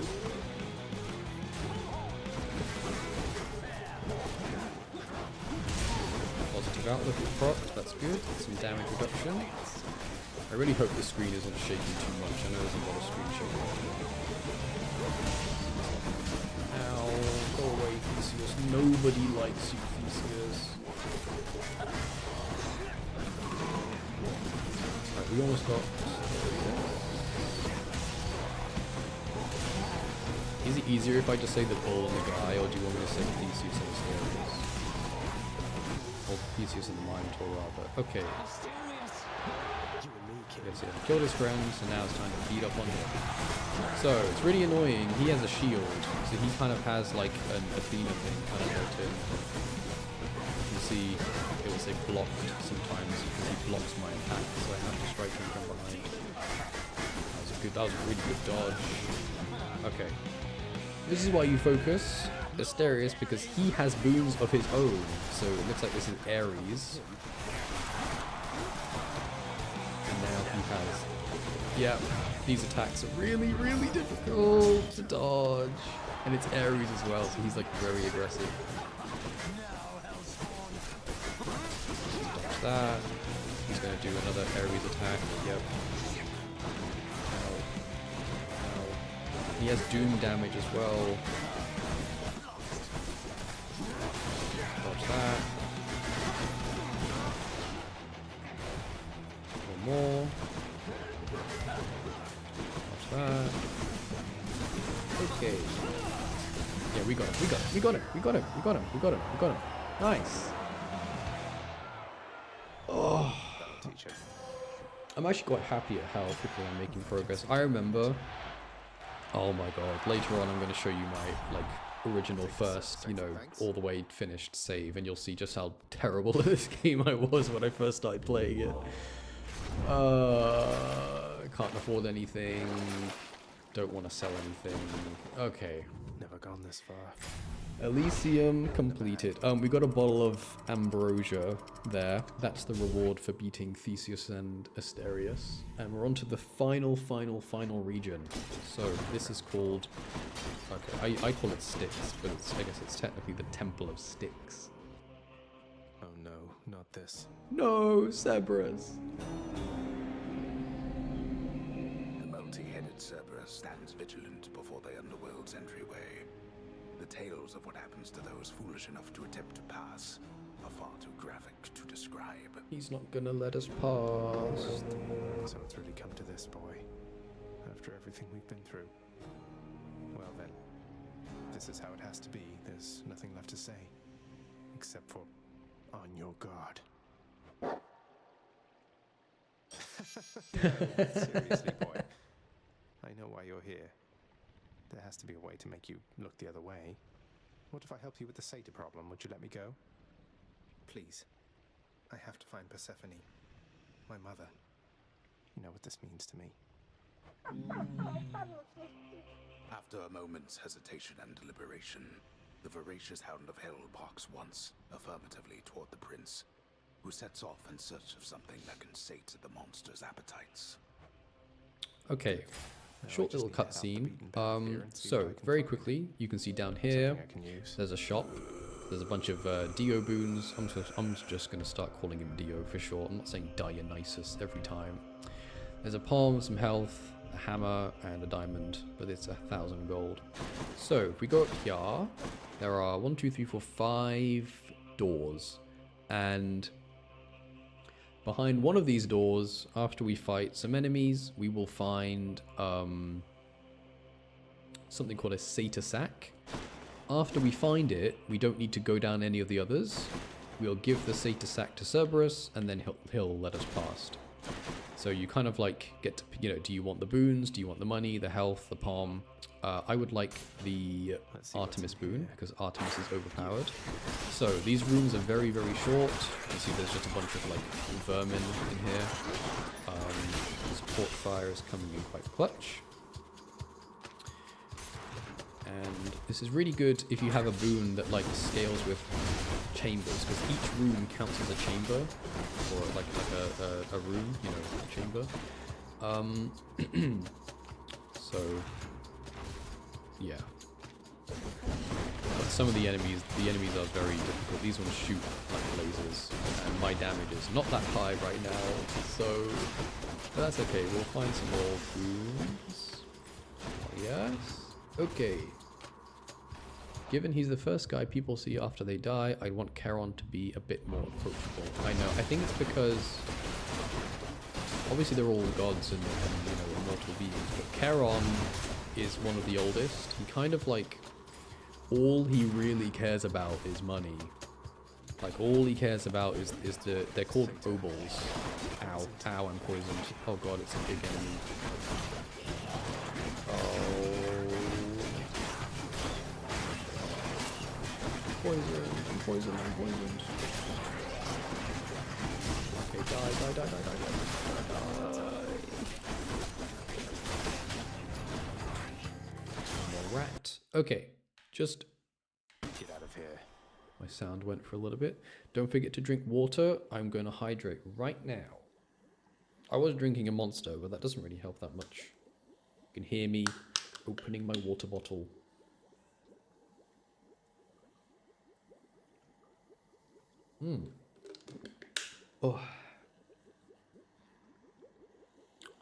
Positive outlook is procced, that's good. Some damage reduction. I really hope the screen isn't shaking too much. I know there's a lot of screen shaking. Ow, go away, Theseus. Nobody likes you, Theseus. Right, we almost got... Is it easier if I just say the bull and the guy, or do you want me to say Theseus and Asterius? Or Theseus and the Minotaur, rather. Okay. Yes, yeah. Killed his friends, and now it's time to beat up on him. So, it's really annoying. He has a shield, so he kind of has like an Athena thing kind of built in. You can see it will say blocked sometimes because he blocks my attack, so I have to strike him from behind. That was a really good dodge. Okay. This is why you focus Asterius, because he has boons of his own. So it looks like this is Ares. And now he has... Yeah, these attacks are really, really difficult to dodge. And it's Ares as well, so he's like very aggressive. Dodge that. He's going to do another Ares attack. Yep. He has doom damage as well. Dodge that. One more. Dodge that. Okay. Yeah, we got him. We got him. We got him. We got him. We got him. We got him. We got him. Nice. Oh. I'm actually quite happy at how quickly I'm making progress. I remember... Oh my god, later on I'm going to show you my, like, original first, you know, all the way finished save, and you'll see just how terrible at this game I was when I first started playing it. Can't afford anything, don't want to sell anything. Okay. Never gone this far. Elysium completed. We got a bottle of ambrosia there. That's the reward for beating Theseus and Asterius. And we're on to the final region. So this is called... Okay, I call it Styx, but I guess it's technically the Temple of Styx. Oh no, not this. No, Cerberus. The multi-headed Cerberus stands vigilant before the Underworld's entryway. The tales of what happens to those foolish enough to attempt to pass are far too graphic to describe. He's not gonna let us pass. So it's really come to this, boy. After everything we've been through. Well then, this is how it has to be. There's nothing left to say. Except for, on your guard. No, seriously, boy. I know why you're here. There has to be a way to make you look the other way. What if I help you with the satyr problem? Would you let me go? Please. I have to find Persephone. My mother. You know what this means to me. After a moment's hesitation and deliberation, the voracious hound of hell barks once, affirmatively toward the prince, who sets off in search of something that can sate the monster's appetites. Okay. short little cutscene. So very quickly, you can see down here, there's a shop. There's a bunch of Dio boons. I'm just going to start calling him Dio for short. I'm not saying Dionysus every time. There's a palm, some health, a hammer, and a diamond, but it's 1,000 gold. So if we go up here, there are 1, 2, 3, 4, 5 doors. And behind one of these doors, after we fight some enemies, we will find something called a Satyr sack. After we find it, we don't need to go down any of the others. We'll give the Satyr sack to Cerberus, and then he'll let us past. So you kind of like get to, you know, do you want the boons? Do you want the money, the health, the palm? I would like the Artemis boon, because Artemis is overpowered. So these rooms are very, very short. You can see there's just a bunch of like vermin in here. Support fire is coming in quite clutch. And this is really good if you have a boon that like scales with chambers, because each room counts as a chamber, or like a room, you know, a chamber. So yeah. But some of the enemies are very difficult. These ones shoot like lasers, and my damage is not that high right now, so that's okay. We'll find some more boons. Yes. Okay. Given he's the first guy people see after they die, I want Charon to be a bit more approachable. I know. I think it's because obviously they're all gods and you know, immortal beings, but Charon is one of the oldest. He kind of like, all he really cares about is money. Like all he cares about is they're called obols. Ow, ow, I'm poisoned. Oh god, it's a big enemy. I'm poisoned. Okay, die. More rat. Okay, just get out of here. My sound went for a little bit. Don't forget to drink water. I'm going to hydrate right now. I was drinking a Monster, but that doesn't really help that much. You can hear me opening my water bottle. Oh,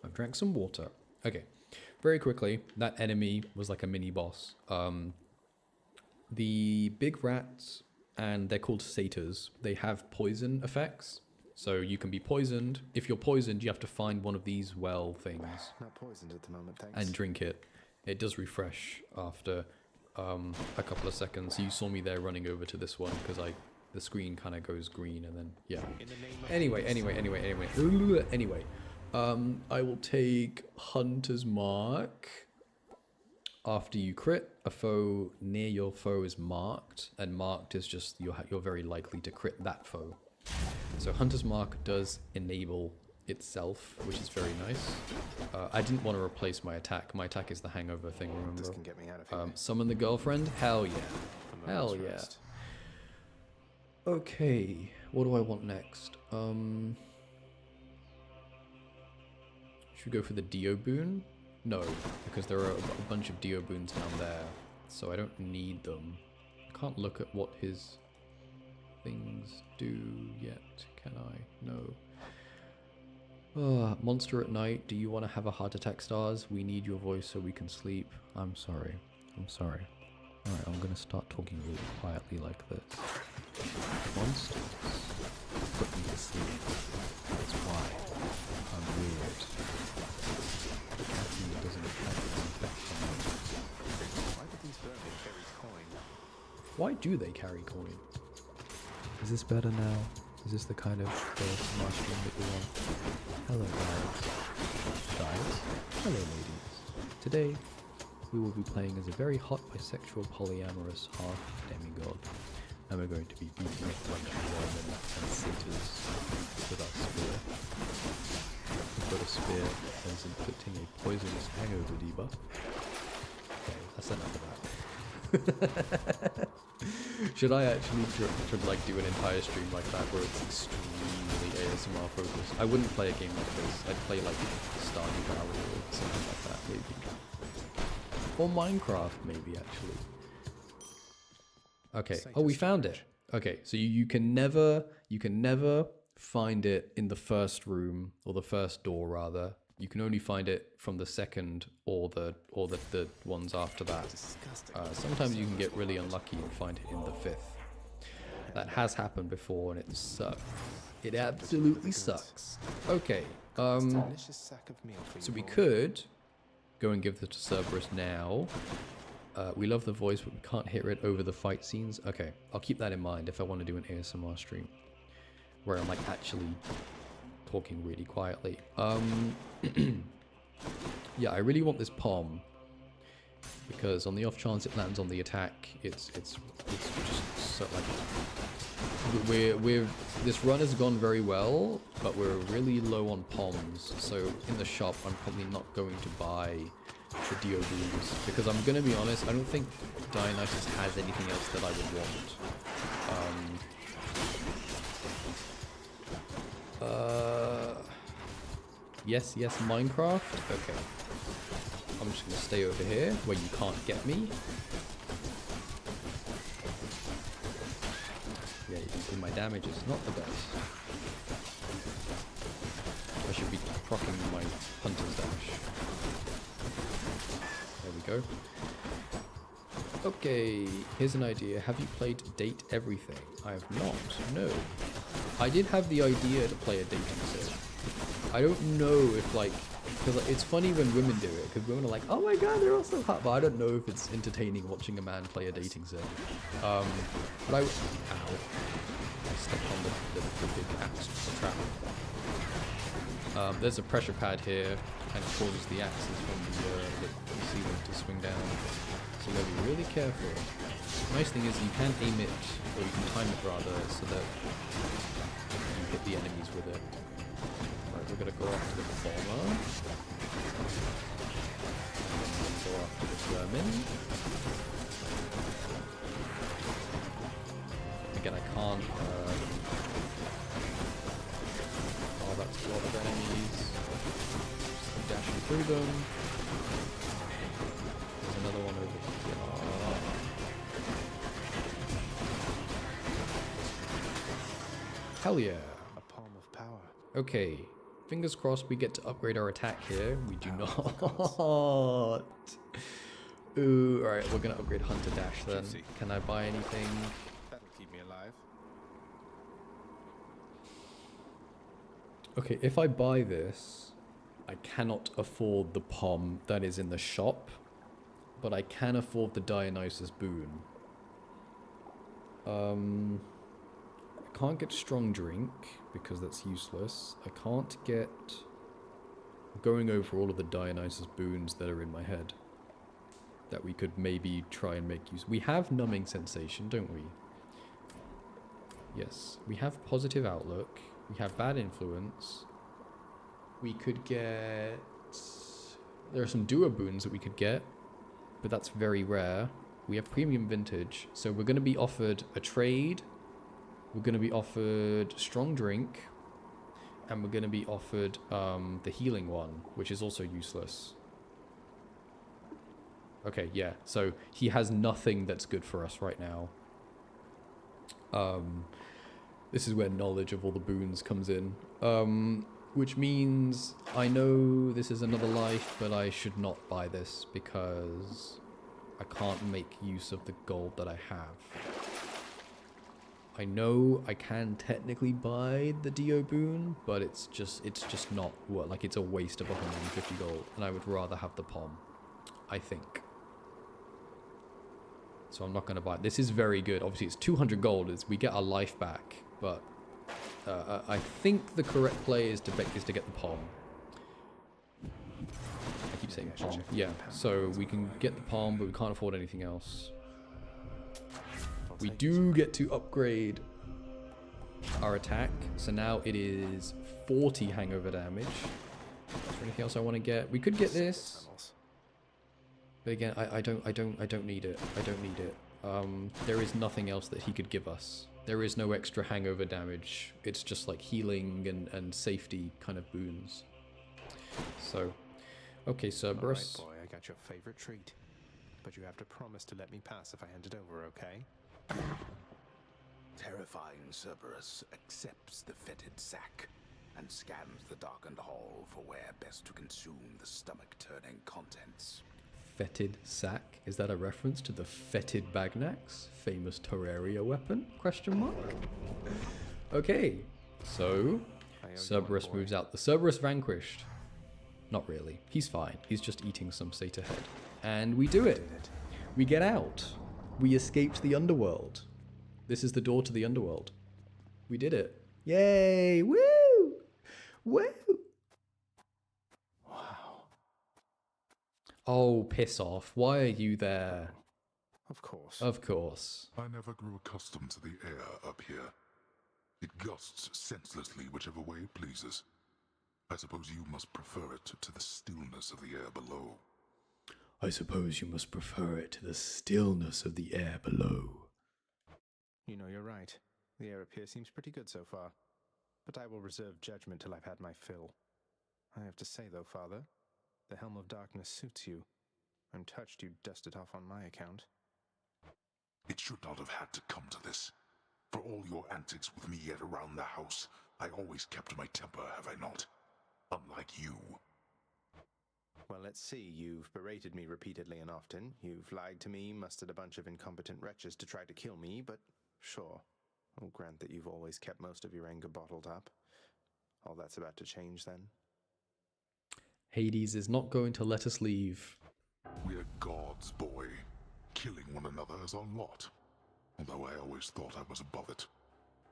I've drank some water. Okay, very quickly, that enemy was like a mini boss. The big rats, and they're called satyrs, they have poison effects. So you can be poisoned. If you're poisoned, you have to find one of these well things. Not poisoned at the moment, thanks. And drink it. It does refresh after a couple of seconds. You saw me there running over to this one because the screen kind of goes green and then, yeah. Anyway, I will take Hunter's Mark. After you crit, a foe near your foe is marked, and marked is just you're very likely to crit that foe. So Hunter's Mark does enable itself, which is very nice. I didn't want to replace my attack. My attack is the hangover thing, remember? This can get me out of here. Summon the girlfriend? Hell yeah. Hell yeah. Okay, what do I want next? Should we go for the Dio boon? No, because there are a bunch of Dio boons down there, so I don't need them. I can't look at what his things do yet, can I? No. Monster at night, do you want to have a heart attack, stars? We need your voice so we can sleep. I'm sorry. Alright, I'm gonna start talking really quietly like this. Monsters put me to sleep. That's why I'm weird. Caffeine doesn't have an effect on me. Why do these vermin carry coin? Why do they carry coin? Is this better now? Is this the kind of smart stream that you want? Hello guys. Hello ladies. Today we will be playing as a very hot bisexual polyamorous half-demigod, and we're going to be beating up a bunch of vermin and satyrs with our spear. We've got a spear that is inflicting a poisonous hangover debuff. Okay, that's enough of that. Should I actually like do an entire stream like that where it's extremely ASMR focus. I wouldn't play a game like this. I'd play like Stardew Valley or something like that, maybe. Or Minecraft, maybe, actually. Okay. Oh, we found it. Okay, so you can never find it in the first room, or the first door rather. You can only find it from the second or the ones after that. Sometimes you can get really unlucky and find it in the fifth. That has happened before, and it sucks. It absolutely sucks. Okay, so we could go and give this to Cerberus now. We love the voice, but we can't hear it over the fight scenes. Okay, I'll keep that in mind if I want to do an ASMR stream where I'm like actually talking really quietly. Yeah, I really want this palm because on the off chance it lands on the attack, it's just so like this run has gone very well, but we're really low on palms. So in the shop, I'm probably not going to buy the DOBs because I'm gonna be honest, I don't think Dionysus has anything else that I would want. Yes, Minecraft. Okay, I'm just gonna stay over here where you can't get me. Yeah, you can see my damage is not the best. I should be proccing my hunter's dash. There we go. Okay, here's an idea. Have you played Date Everything? I have not, no. I did have the idea to play a dating sim. I don't know if like, because it's funny when women do it, because women are like, oh my god, they're all so hot, but I don't know if it's entertaining watching a man play a dating sim. But I stepped on the big axe trap. There's a pressure pad here, and it causes the axes from the ceiling to swing down. So you gotta be really careful. The nice thing is you can aim it, or you can time it rather, so that you hit the enemies with it. Right, we're gonna go after the bomber. And go after the vermin. Again, I can't. Oh, that's a lot of enemies. Just dashing through them. There's another one over here. Hell yeah. A palm of power. Okay. Fingers crossed we get to upgrade our attack here. We do not. Ooh, alright, we're gonna upgrade Hunter Dash then. Can I buy anything? That'll keep me alive. Okay, if I buy this, I cannot afford the POM that is in the shop, but I can afford the Dionysus boon. I can't get Strong Drink because that's useless. I can't get... I'm going over all of the Dionysus boons that are in my head that we could maybe try and make use. We have Numbing Sensation, don't we? Yes. We have Positive Outlook. We have Bad Influence. We could get... There are some Doer boons that we could get, but that's very rare. We have Premium Vintage, so we're going to be offered a trade. We're going to be offered Strong Drink, and we're going to be offered the healing one, which is also useless. Okay, yeah, so he has nothing that's good for us right now. This is where knowledge of all the boons comes in. Which means I know this is another life, but I should not buy this because I can't make use of the gold that I have. I know I can technically buy the Dio boon, but it's just not what, like it's a waste of 150 gold, and I would rather have the POM, I think. So I'm not going to buy it. This is very good. Obviously it's 200 gold, we get our life back, but I think the correct play is to get the POM. I keep saying POM. Yeah, so we can get the POM, but we can't afford anything else. We do get to upgrade our attack, so now it is 40 hangover damage. Is there anything else I want to get? We could get this, but again, I don't need it. I don't need it. There is nothing else that he could give us. There is no extra hangover damage. It's just like healing and safety kind of boons. So, okay, Cerberus. All right, boy, I got your favorite treat. But you have to promise to let me pass if I hand it over, okay? Terrifying Cerberus accepts the fetid sack and scans the darkened hall for where best to consume the stomach-turning contents. Fetid sack? Is that a reference to the fetid Bagnax? Famous Terraria weapon? Question mark? Okay, so Cerberus moves out. The Cerberus vanquished. Not really. He's fine. He's just eating some Sata head. And we do it. We get out. We escaped the Underworld. This is the door to the Underworld. We did it. Yay! Woo! Woo! Wow. Oh, piss off. Why are you there? Of course. Of course. I never grew accustomed to the air up here. It gusts senselessly whichever way it pleases. I suppose you must prefer it to the stillness of the air below. I suppose you must prefer it to the stillness of the air below. You know, you're right. The air up here seems pretty good so far. But I will reserve judgment till I've had my fill. I have to say, though, Father, the Helm of Darkness suits you. I'm touched you dust it off on my account. It should not have had to come to this. For all your antics with me yet around the house, I always kept my temper, have I not? Unlike you. Well, let's see. You've berated me repeatedly and often. You've lied to me, mustered a bunch of incompetent wretches to try to kill me, but sure. I'll grant that you've always kept most of your anger bottled up. All that's about to change, then? Hades is not going to let us leave. We're gods, boy. Killing one another is our lot. Although I always thought I was above it.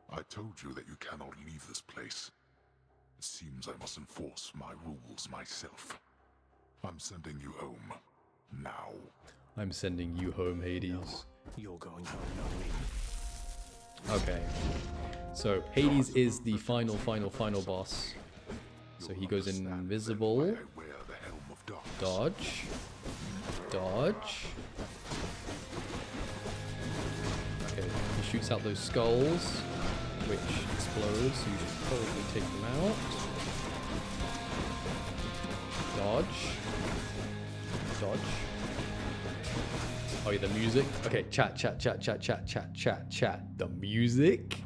I told you that you cannot leave this place. It seems I must enforce my rules myself. I'm sending you home. Now. I'm sending you home, Hades. No, you're going home, not me. Okay. So, Hades is the final boss. So he goes invisible. Dodge. Dodge. Okay, he shoots out those skulls, which explode, so you should probably take them out. Dodge. Dodge. Oh yeah, the music. Okay, chat. The music.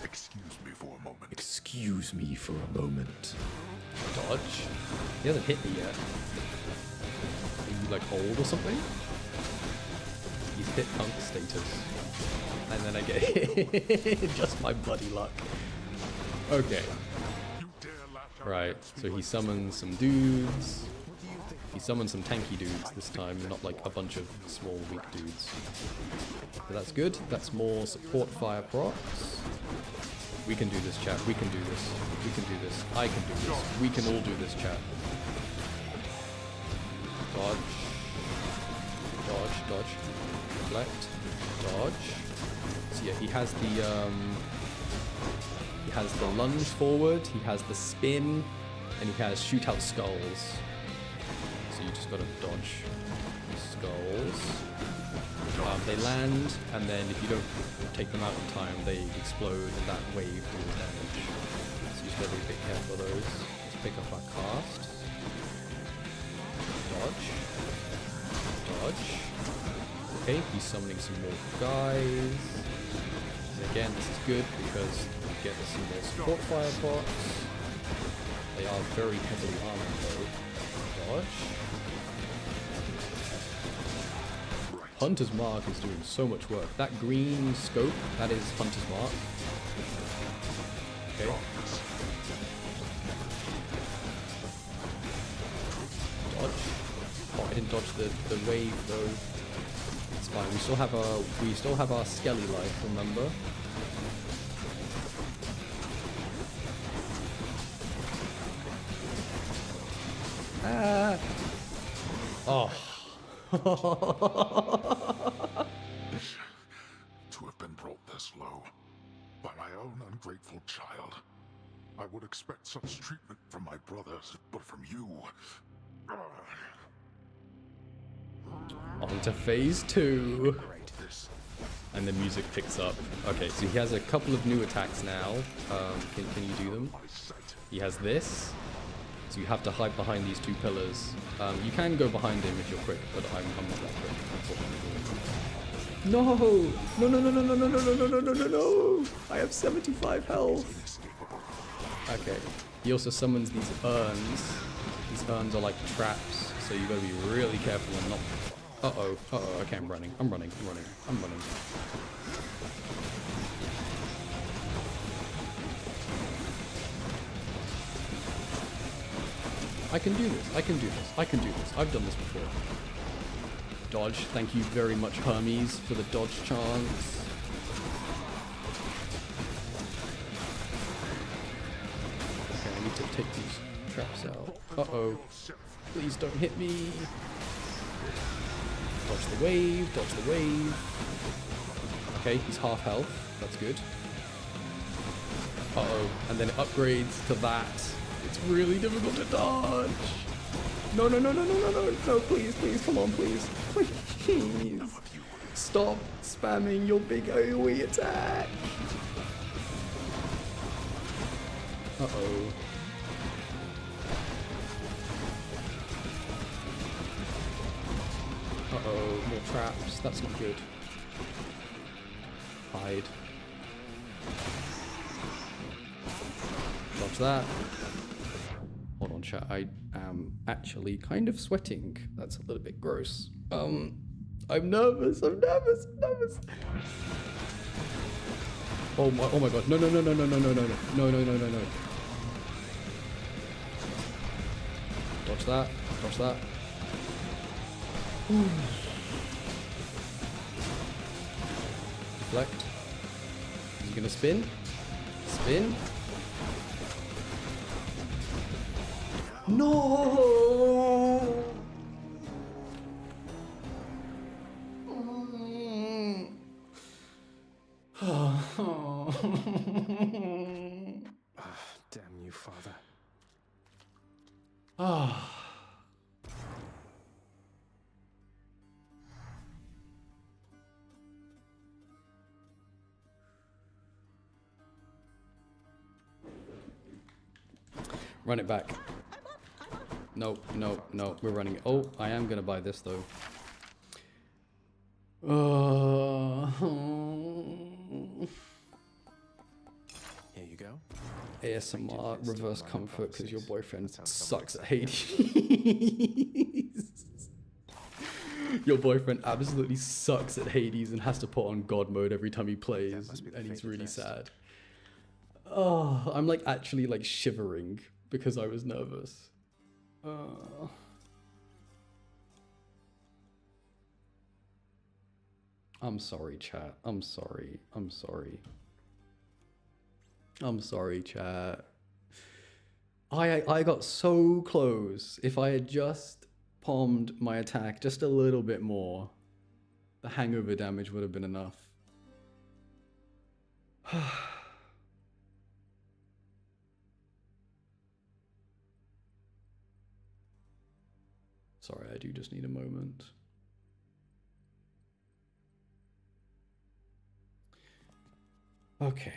Excuse me for a moment. Excuse me for a moment. Dodge. He hasn't hit me yet. Maybe like hold or something? He's hit punk status. And then I get hit. Just my bloody luck. Okay. Right, so he summons some dudes. He summons some tanky dudes this time, not like a bunch of small weak dudes. But that's good. That's more support fire procs. We can do this, chat. We can do this. We can do this. I can do this. We can all do this, chat. Dodge. Dodge, dodge. Deflect. Dodge. So yeah, he has the lunge forward, he has the spin, and he has shoot out skulls. So you just gotta dodge skulls. They land, and then if you don't take them out in time, they explode, and that wave deals damage. So you just gotta be a bit careful of those. Let's pick up our cast. Dodge. Dodge. Okay, he's summoning some more guys. And again, this is good because we get to see more support fire procs. They are very heavily armored though. Dodge. Hunter's Mark is doing so much work. That green scope, that is Hunter's Mark. Okay. Dodge. Oh, I didn't dodge the wave though. It's fine. We still have our Skelly life, remember? Ah. Oh. To have been brought this low by my own ungrateful child. I would expect such treatment from my brothers, but from you. On to phase 2. And the music picks up. Okay, so he has a couple of new attacks now. Can you do them? He has this. So you have to hide behind these 2 pillars. You can go behind him if you're quick, but I'm not that quick, unfortunately. No! No, no, no, no, no, no, no, no, no, no, no, no, no! I have 75 health. Okay. He also summons these urns. These urns are like traps, so you gotta be really careful and not... Uh-oh, uh-oh, okay, I'm running. I can do this, I can do this. I've done this before. Dodge, thank you very much, Hermes, for the dodge chance. Okay, I need to take these traps out. Uh-oh. Please don't hit me. Dodge the wave, dodge the wave. Okay, he's half health. That's good. Uh-oh. And then it upgrades to that. It's really difficult to dodge. No, no, no, no, no, no, no. No, please, please, come on, please. Please. Stop spamming your big AoE attack. Uh-oh. Uh-oh, more traps. That's not good. Hide. Dodge that. Hold on, chat. I am actually kind of sweating. That's a little bit gross. I'm nervous. I'm nervous. Oh my god. No, no, no, no, no, no, no, no, no, no, no, no, no, no. Dodge that. Dodge that. Deflect. Is he gonna spin? Spin. No! Damn you, Father. Ah. Run it back. No, no, no, we're running it. Oh, I am gonna buy this though. Here you go. ASMR reverse comfort because your boyfriend sucks at Hades. Your boyfriend absolutely sucks at Hades and has to put on God mode every time he plays, and he's really sad. Oh, I'm like actually like shivering because I was nervous. I'm sorry, chat. I'm sorry. I'm sorry. I'm sorry, chat. I got so close. If I had just palmed my attack just a little bit more, the hangover damage would have been enough. Sorry, I do just need a moment. Okay.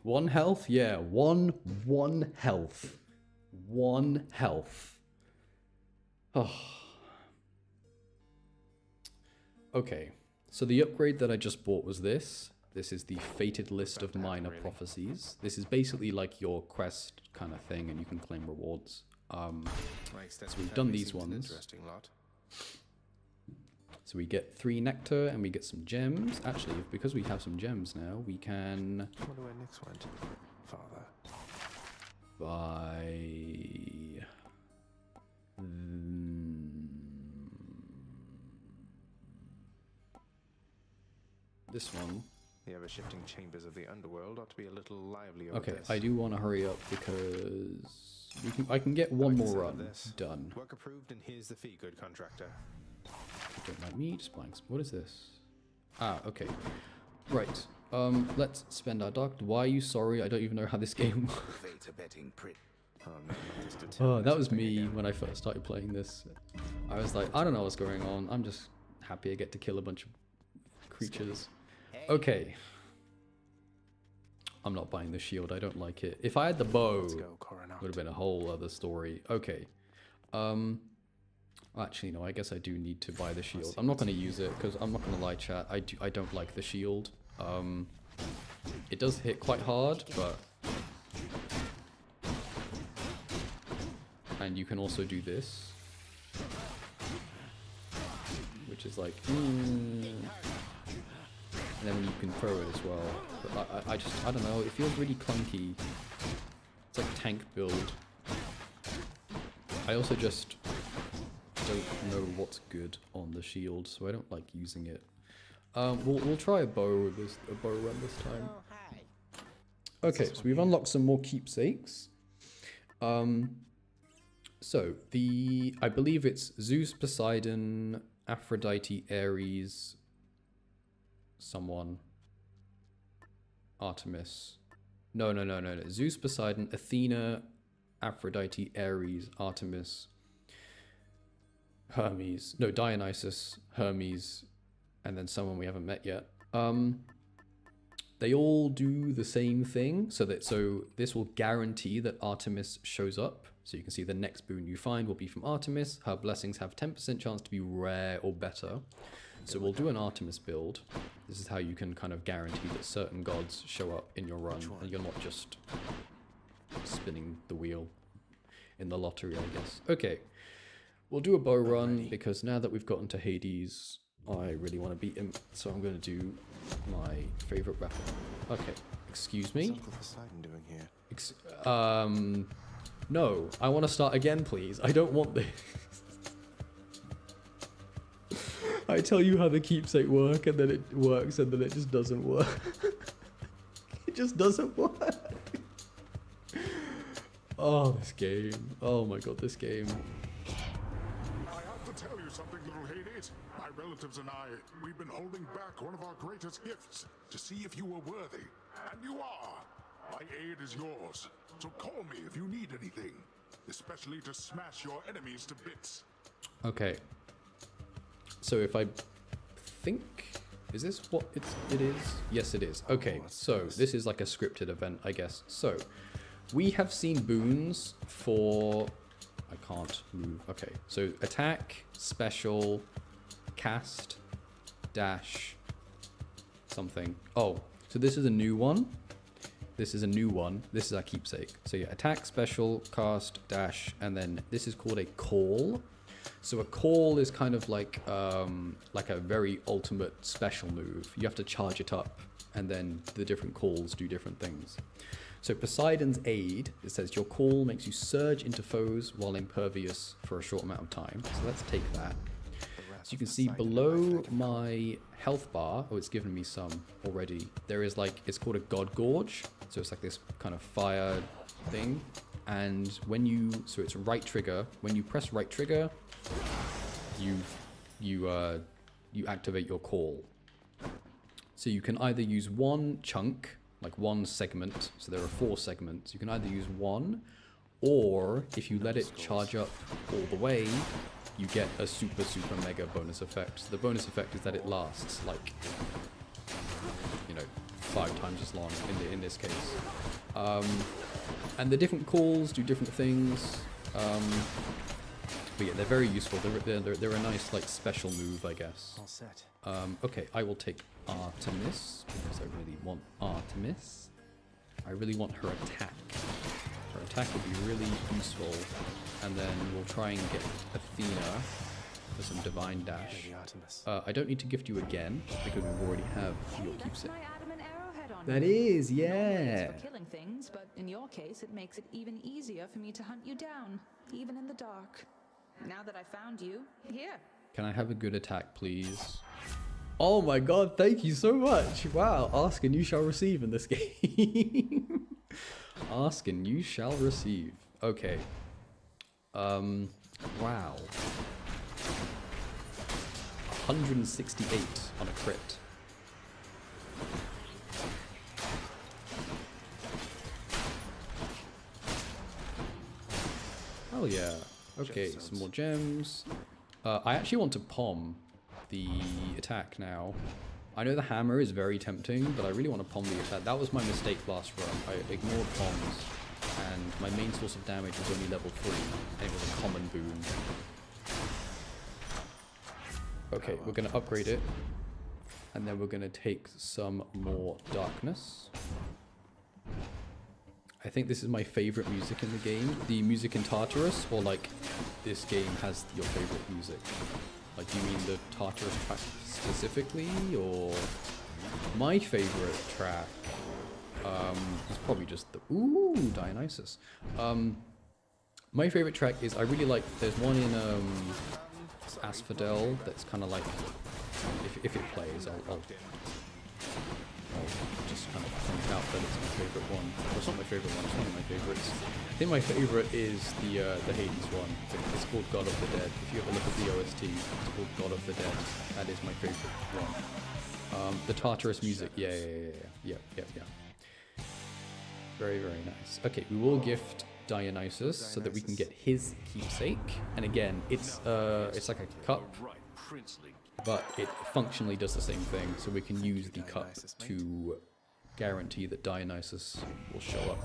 1 health? Yeah, one health. 1 health. Oh. Okay, so the upgrade that I just bought was this. This is the Fated List of Minor Prophecies. This is basically like your quest kind of thing, and you can claim rewards. So we've done these ones. So we get 3 nectar and we get some gems. Actually, because we have some gems now, we can I wonder where Nyx went, Father. buy this one. The ever-shifting chambers of the Underworld ought to be a little lively over Okay, this. I do want to hurry up because I can get one more run done. Work approved, and here's the fee, good contractor. Don't like me, just blanks. What is this? Ah, okay. Right. Let's spend our dark. Why are you sorry? I don't even know how this game works. Oh, that was me when I first started playing this. I was like, I don't know what's going on. I'm just happy I get to kill a bunch of creatures. Okay. I'm not buying the shield. I don't like it. If I had the bow, it would have been a whole other story. Okay. Actually, no. I guess I do need to buy the shield. I'm not going to use it because I'm not going to lie, chat. I don't like the shield. It does hit quite hard, but... And you can also do this. Which is like... And then you can throw it as well. But I don't know, it feels really clunky. It's like tank build. I also just don't know what's good on the shield, so I don't like using it. We'll try a bow run this time. Okay, so we've unlocked some more keepsakes. So I believe it's Zeus, Poseidon, Aphrodite, Ares, someone, Artemis. No. Zeus, Poseidon, Athena, Aphrodite, Ares, Artemis, Hermes. No, Dionysus, Hermes, and then someone we haven't met yet. They all do the same thing, so this will guarantee that Artemis shows up. So you can see the next boon you find will be from Artemis. Her blessings have 10% chance to be rare or better. So we'll do an Artemis build. This is how you can kind of guarantee that certain gods show up in your run, and you're not just spinning the wheel in the lottery, I guess. Okay, we'll do a bow run because now that we've gotten to Hades, I really want to beat him. So I'm going to do my favorite weapon. Okay, excuse me. What's Uncle Poseidon doing here? No, I want to start again, please. I don't want this. I tell you how the keepsake work, and then it works, and then it just doesn't work. It just doesn't work. Oh, this game. Oh my god, this game. I have to tell you something, little Hades. My relatives and I, we've been holding back one of our greatest gifts to see if you were worthy. And you are. My aid is yours. So call me if you need anything, especially to smash your enemies to bits. Okay. So if I think, is this what it is? Yes, it is. Okay, so this is like a scripted event, I guess. So we have seen boons for, I can't move. Okay, so attack, special, cast, dash, something. Oh, so this is a new one. This is a new one. This is our keepsake. So yeah, attack, special, cast, dash, and then this is called a call. So a call is kind of like a very ultimate special move. You have to charge it up, and then the different calls do different things. So Poseidon's aid, it says your call makes you surge into foes while impervious for a short amount of time. So let's take that. So you can see below my health bar, oh, it's given me some already. There is like, it's called a God Gorge. So it's like this kind of fire thing. And when you, so it's right trigger. When you press right trigger, you activate your call. So you can either use one chunk, like one segment. So there are 4 segments. You can either use one, or if you let it charge up all the way, you get a super mega bonus effect. So the bonus effect is that it lasts like, 5 times as long in this case. And the different calls do different things. But yeah, they're very useful. They're a nice like special move, I guess. All set. Okay, I will take Artemis because I really want Artemis. I really want her attack. Her attack would be really useful. And then we'll try and get Athena for some divine dash. I don't need to gift you again because we already have your keepsake. That is, yeah. For killing things, but in your case, it makes it even easier for me to hunt you down, even in the dark. Now that I found you, here. Can I have a good attack, please? Oh my god, thank you so much. Wow, ask and you shall receive in this game. Ask and you shall receive. Okay. Wow. 168 on a crit. Hell yeah. Okay, some more gems. I actually want to palm the attack now. I know the hammer is very tempting, but I really want to palm the attack. That was my mistake last run. I ignored palms, and my main source of damage was only level 3, and it was a common boon. Okay, we're going to upgrade it, and then we're going to take some more darkness. I think this is my favorite music in the game. The music in Tartarus, or like this game has your favorite music? Like, do you mean the Tartarus track specifically, or my favorite track is probably just the Dionysus. My favorite track is, I really like, there's one in Asphodel that's kind of like, if it plays, I'll just kind of point out that it's my favorite one. Well, it's not my favorite one, it's one of my favorites. I think my favorite is the Hades one. It's called God of the Dead. If you ever look at the OST, it's called God of the Dead. That is my favorite one. The Tartarus music, yeah. Very, very nice. Okay, we will gift Dionysus so that we can get his keepsake. And again, it's like a cup, but it functionally does the same thing. So we can use the cup to guarantee that Dionysus will show up.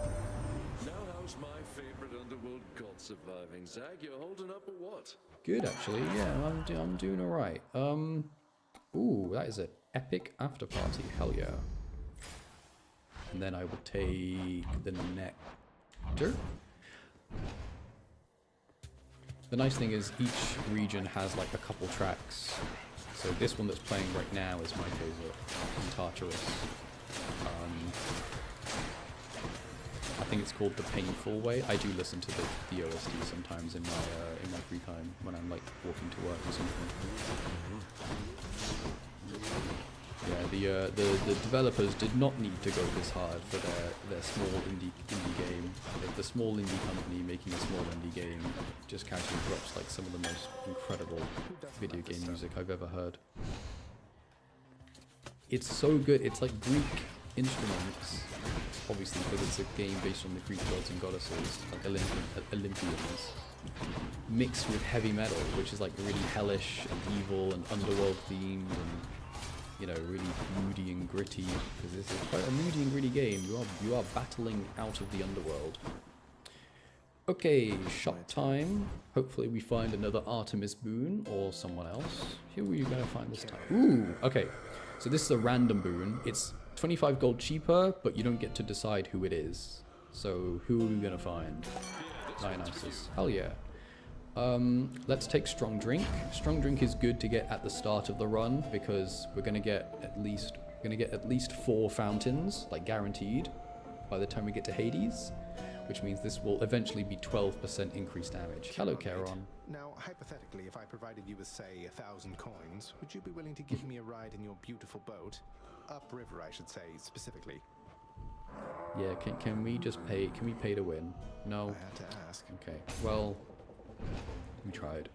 Now how's my favorite Underworld god surviving? Zag, you're holding up or what? Good, actually. Yeah, I'm doing all right. Ooh, that is an epic after party. Hell yeah. And then I will take the nectar. The nice thing is each region has like a couple tracks. So this one that's playing right now is my favorite, in Tartarus. I think it's called The Painful Way. I do listen to the OST sometimes in my free time when I'm like walking to work or something. Yeah, the developers did not need to go this hard for their small indie game. The small indie company making a small indie game just casually drops like some of the most incredible video game music I've ever heard. It's so good. It's like Greek instruments, obviously, because it's a game based on the Greek gods and goddesses, like Olympians, mixed with heavy metal, which is like really hellish and evil and underworld themed and, you know, really moody and gritty, because this is quite a moody and gritty game. You are battling out of the underworld. Okay, shop time. Hopefully we find another Artemis boon or someone else. Who are you going to find this time? Ooh, okay. So this is a random boon. It's 25 gold cheaper, but you don't get to decide who it is. So who are we going to find? Dionysus. Hell yeah. Let's take Strong Drink. Strong Drink is good to get at the start of the run because we're going to get at least 4 fountains, like guaranteed, by the time we get to Hades, which means this will eventually be 12% increased damage. Hello, Charon. Now, hypothetically, if I provided you with, say, 1,000 coins, would you be willing to give me a ride in your beautiful boat? Upriver, I should say, specifically. Yeah, can we just pay? Can we pay to win? No. I had to ask. Okay. Well, we tried.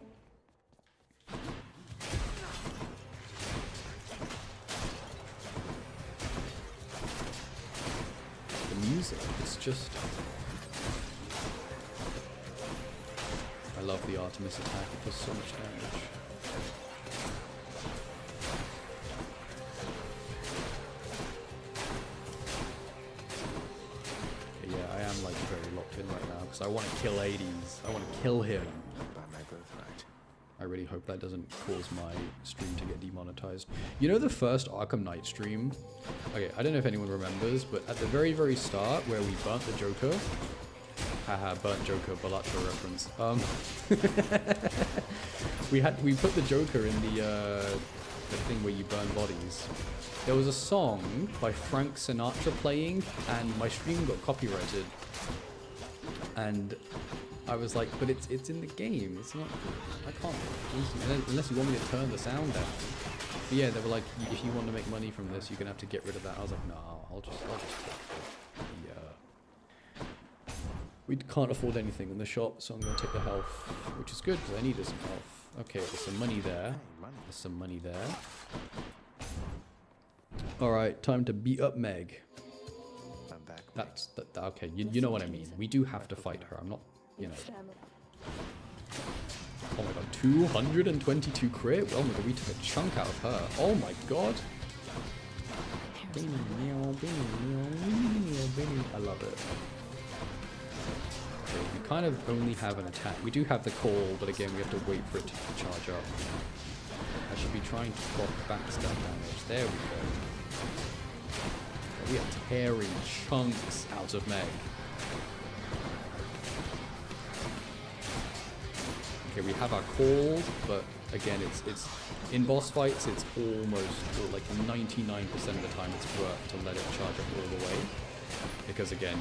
The music, it's just... I love the Artemis attack, it does so much damage. Yeah, I am like very locked in right now because I want to kill Hades. I want to kill him. I really hope that doesn't cause my stream to get demonetized. You know the first Arkham Knight stream? Okay, I don't know if anyone remembers, but at the very, very start where we burnt the Joker... Haha, burnt Joker, Balatro reference. We put the Joker in the thing where you burn bodies. There was a song by Frank Sinatra playing, and my stream got copyrighted. And I was like, but it's in the game. It's not. I can't unless you want me to turn the sound down. But yeah, they were like, if you want to make money from this, you're gonna have to get rid of that. I was like, no, I'll just yeah. We can't afford anything in the shop, so I'm gonna take the health, which is good because I needed some health. Okay, there's some money there. There's some money there. All right, time to beat up Meg. That's okay. You know what I mean. We do have to fight her. I'm not, you know. Oh my god, 222 crit? Oh my god, we took a chunk out of her. Oh my god. I love it. Okay, we kind of only have an attack. We do have the call, but again, we have to wait for it to charge up. I should be trying to block backstab damage. There we go. We are tearing chunks out of Meg. Okay, we have our call, but again, it's in boss fights, it's almost like 99% of the time it's worth to let it charge up all the way. Because again,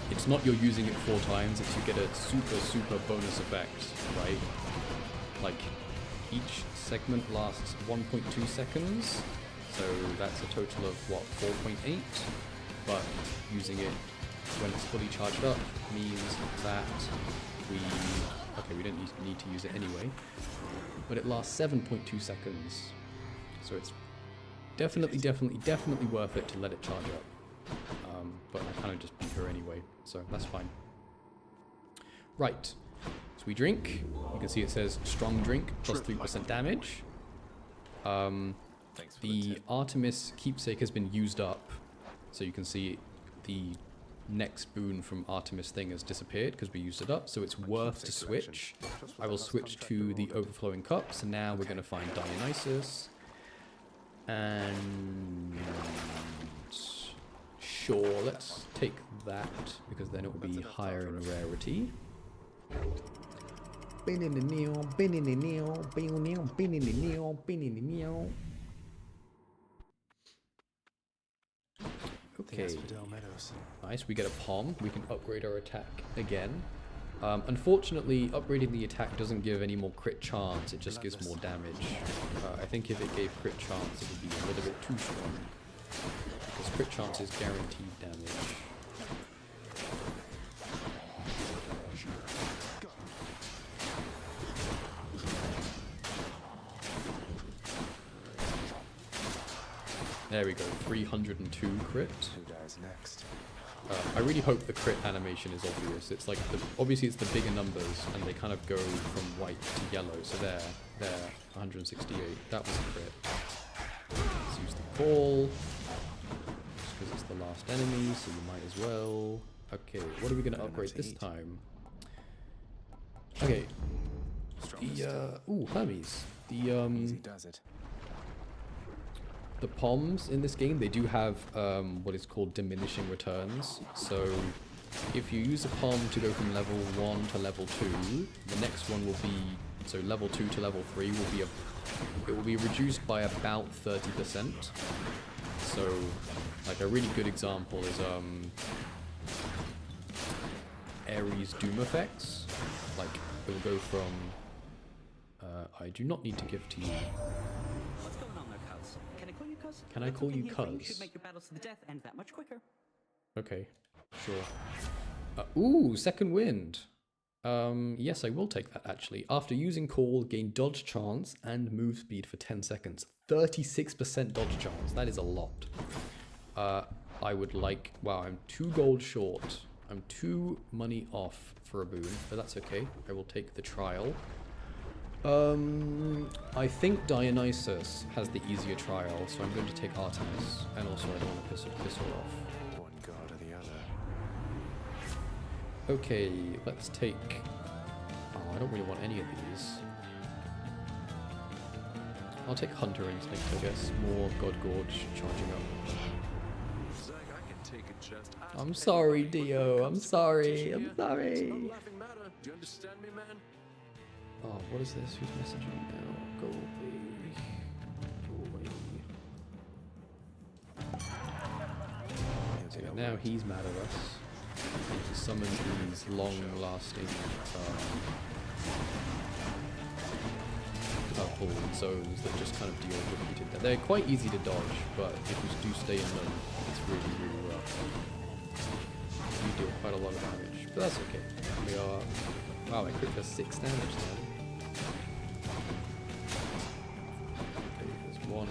it's not you're using it 4 times, it's you get a super bonus effect, right? Like, each segment lasts 1.2 seconds, so that's a total of, what, 4.8? But using it when it's fully charged up means that we don't need to use it anyway, but it lasts 7.2 seconds, so it's definitely worth it to let it charge up. But I kind of just beat her anyway, so that's fine. Right, so we drink. You can see it says strong drink plus 3% damage. The Artemis keepsake has been used up, so you can see the next boon from Artemis thing has disappeared because we used it up, so it's worth to switch. I will switch to the overflowing cups, and now we're going to find Dionysus. And sure, let's take that because then it will be higher in rarity. Okay, nice, we get a palm, we can upgrade our attack again. Unfortunately, upgrading the attack doesn't give any more crit chance, it just gives more damage. I think if it gave crit chance, it would be a little bit too strong. Because crit chance is guaranteed damage. There we go, 302 crit. Who dies next? I really hope the crit animation is obvious. It's like, obviously it's the bigger numbers, and they kind of go from white to yellow. So there, 168. That was a crit. Let's use the call, just because it's the last enemy, so you might as well. Okay, what are we going to upgrade this time? Okay. Ooh, Hermes. Easy does it. The palms in this game, they do have what is called diminishing returns. So if you use a palm to go from level 1 to level 2, the next one will be, so level 2 to level 3 will be it will be reduced by about 30%. So like a really good example is Ares Doom effects. Like it will go from I do not need to give to you. What's going on there, Cuz? Can I call you Cuz? Can I call you Cuz? Should Cuz? make your battles to the death end that much quicker. Okay, sure. Ooh, second wind. Yes, I will take that actually. After using call, gain dodge chance and move speed for 10 seconds. 36% dodge chance. That is a lot. I would like... Wow, I'm 2 gold short. I'm 2 money off for a boon, but that's okay. I will take the trial. I think Dionysus has the easier trial, so I'm going to take Artemis. And also I don't want to piss her off. One god or the other. Okay, let's take... Oh, I don't really want any of these. I'll take Hunter Instinct, I guess. More God Gorge charging up. I'm sorry, Dio. I'm sorry. I'm sorry. Do you understand me, man? Oh, what is this? Who's messaging me now? Go away. Go away. Okay, now he's mad at us. To summon these long-lasting purple zones that just kind of deal repeated damage. They're quite easy to dodge, but if you do stay in them, it's really, really rough. You deal quite a lot of damage, but that's okay. We are... Wow, I crit for 6 damage then. Okay, there's one.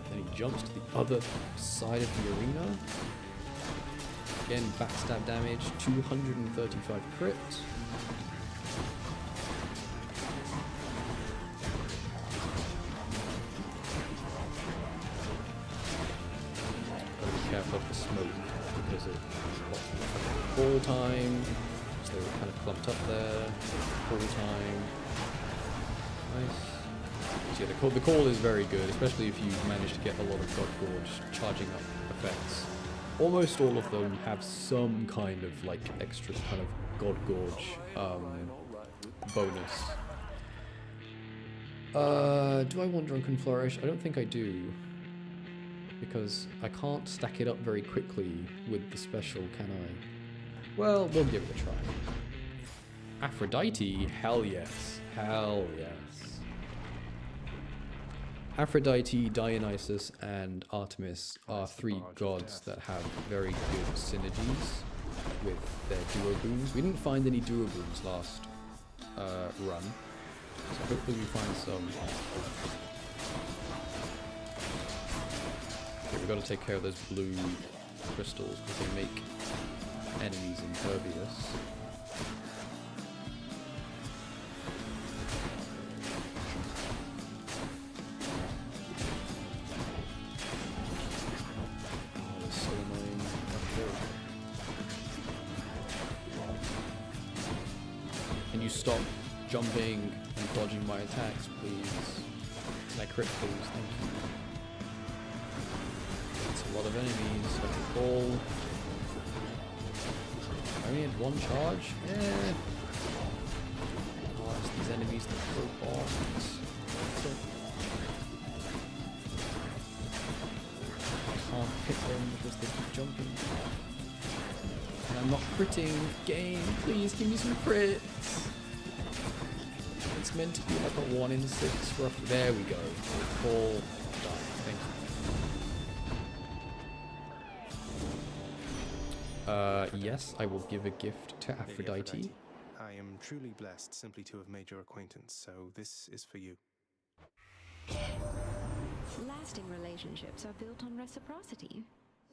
Then he jumps to the other side of the arena. Again, backstab damage, 235 crit. Gotta be careful of the smoke because it full time. So we're kind of clumped up there. Full time. Nice. So yeah, the call is very good, especially if you manage to get a lot of God Gorge charging up effects. Almost all of them have some kind of like extra kind of God Gorge bonus. Do I want Drunken Flourish? I don't think I do. Because I can't stack it up very quickly with the special, can I? Well, we'll give it a try. Aphrodite? Hell yes. Hell yes. Aphrodite, Dionysus, and Artemis are three gods that have very good synergies with their duo boons. We didn't find any duo boons last run, so hopefully we find some. Okay, we've got to take care of those blue crystals because they make enemies impervious. Can you stop jumping and dodging my attacks, please? Can I crit, please? Thank you. It's a lot of enemies. Okay, ball. I only had one charge? Yeah. Oh, it's these enemies that throw bombs. I can't hit them because they keep jumping. And I'm not critting. Game, please give me some crits. It's meant to be like a 1 in 6 roughly. There we go. All done. Thank you. Yes, I will give a gift to Aphrodite. I am truly blessed simply to have made your acquaintance, so this is for you. Lasting relationships are built on reciprocity.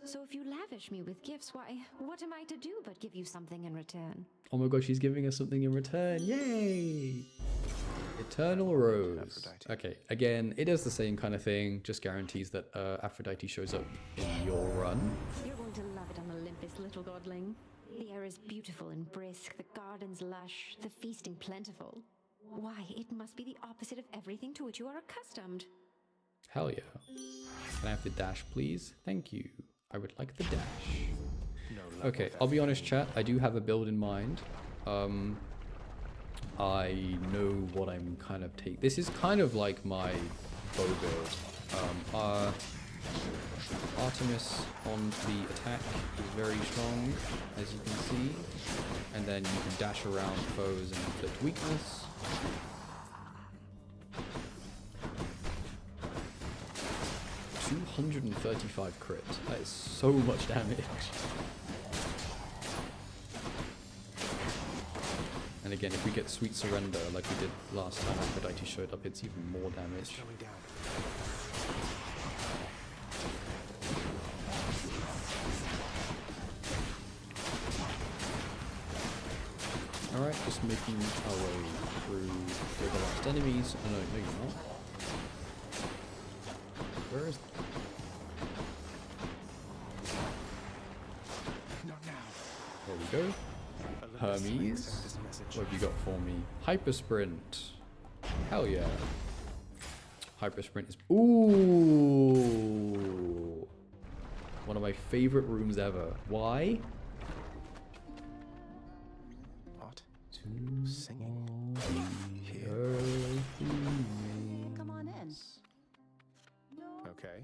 So if you lavish me with gifts, why, what am I to do but give you something in return? Oh my god, she's giving us something in return. Yay! Eternal Rose. Okay, again, it does the same kind of thing, just guarantees that Aphrodite shows up in your run. You're going to love it on Olympus, little godling. The air is beautiful and brisk, the gardens lush, the feasting plentiful. Why, it must be the opposite of everything to which you are accustomed. Hell yeah. Can I have the dash, please? Thank you. I would like the dash. Okay, I'll be honest, chat. I do have a build in mind. I know what I'm kind of taking. This is kind of like my bow build. Artemis on the attack is very strong, as you can see. And then you can dash around foes and inflict weakness. $235 crit. That is so much damage. And again, if we get Sweet Surrender like we did last time Aphrodite showed up, it's even more damage. Alright, just making our way through the last enemies. Oh, no, you're not. Where is... Not now. There we go. Hermes. What have you got for me? Hyper Sprint. Hell yeah. Hyper Sprint is... Ooh! One of my favorite rooms ever. Why? What? Singing. Here. Come on in. Okay.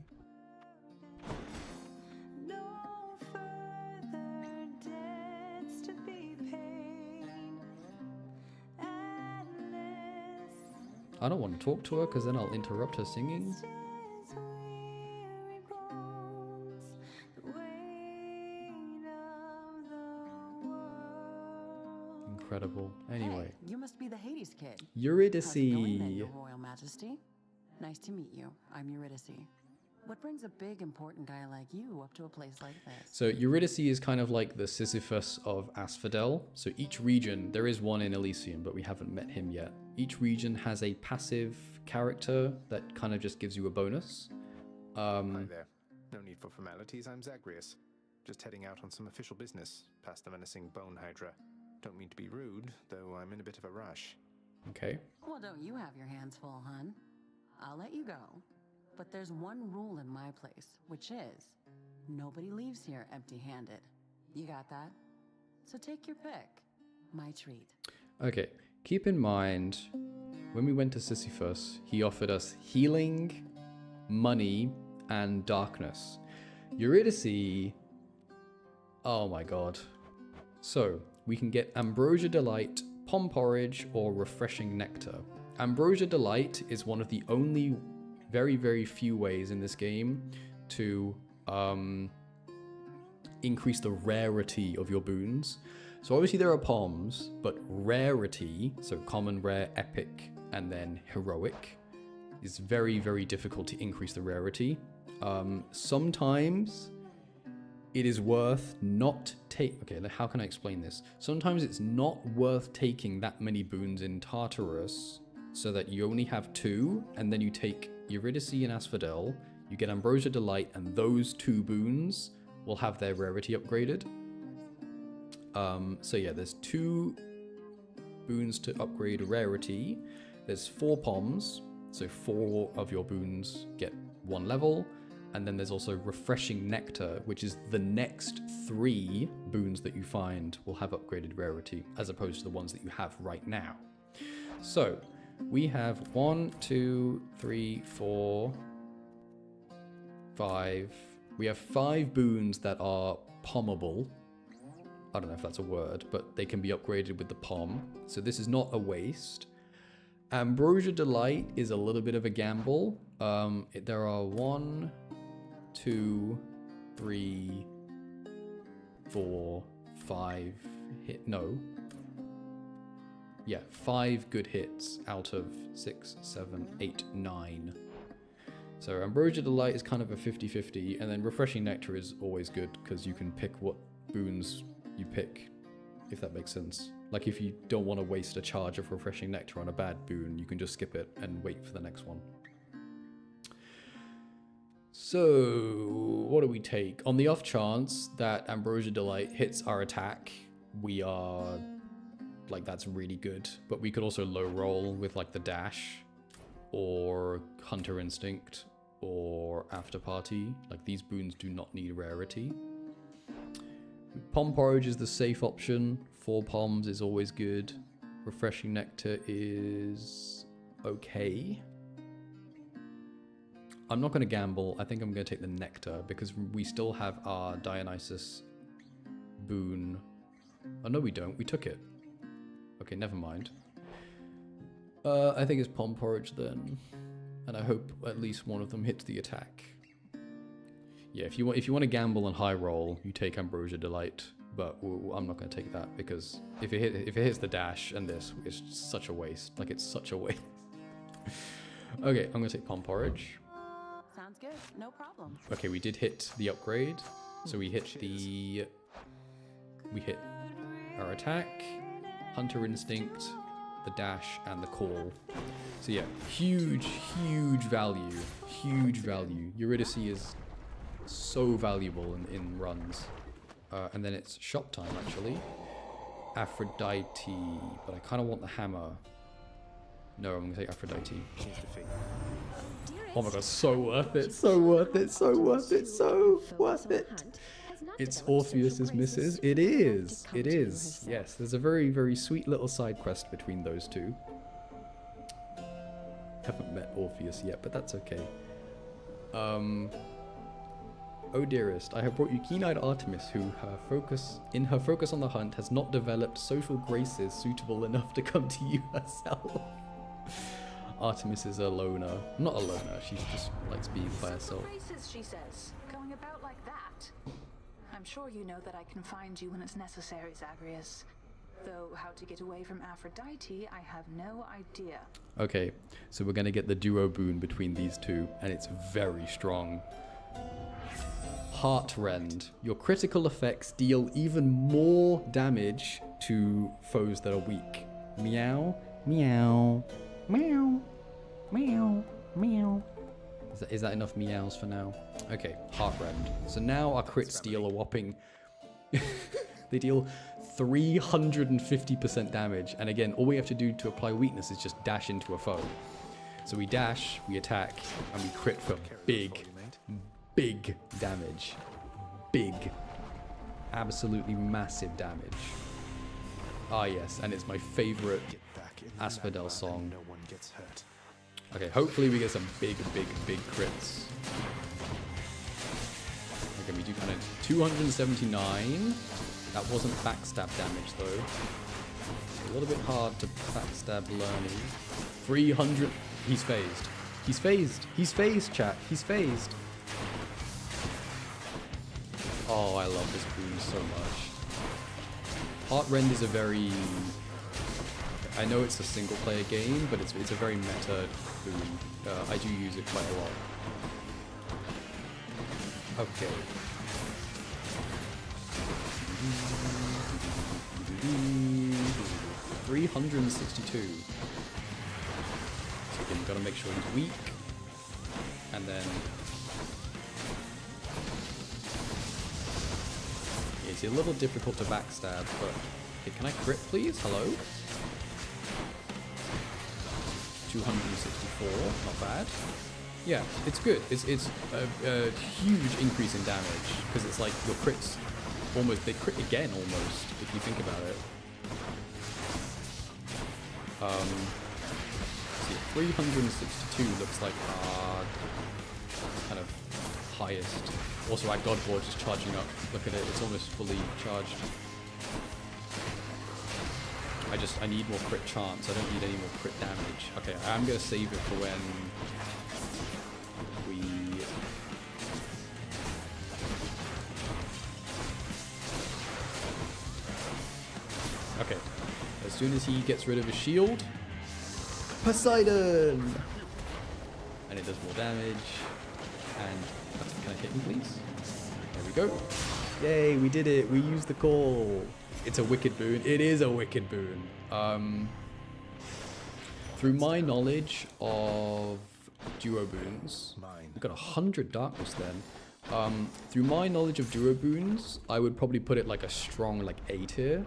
I don't want to talk to her because then I'll interrupt her singing. Incredible. Anyway. Hey, you must be the Hades kid. Eurydice. How's it going then, Your Royal Majesty? Nice to meet you. I'm Eurydice. What brings a big, important guy like you up to a place like this? So Eurydice is kind of like the Sisyphus of Asphodel. So each region, there is one in Elysium, but we haven't met him yet. Each region has a passive character that kind of just gives you a bonus. Hi there. No need for formalities, I'm Zagreus. Just heading out on some official business, past the menacing Bone Hydra. Don't mean to be rude, though I'm in a bit of a rush. Okay. Well, don't you have your hands full, hun? I'll let you go. But there's one rule in my place, which is nobody leaves here empty-handed. You got that? So take your pick. My treat. Okay. Keep in mind, when we went to Sisyphus, he offered us healing, money, and darkness. Eurydice... Oh my god. So, we can get Ambrosia Delight, Pom Porridge, or Refreshing Nectar. Ambrosia Delight is one of the only very, very few ways in this game to increase the rarity of your boons. So obviously there are poms, but rarity, so common, rare, epic, and then heroic, is very, very difficult to increase the rarity. Sometimes it is worth not okay, how can I explain this? Sometimes it's not worth taking that many boons in Tartarus so that you only have 2, and then you take Eurydice and Asphodel, you get Ambrosia Delight, and those 2 boons will have their rarity upgraded. So yeah, there's 2 boons to upgrade rarity. There's 4 poms, so 4 of your boons get 1 level. And then there's also Refreshing Nectar, which is the next 3 boons that you find will have upgraded rarity, as opposed to the ones that you have right now. So, we have 1, 2, 3, 4, 5. We have 5 boons that are pommable. I don't know if that's a word, but they can be upgraded with the pom. So this is not a waste. Ambrosia Delight is a little bit of a gamble. There are 1, 2, 3, 4, 5 hit. No. Yeah, 5 good hits out of 6, 7, 8, 9. So Ambrosia Delight is kind of a 50-50, and then Refreshing Nectar is always good because you can pick what boons you pick, if that makes sense. Like if you don't want to waste a charge of Refreshing Nectar on a bad boon, you can just skip it and wait for the next one. So, what do we take? On the off chance that Ambrosia Delight hits our attack, we are... like, that's really good. But we could also low roll with, like, the dash, or Hunter Instinct, or After Party. Like, these boons do not need rarity. Pom Porridge is the safe option. 4 poms is always good. Refreshing Nectar is okay. I'm not going to gamble. I think I'm going to take the Nectar because we still have our Dionysus boon. Oh, no, we don't. We took it. Okay, never mind. I think it's Pom Porridge then. And I hope at least one of them hits the attack. Yeah, if you want to gamble and high roll, you take Ambrosia Delight. But I'm not going to take that because if it hits the dash and this, it's just such a waste. Like, it's such a waste. Okay, I'm going to take Pom Porridge. Sounds good. No problem. Okay, we did hit the upgrade. So we hit the... we hit our attack, Hunter Instinct, the dash, and the call. So yeah, huge, huge value. Huge value. Eurydice is so valuable in runs. And then it's shop time, actually. Aphrodite, but I kind of want the hammer. No, I'm going to take Aphrodite. Oh my god, so worth it, so worth it, so worth it, so worth it. It's Orpheus's missus. It is, it is. Yes, there's a very, very sweet little side quest between those two. Haven't met Orpheus yet, but that's okay. Oh dearest, I have brought you keen-eyed Artemis, who in her focus on the hunt has not developed social graces suitable enough to come to you herself. Artemis is a loner. Not a loner, she just likes being by herself. Graces, she says, going about like that. I'm sure you know that I can find you when it's necessary, Zagreus. Though how to get away from Aphrodite, I have no idea. Okay, so we're gonna get the duo boon between these two, and it's very strong. Heartrend. Your critical effects deal even more damage to foes that are weak. Meow, meow, meow, meow, meow. Is that enough meows for now? Okay, Heartrend. So now our crits deal a whopping... they deal 350% damage. And again, all we have to do to apply weakness is just dash into a foe. So we dash, we attack, and we crit for big damage. Big. Absolutely massive damage. Ah yes, and it's my favorite Asphodel song. No one gets hurt. Okay, hopefully we get some big crits. Okay, we do kind of 279. That wasn't backstab damage though. It's a little bit hard to backstab learning. 300. He's phased. He's phased. He's phased, chat. He's phased. Oh, I love this boon so much. Heartrend is a very... I know it's a single player game, but it's a very meta boon. I do use it quite a lot. Okay. 362. So again, you've got to make sure he's weak. And then... It's a little difficult to backstab, but... Okay, can I crit, please? Hello? 264, not bad. Yeah, it's good. It's a huge increase in damage, because it's like your crits almost, they crit again almost, if you think about it. See, 362 looks like our kind of highest. Also, our God Board is charging up. Look at it, it's almost fully charged. I need more crit chance. I don't need any more crit damage. Okay, I'm gonna save it for when we... Okay, as soon as he gets rid of his shield, Poseidon! And it does more damage. And can I hit me, please? There we go. Yay, we did it. We used the call. It's a wicked boon. It is a wicked boon. Through my knowledge of duo boons, I've got 100 darkness then. Through my knowledge of duo boons, I would probably put it like a strong like A tier.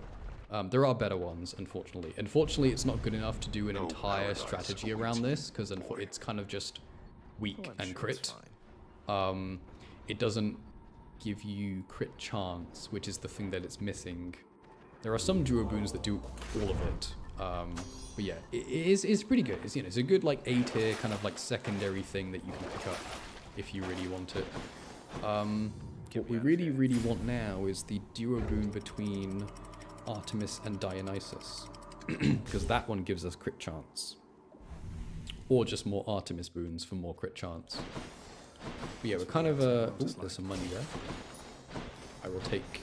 There are better ones, unfortunately. Unfortunately, it's not good enough to do an entire strategy around this, because it's kind of just weak and crit. It doesn't give you crit chance, which is the thing that it's missing. There are some duo boons that do all of it. But yeah, it's pretty good. It's, you know, it's a good like A tier kind of like secondary thing that you can pick up if you really want it. What we really want now is the duo boon between Artemis and Dionysus, because that one gives us crit chance. Or just more Artemis boons for more crit chance. But yeah, we're kind of ooh, there's some money there. I will take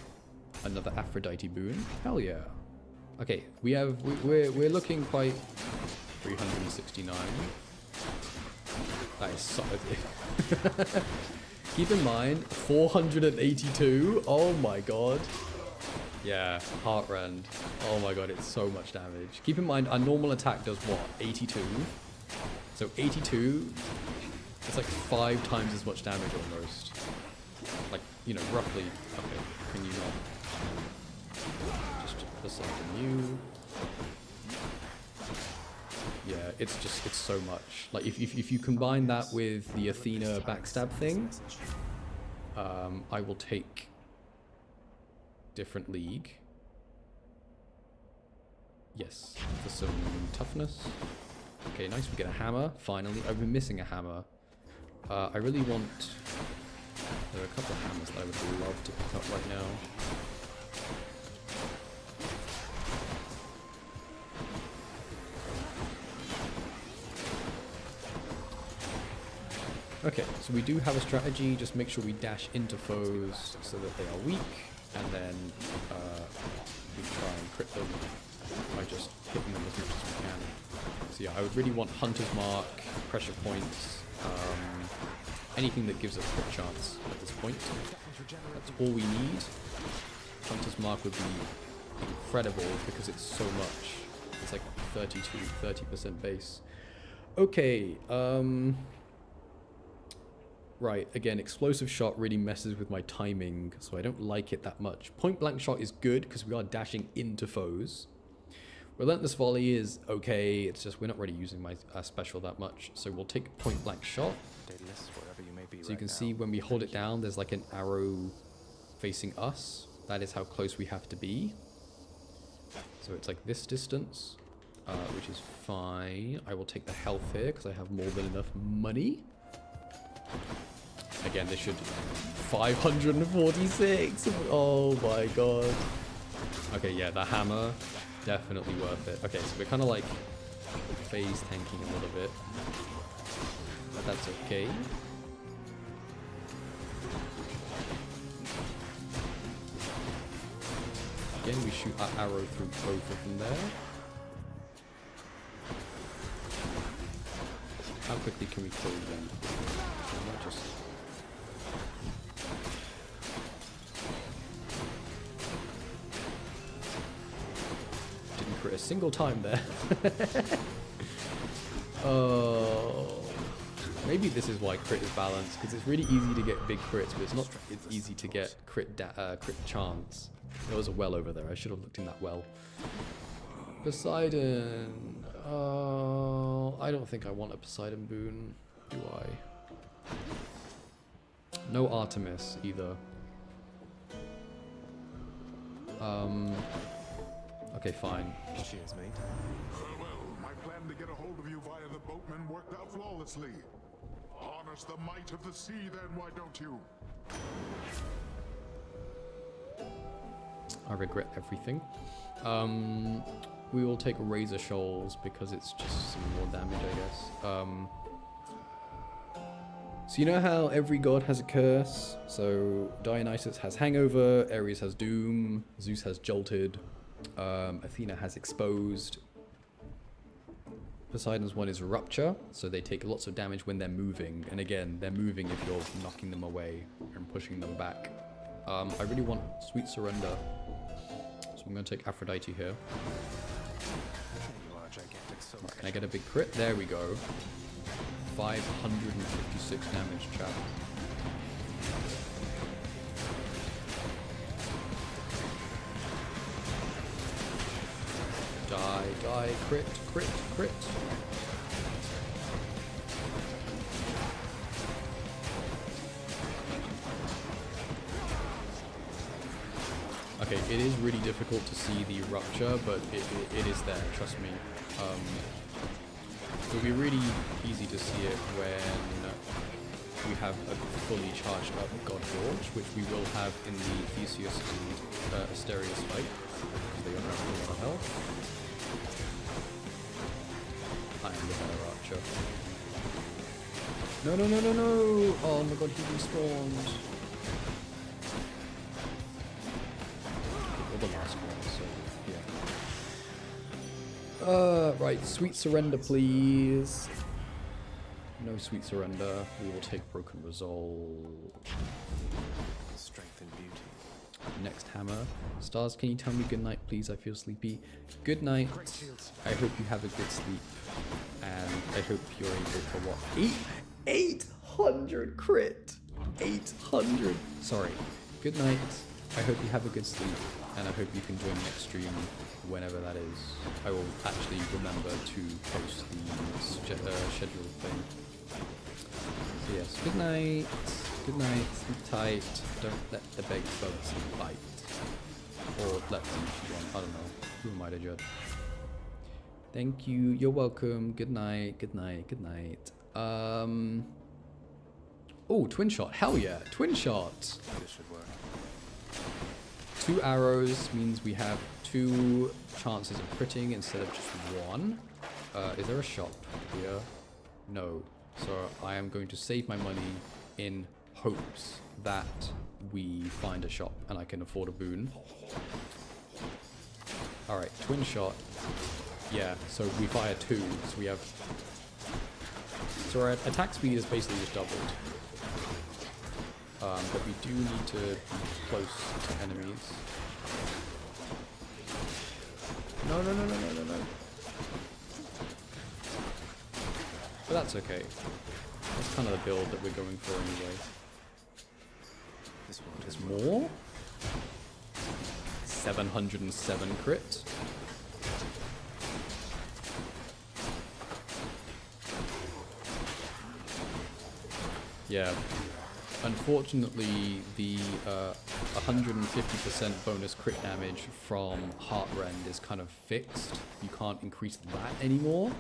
another Aphrodite boon. Hell yeah. Okay, we're looking quite 369. That is so keep in mind 482. Oh my god. Yeah, Heartrend. Oh my god, it's so much damage. Keep in mind our normal attack does what? 82. So 82, it's like 5 times as much damage almost. Like, you know, roughly. Okay, can you not just assault you? Yeah, it's so much. Like if you combine that with the Athena backstab thing, I will take different league. Yes, for some toughness. Okay, nice, we get a hammer, finally. I've been missing a hammer. I really want... There are a couple of hammers that I would love to pick up right now. Okay, so we do have a strategy. Just make sure we dash into foes so that they are weak. and then we try and crit them by just hitting them as much as we can. So yeah, I would really want Hunter's Mark, pressure points, anything that gives us a crit chance at this point. That's all we need. Hunter's Mark would be incredible because it's so much. It's like 30% base. Okay, right, again, explosive shot really messes with my timing, so I don't like it that much. Point blank shot is good because we are dashing into foes. Relentless volley is okay, it's just we're not really using my special that much, so we'll take point blank shot. So you can see when we hold it down, there's like an arrow facing us. That is how close we have to be. So it's like this distance, which is fine. I will take the health here because I have more than enough money. Again, this should 546. Oh my god. Okay, yeah, the hammer, definitely worth it. Okay, so we're kind of like phase tanking a little bit, but that's okay. Again, we shoot our arrow through both of them there. How quickly can we kill them? Not just... Didn't crit a single time there. Oh, maybe this is why crit is balanced, because it's really easy to get big crits, but it's not. It's easy to get crit chance. There was a well over there. I should have looked in that well. Poseidon. Oh, I don't think I want a Poseidon boon, do I? No Artemis either. Okay, fine. Cheers, mate. Farewell. My plan to get a hold of you via the boatman worked out flawlessly. Harness the might of the sea, then, why don't you? I regret everything. We will take Razor Shoals because it's just some more damage, I guess. So you know how every god has a curse? So Dionysus has Hangover, Ares has Doom, Zeus has Jolted, Athena has Exposed. Poseidon's one is Rupture, so they take lots of damage when they're moving. And again, they're moving if you're knocking them away and pushing them back. I really want Sweet Surrender. So I'm going to take Aphrodite here. Right, can I get a big crit? There we go. 556 damage, chat. Die, crit, crit, crit. Okay, it is really difficult to see the Rupture, but it is there, trust me. It'll be really easy to see it when we have a fully charged up God Forge, which we will have in the Theseus and Asterius fight, because they don't have a lot of health. I am the better archer. No, no, no, no, no! Oh my god, he respawned. Or the last one, so yeah. Right, Sweet Surrender, please. No Sweet Surrender. We will take Broken Resolve. Strength and beauty. Next hammer. Stars, can you tell me good night, please? I feel sleepy. Good night. I hope you have a good sleep. And I hope you're able to what? 800 crit! 800! Sorry. Good night. I hope you have a good sleep. And I hope you can join next stream whenever that is. I will actually remember to post the scheduled thing. So yes, good night. Good night. Sleep tight. Don't let the big bugs bite. Or let them if you want. I don't know. Who am I to judge? Thank you. You're welcome. Good night. Good night. Good night. Oh, twin shot. Hell yeah. Twin shot. This should work. 2 arrows means we have 2 chances of critting instead of just 1. Is there a shop here? No. So I am going to save my money in hopes that we find a shop and I can afford a boon. Alright, twin shot. Yeah, so we fire 2, so we have... So our attack speed is basically just doubled. But we do need to be close to enemies. No. But that's okay. That's kind of the build that we're going for anyway. There's more? 707 crit. Yeah. Unfortunately, the 150% bonus crit damage from Heartrend is kind of fixed. You can't increase that anymore.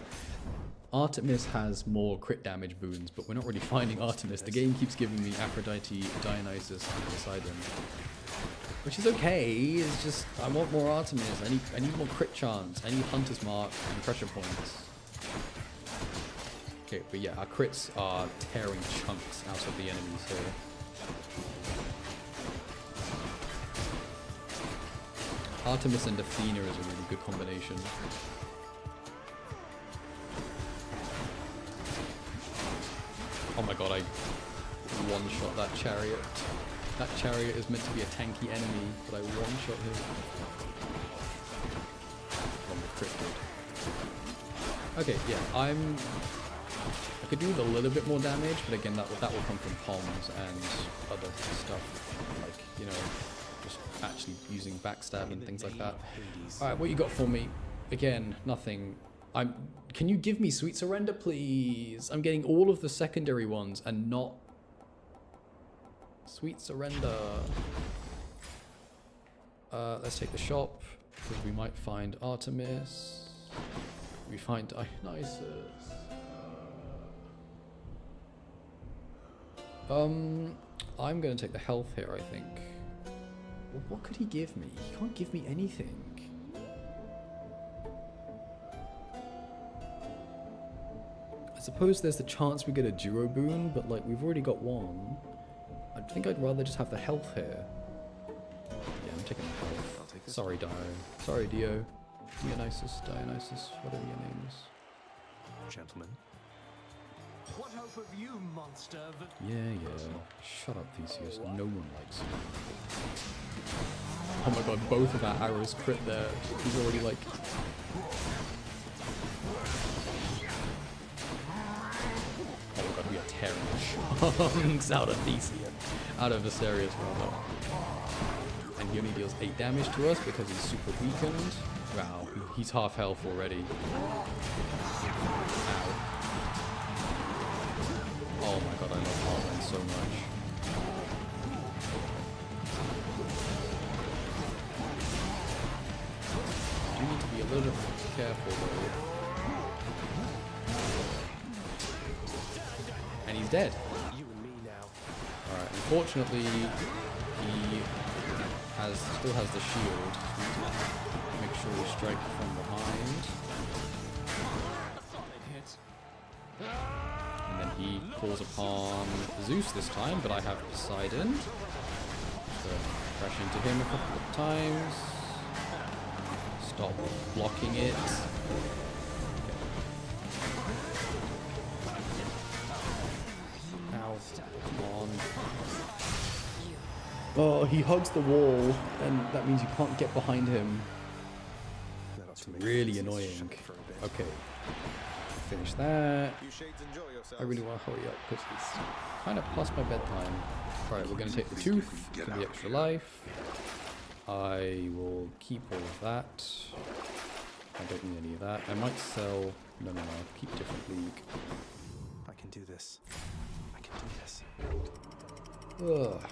Artemis has more crit damage boons, but we're not really finding Artemis. The game keeps giving me Aphrodite, Dionysus, and Poseidon. Which is okay, it's just, I want more Artemis. I need more crit chance. I need Hunter's Mark and pressure points. Okay, but yeah, our crits are tearing chunks out of the enemies here. Artemis and Athena is a really good combination. Oh my god, I one-shot that chariot. That chariot is meant to be a tanky enemy, but I one-shot him. On the crit good. Okay, yeah, I could do with a little bit more damage, but again, that will come from bombs and other stuff, like, you know, just actually using backstab and things like that. Alright, what you got for me? Again, nothing. Can you give me Sweet Surrender, please? I'm getting all of the secondary ones and not Sweet Surrender. Let's take the shop, because we might find Artemis. We find Dionysus. I'm gonna take the health here, I think. Well, what could he give me? He can't give me anything. I suppose there's the chance we get a duo boon, but like we've already got one. I think I'd rather just have the health here. Yeah, I'm taking the health. I'll take this. Sorry, Dio. Sorry, Dio. Dionysus, whatever your name is. Gentlemen. What hope have you, monster? Yeah. Shut up, Theseus. No one likes you. Oh my god, both of our arrows crit there. He's already like... Oh my god, we are tearing chunks out of Theseus. Out of Viserius, rather. And he only deals 8 damage to us because he's super weakened. Wow, he's half health already. Ow. Oh my god, I love Heartland so much. You need to be a little bit careful though. And he's dead. Alright, unfortunately, he still has the shield. Make sure we strike from behind. And then he calls upon Zeus this time, but I have Poseidon. So crash into him a couple of times. Stop blocking it. Ow, come on. Oh, he hugs the wall, and that means you can't get behind him. It's really annoying. Okay. Finish that. I really want to hurry up because it's kind of past my bedtime. Alright, we're going to take the tooth for the extra life. I will keep all of that. I don't need any of that. I might sell... No. I'll keep different league. I can do this. I can do this. Ugh.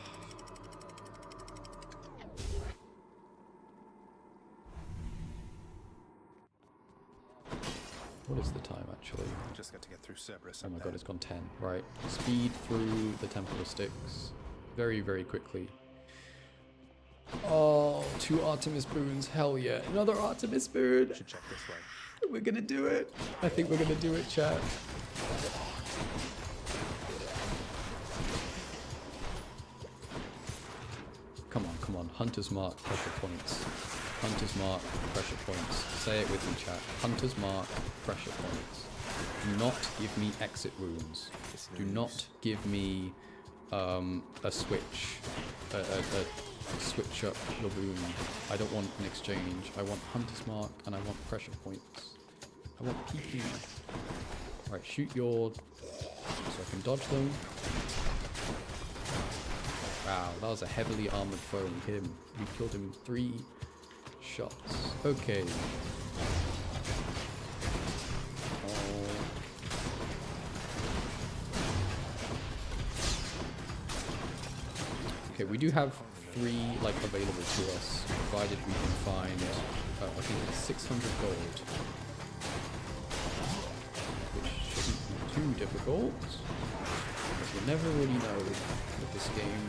What is the time actually? Just got to get through Cerberus. Oh my god, it's gone 10. Right. Speed through the Temple of Styx. Very, very quickly. Oh, 2 Artemis boons. Hell yeah. Another Artemis boon. Should check this way. We're gonna do it. I think we're gonna do it, chat. come on. Hunter's Mark, pressure points. Hunter's Mark, pressure points. Say it with me, chat. Hunter's Mark, pressure points. Do not give me exit wounds. Do not give me a switch. Switch up your boon. I don't want an exchange. I want Hunter's Mark and I want pressure points. I want PP. Alright, shoot your... so I can dodge them. Wow, that was a heavily armored foe. We hit him. We killed him in 3 shots. Okay. Okay, we do have 3 like available to us, provided we can find. I think it's 600 gold, which shouldn't be too difficult. But you never really know with this game.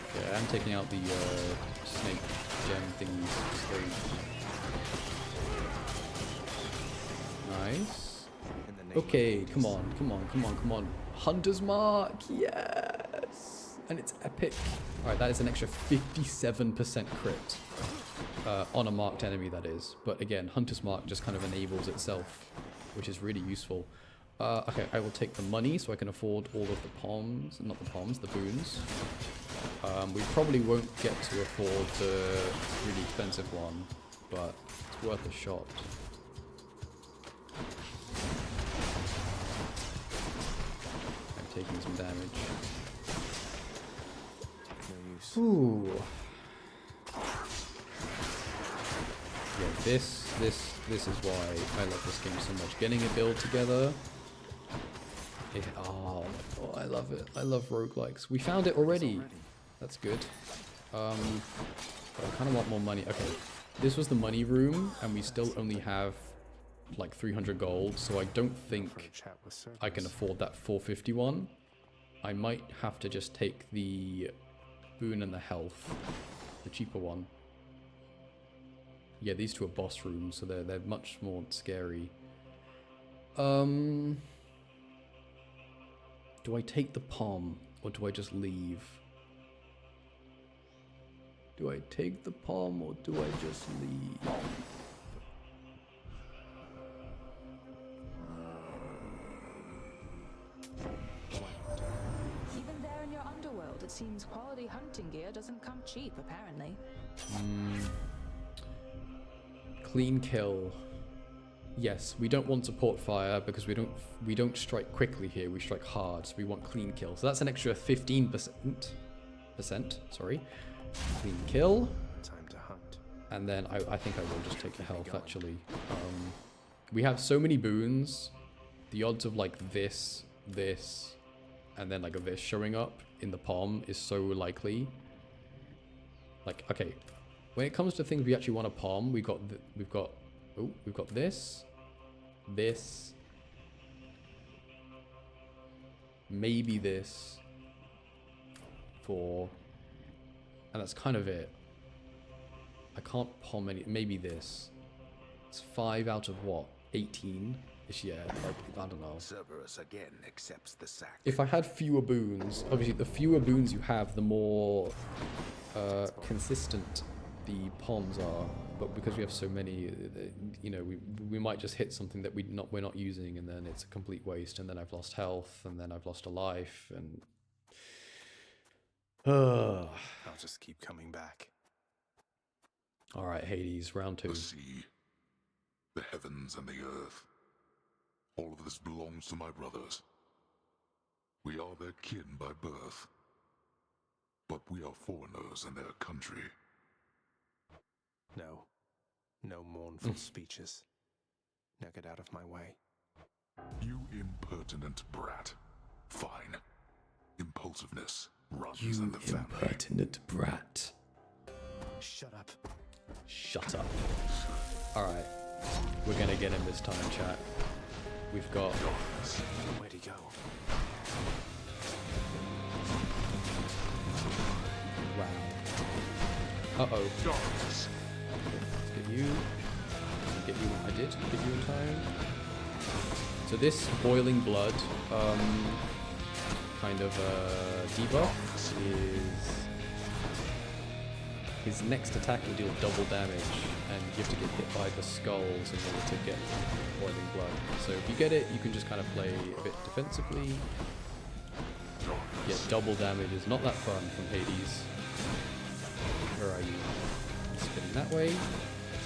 Okay, I'm taking out the snake gem thingies. Nice. Okay, come on, come on, come on, come on. Hunter's Mark, yes! And it's epic. Alright, that is an extra 57% crit. On a marked enemy, that is. But again, Hunter's Mark just kind of enables itself, which is really useful. Okay, I will take the money so I can afford all of the palms, not the palms, the boons. We probably won't get to afford the really expensive one, but it's worth a shot. I'm taking some damage. No use. Ooh. Yeah, this is why I love this game so much. Getting a build together. Oh my god, I love it. I love roguelikes. We found it already. That's good. But I kind of want more money. Okay, this was the money room, and we still only have like 300 gold, so I don't think I can afford that 451. I might have to just take the boon and the health, the cheaper one. Yeah, these two are boss rooms, so they're much more scary. Do I take the palm, or do I just leave? Do I take the palm, or do I just leave? Even there in your underworld, it seems quality hunting gear doesn't come cheap, apparently. Clean kill. Yes, we don't want support fire because we don't strike quickly here. We strike hard, so we want clean kill. So that's an extra 15%. Sorry, clean kill. Time to hunt. And then I think I will just take the health actually. We have so many boons. The odds of like this, and then like a this showing up in the palm is so likely. Like, okay, when it comes to things we actually want a palm, we've got this, maybe this, 4, and that's kind of it. I can't palm any, maybe this. It's 5 out of what, 18? Yeah, like, I don't know. Cerberus again accepts the sack. If I had fewer boons, obviously the fewer boons you have, the more consistent the palms are. But because we have so many, you know, we might just hit something that we're not using, and then it's a complete waste. And then I've lost health, and then I've lost a life, and I'll just keep coming back. All right, Hades, round 2. The sea, the heavens, and the earth. All of this belongs to my brothers. We are their kin by birth, but we are foreigners in their country. No mournful speeches. Now get out of my way. You impertinent brat. Fine. Impulsiveness runs You in the family. impertinent brat. Shut up. Shut up. Alright. We're gonna get him this time, chat. We've got... Where'd he go? Wow. Uh-oh. Let's get you. Get you. I did get you in time. So this boiling blood kind of debuff is his next attack will deal double damage, and you have to get hit by the skulls in order to get boiling blood. So if you get it, you can just kind of play a bit defensively. Yeah, double damage is not that fun from Hades. Where are you? He's spinning that way.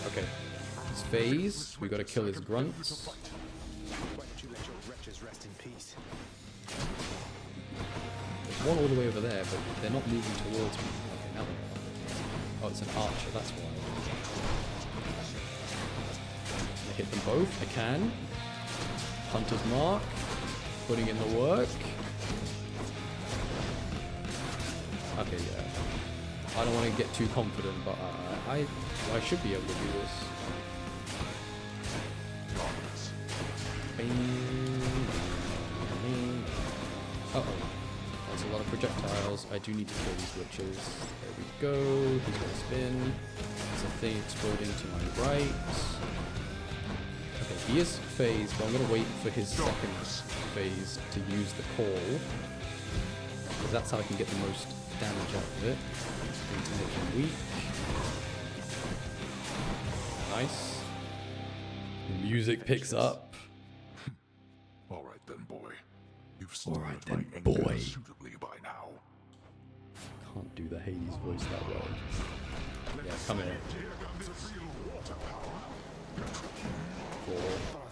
Okay. His phase, we gotta kill his grunts. Why don't you let your wretches rest in peace? There's one all the way over there, but they're not moving towards me. Okay, now they are. Oh, it's an archer, that's why. I hit them both, I can. Hunter's mark, putting in the work. Okay, yeah. I don't want to get too confident, but I should be able to do this. Uh-oh. That's a lot of projectiles. I do need to kill these witches. There we go. He's going to spin. There's a thing exploding to my right. Okay, he is phased, but I'm going to wait for his second phase to use the call. Because that's how I can get the most damage out of it. Going to make him weak. Nice. The music picks up. All right then, boy. You've All right then, my boy. anger suitably by now. Can't do the Hades voice that well. Yeah, come here. 4,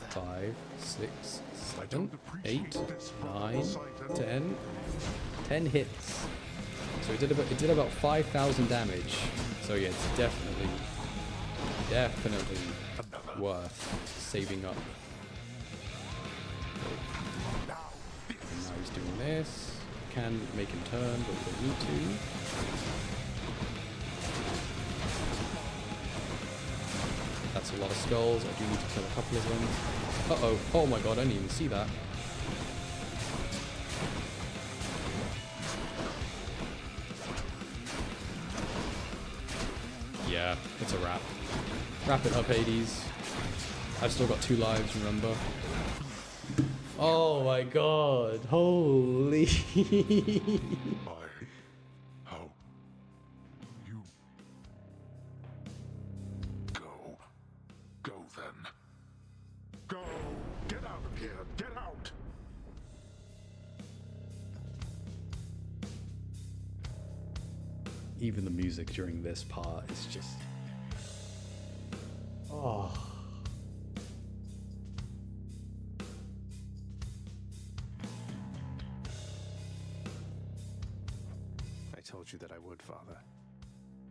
5, 6, 7, 8, 9, 10. 10 hits. So it did about 5,000 damage. So yeah, it's definitely worth saving up. And now he's doing this. Can make him turn, but we don't need to. That's a lot of skulls. I do need to kill a couple of them. Uh-oh. Oh my god, I didn't even see that. Yeah, it's a wrap. Wrap it up, Hades. I've still got 2 lives, remember? Oh my god, holy. How? You... Go. Go then. Go! Get out of here! Get out! Even the music during this part is just... Oh. I told you that I would, Father.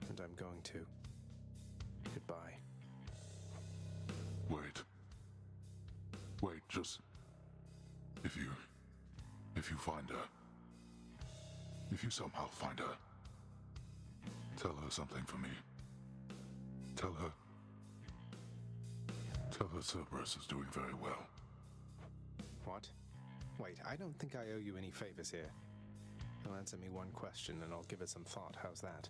And I'm going to. Goodbye. Wait. Wait, just... If you find her... If you somehow find her... Tell her something for me. Tell her Cerberus is doing very well. What? Wait, I don't think I owe you any favors here. You'll answer me one question and I'll give it some thought. How's that?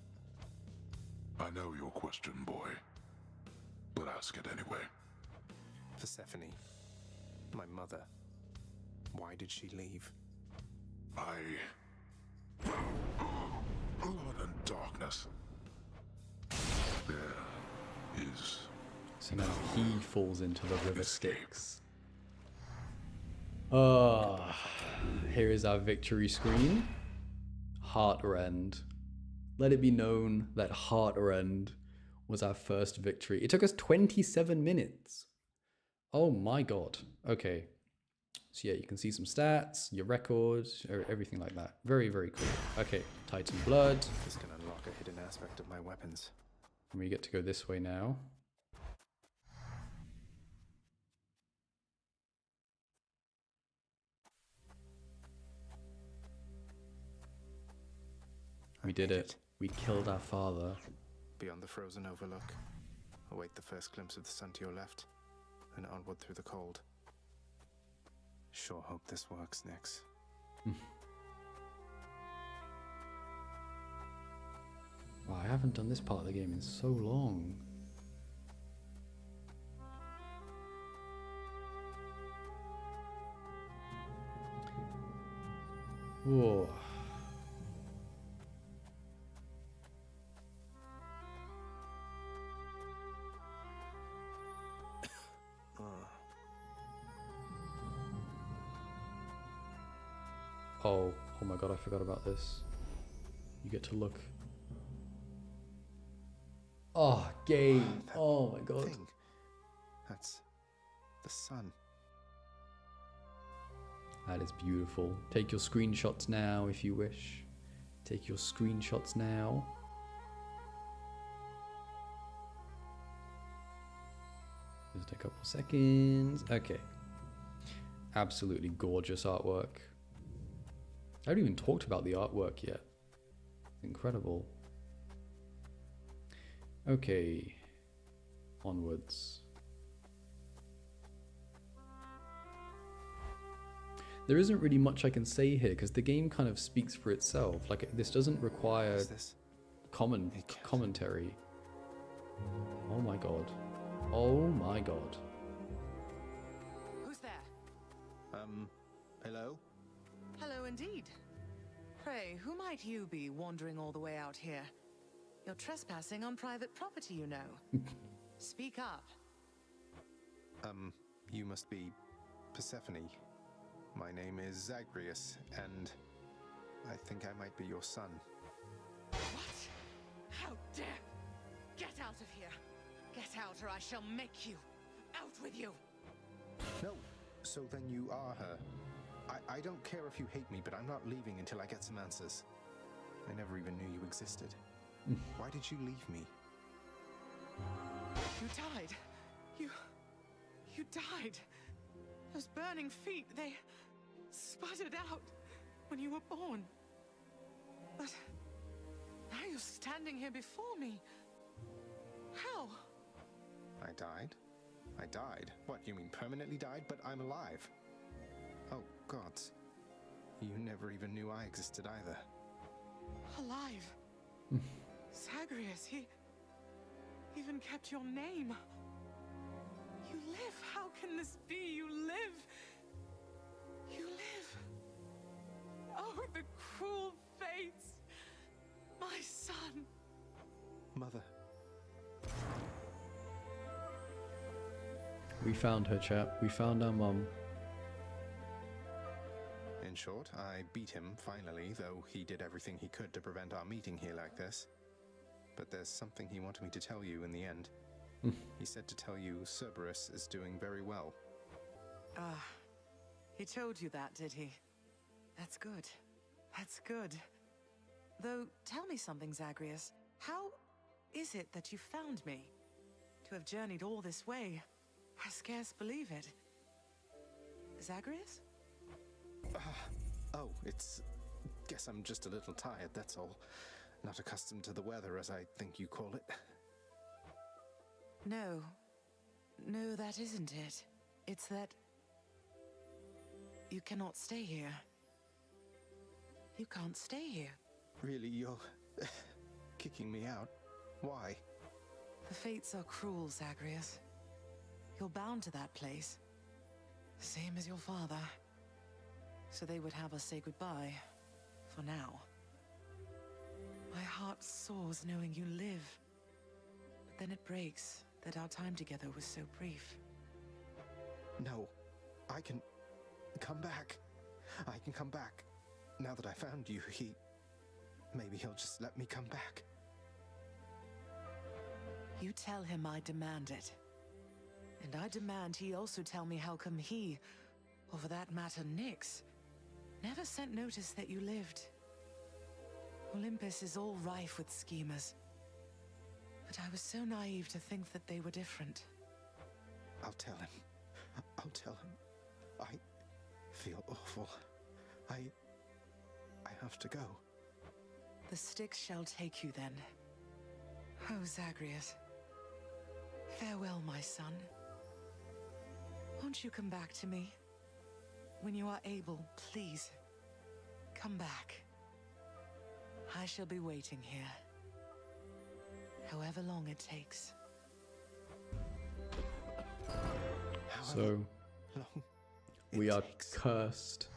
I know your question, boy. But ask it anyway. Persephone. My mother. Why did she leave? Blood and darkness. There is... So now he falls into the river Styx. Here is our victory screen. Heartrend. Let it be known that Heartrend was our first victory. It took us 27 minutes. Oh my god. Okay. So yeah, you can see some stats, your records, everything like that. Very, very cool. Okay, Titan Blood. This can unlock a hidden aspect of my weapons. And we get to go this way now. We did it. We killed our father. Beyond the frozen overlook, await the first glimpse of the sun to your left, and onward through the cold. Sure hope this works, Nix. Wow, I haven't done this part of the game in so long. Whoa. Oh my god, I forgot about this. You get to look. Oh, game. Oh my god. Thing. That's the sun. That is beautiful. Take your screenshots now if you wish. Take your screenshots now. Just a couple seconds. Okay. Absolutely gorgeous artwork. I haven't even talked about the artwork yet. Incredible. Okay. Onwards. There isn't really much I can say here because the game kind of speaks for itself. Like, this doesn't require commentary. Oh my god. Oh my god. Who's there? Hello? Hello indeed. Pray, who might you be wandering all the way out here? You're trespassing on private property, you know. Speak up. You must be Persephone. My name is Zagreus, and I think I might be your son. What? How dare! Get out of here! Get out or I shall make you! Out with you! No, so then you are her. I don't care if you hate me, but I'm not leaving until I get some answers. I never even knew you existed. Why did you leave me? You died. You died. Those burning feet, they sputtered out when you were born. But now you're standing here before me. How? I died? I died? What, you mean permanently died? But I'm alive. Oh, gods. You never even knew I existed either. Alive? Zagreus, he even kept your name. You live. How can this be? You live. You live. Oh, the cruel fates. My son. Mother. We found her, chap. We found our mum. In short, I beat him finally, though he did everything he could to prevent our meeting here like this. But there's something he wanted me to tell you in the end. He said to tell you Cerberus is doing very well. Ah, he told you that, did he? That's good. That's good. Though, tell me something, Zagreus. How is it that you found me? To have journeyed all this way, I scarce believe it. Zagreus? Oh, it's... Guess I'm just a little tired, that's all. Not accustomed to the weather, as I think you call it. No. No, that isn't it. It's that... you cannot stay here. You can't stay here. Really, you're... kicking me out? Why? The fates are cruel, Zagreus. You're bound to that place. Same as your father. So they would have us say goodbye. For now. My heart soars knowing you live. But then it breaks that our time together was so brief. No. I can... come back. I can come back. Now that I found you, maybe he'll just let me come back. You tell him I demand it. And I demand he also tell me how come he, or for that matter Nyx, never sent notice that you lived. Olympus is all rife with schemers. But I was so naive to think that they were different. I'll tell him. I'll tell him. I feel awful. I have to go. The Styx shall take you then. Oh, Zagreus. Farewell, my son. Won't you come back to me? When you are able, please. Come back. I shall be waiting here. However long it takes. So, we are cursed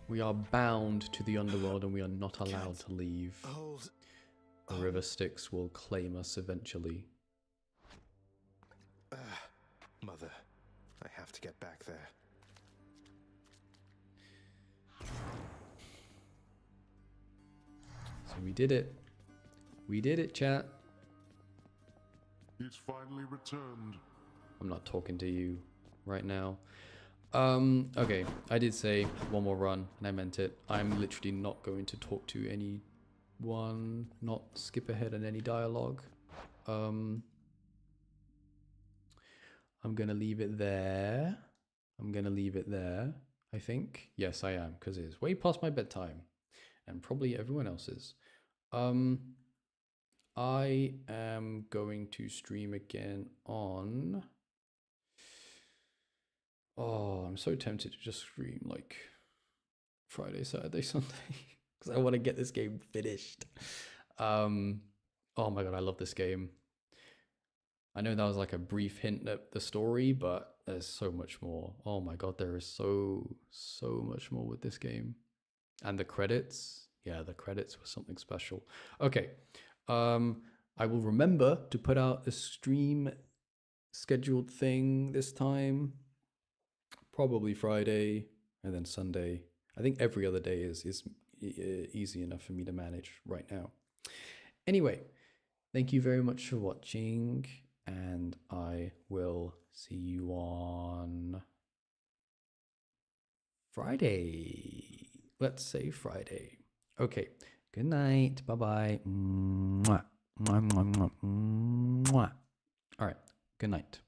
We are bound to the underworld and we are not allowed to leave. The river Styx will claim us eventually. Mother, I have to get back there. So we did it. We did it, chat. He's finally returned. I'm not talking to you right now. Okay, I did say one more run, and I meant it. I'm literally not going to talk to anyone, not skip ahead in any dialogue. I'm gonna leave it there. I think. Yes, I am, because it is way past my bedtime, and probably everyone else's. I am going to stream again on... Oh, I'm so tempted to just stream like Friday, Saturday, Sunday, because I want to get this game finished. Oh my god, I love this game. I know that was like a brief hint at the story, but there's so much more. Oh my god, there is so much more with this game. And the credits, yeah, the credits were something special. Okay, I will remember to put out a stream scheduled thing this time. Probably Friday and then Sunday. I think every other day is easy enough for me to manage right now. Anyway, thank you very much for watching, and I will see you on Friday. Let's say Friday. Okay, good night. Bye-bye. Mwah. Mwah, mwah, mwah, mwah. All right, good night.